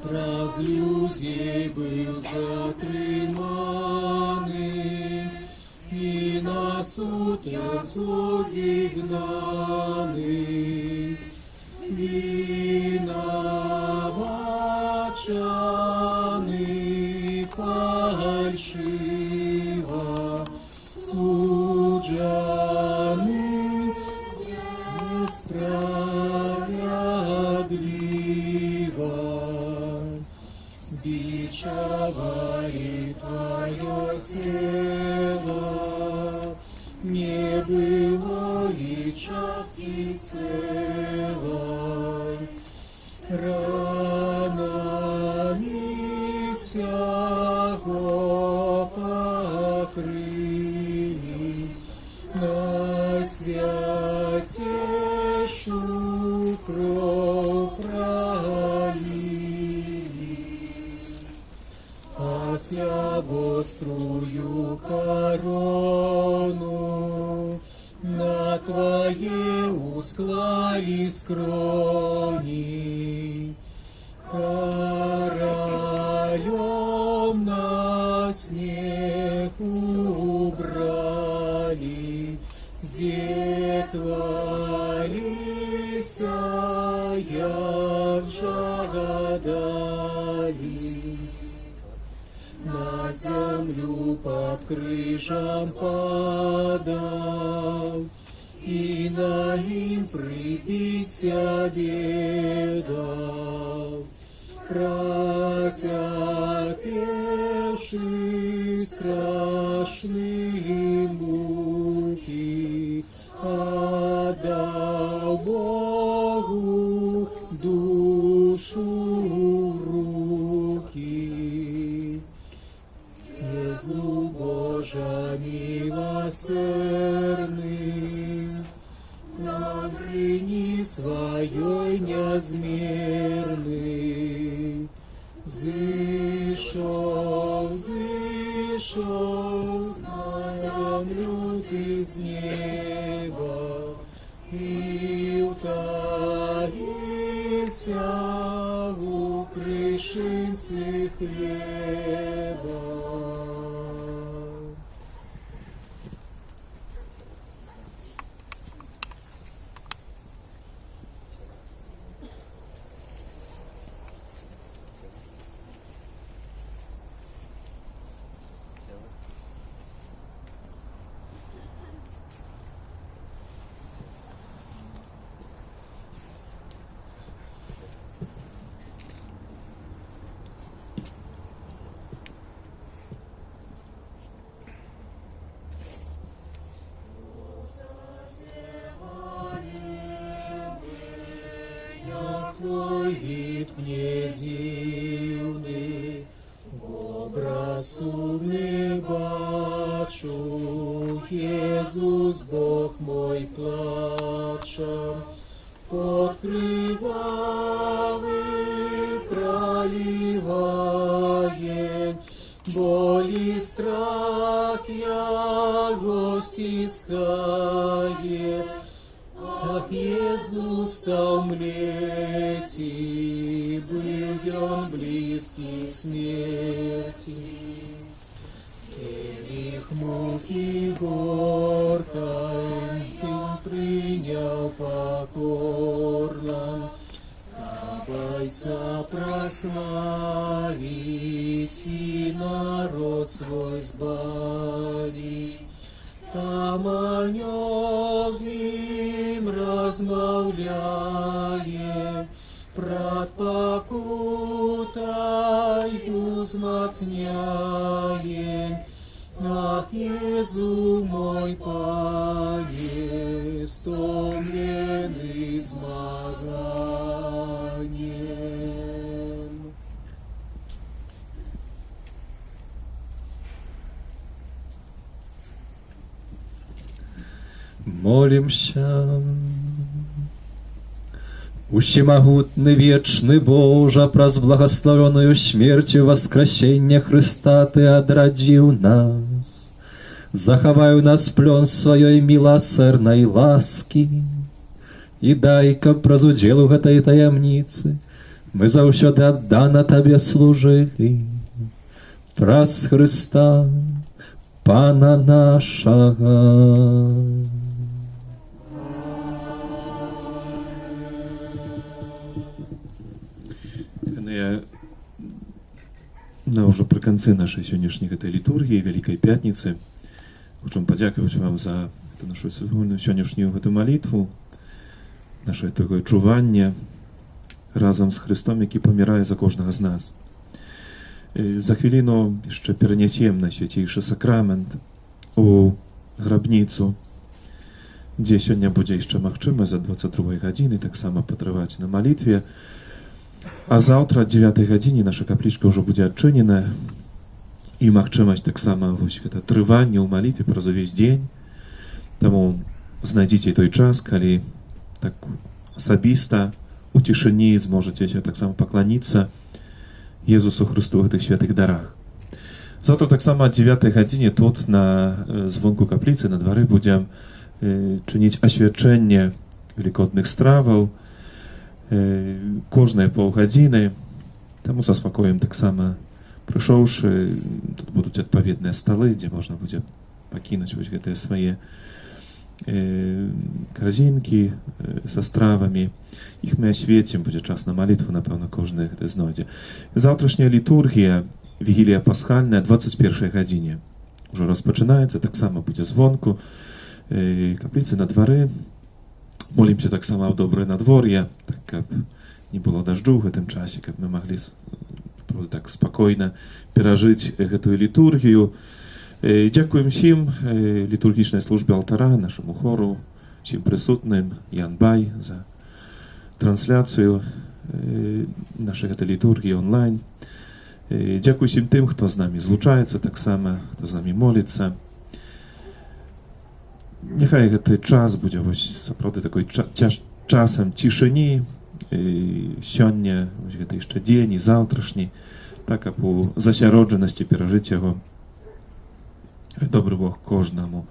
Раз людей был затрыманы, и на суд злодей гнаны. Виновачаны фальшиво, суджаны несправедливо. Бичевали твое тело, не было и части целой. Ранами всего покрыли, на святейшую кровь пролили. Осля острую корону на твоей усклали скрони. Королем на снег убрали, зетвались, як жадали. На землю под крыжом падал, и на им прибиться бедал. Протерпевший страшные муки, отдал Богу душу в руки. Иисус Божа милосердный, добрыни своей неизмерный. Зышел на землю ты с неба, и утаился у крышинцы хлеба. Твой вид мне дивный, образ умный бачу, Иисус Бог мой плача, под кривавый проливает, боли страх его стискает. Ах, Иисус стал млеть, и был он близкий смерти. Келих муки горькой ты принял покорно, а бойца прославить и народ свой сбавить. Там о нем размовляет, пред покутою змацняет. Ах, Иисус мой Пане, стомленный змаганием. Молимся. Усемагутны вечны Божа, праз благословенную смертью воскресения Христа Ты одрадзіў нас. Захавай у нас плён сваёй міласэрнай ласкі і дай, каб праз удзел у гэтай таямніцы мы заўсёды аддана Табе служылі. Праз Христа, Пана нашага. Уже прыканцы нашай сённяшняй гэтай літургіі Вялікай Пятніцы хочам падзякаваць вам за нашу сягонную сённяшнюю гэту малітву, наше такое чуванне разам з Христом, які памірае за кожнага з нас. За хвіліну яшчэ перанясем на свяцейшы сакрамент у грабніцу, дзе сёння будзе яшчэ магчыма за 22 гадзіны таксама патрываць на малітве. А заўтра о 9 гадзіне наша каплічка ўжо будзе адчынена і магчымасць таксама вось гэта трыванне ў малітве праз увесь дзень. Таму знайдзіце той час, калі так асабіста у цішыні зможаце таксама пакланіцца Езусу Христу ў гэтых святых дарах. Заўтра таксама о 9 гадзіне тут на звонку капліцы на двары будзем чыніць асвячэнне велікодных страваў, кожныя паўгадзіны. Таму са спакоем таксама прыйшоўшы, тут будуць адпаведныя сталы, дзе можна будзе пакінуць вось гэтыя свае карзінкі са стравамі. Іх мы асвецім, будзе час на малітву, напэўна, кожны гэта знойдзе. Заўтрашняя літургія, вігілія пасхальная, 21 гадзіне ўжо распачынаецца, таксама будзе звонку капліцы на двары. Молімся таксама ў добрае надвор'е, так каб не было дажджу ў гэтым часе, каб мы маглі так спакойна перажыць гэтую літургію. Дзякуем усім літургічнай службе алтара, нашаму хору, усім прысутным, Ян Бай за трансляцыю нашай гэтай літургіі онлайн. Дзякуй усім тым, хто з намі злучаецца таксама, хто з намі моліцца. Няхай гэты час будзе сапраўды такой часам цішыні, сёння гэта яшчэ дзень і заўтрашні, так каб у засяроджанасці перажыць яго. Добры Бог кожнаму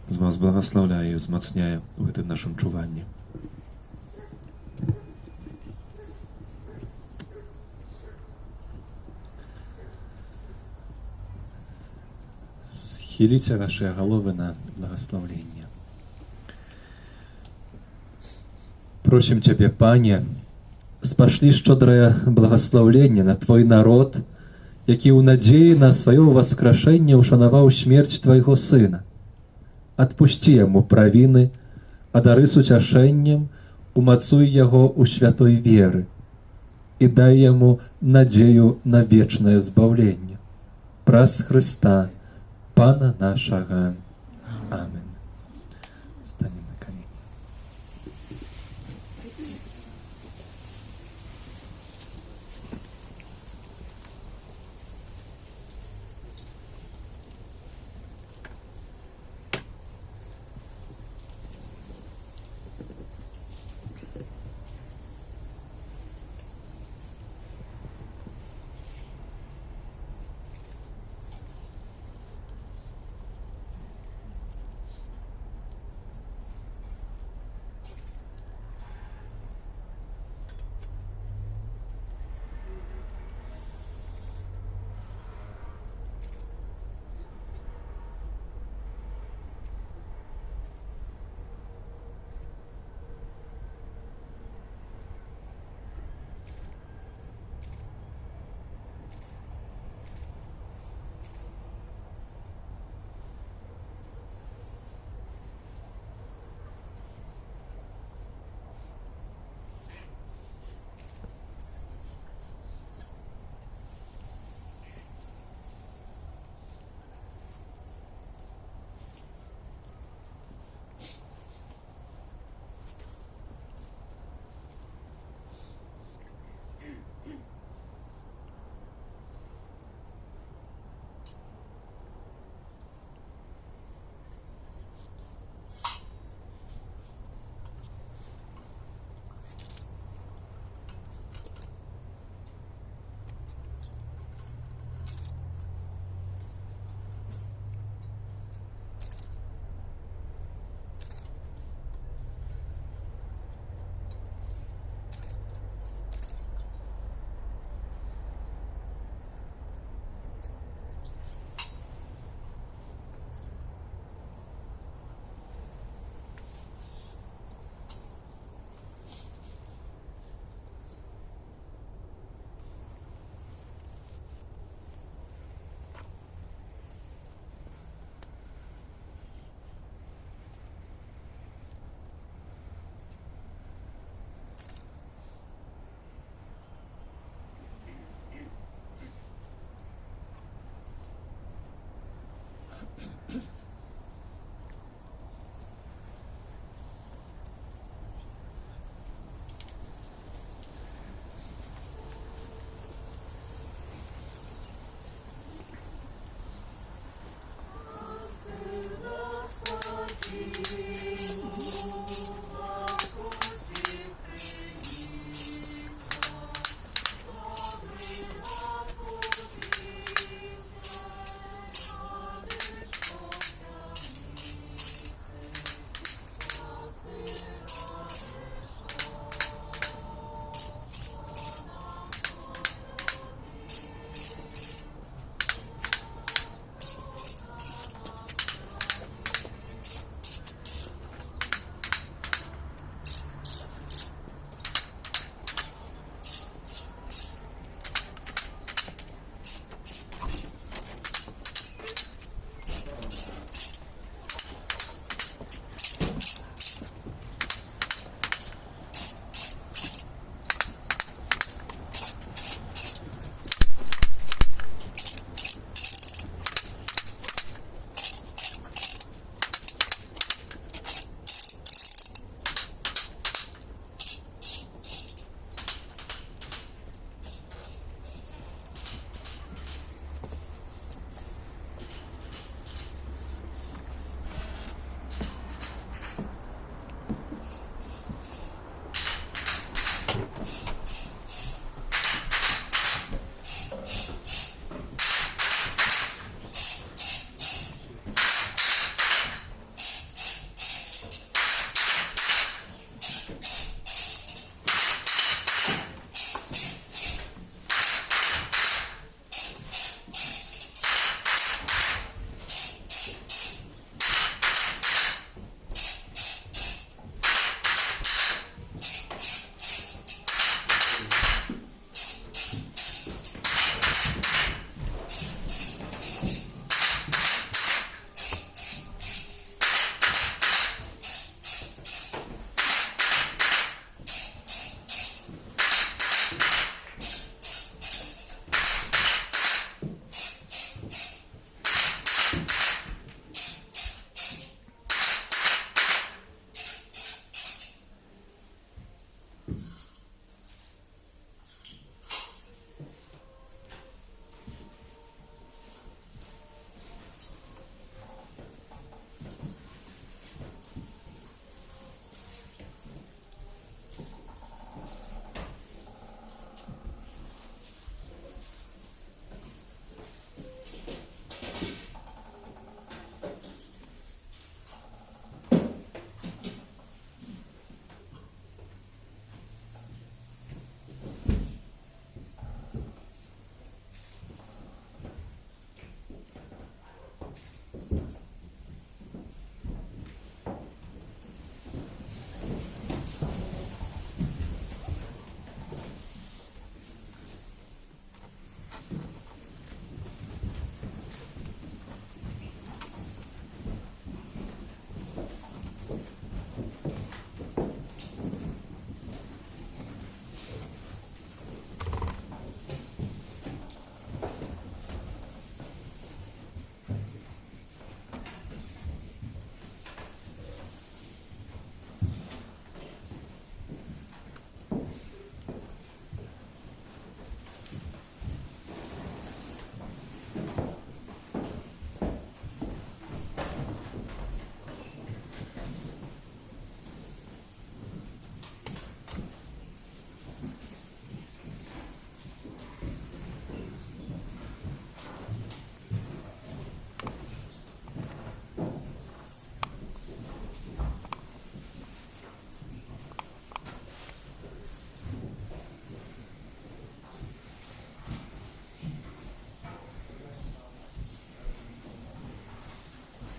з вас благаслаўляе і ўзмацняе ў гэтым нашым чуванні. Схіліце вашыя галовы на благословление. Просим Тебе, Пане, спашлі шчодрае благословление на Твой народ, які ў надзеі на сваё воскрешэнне ушанаваў смерць Твайго Сына. Адпусці яму правіны, адары суцяшэннем, умацуй яго ў святой веры і дай яму надзею на вечнае збаўленне. Праз Христа, Пана нашага. Амин.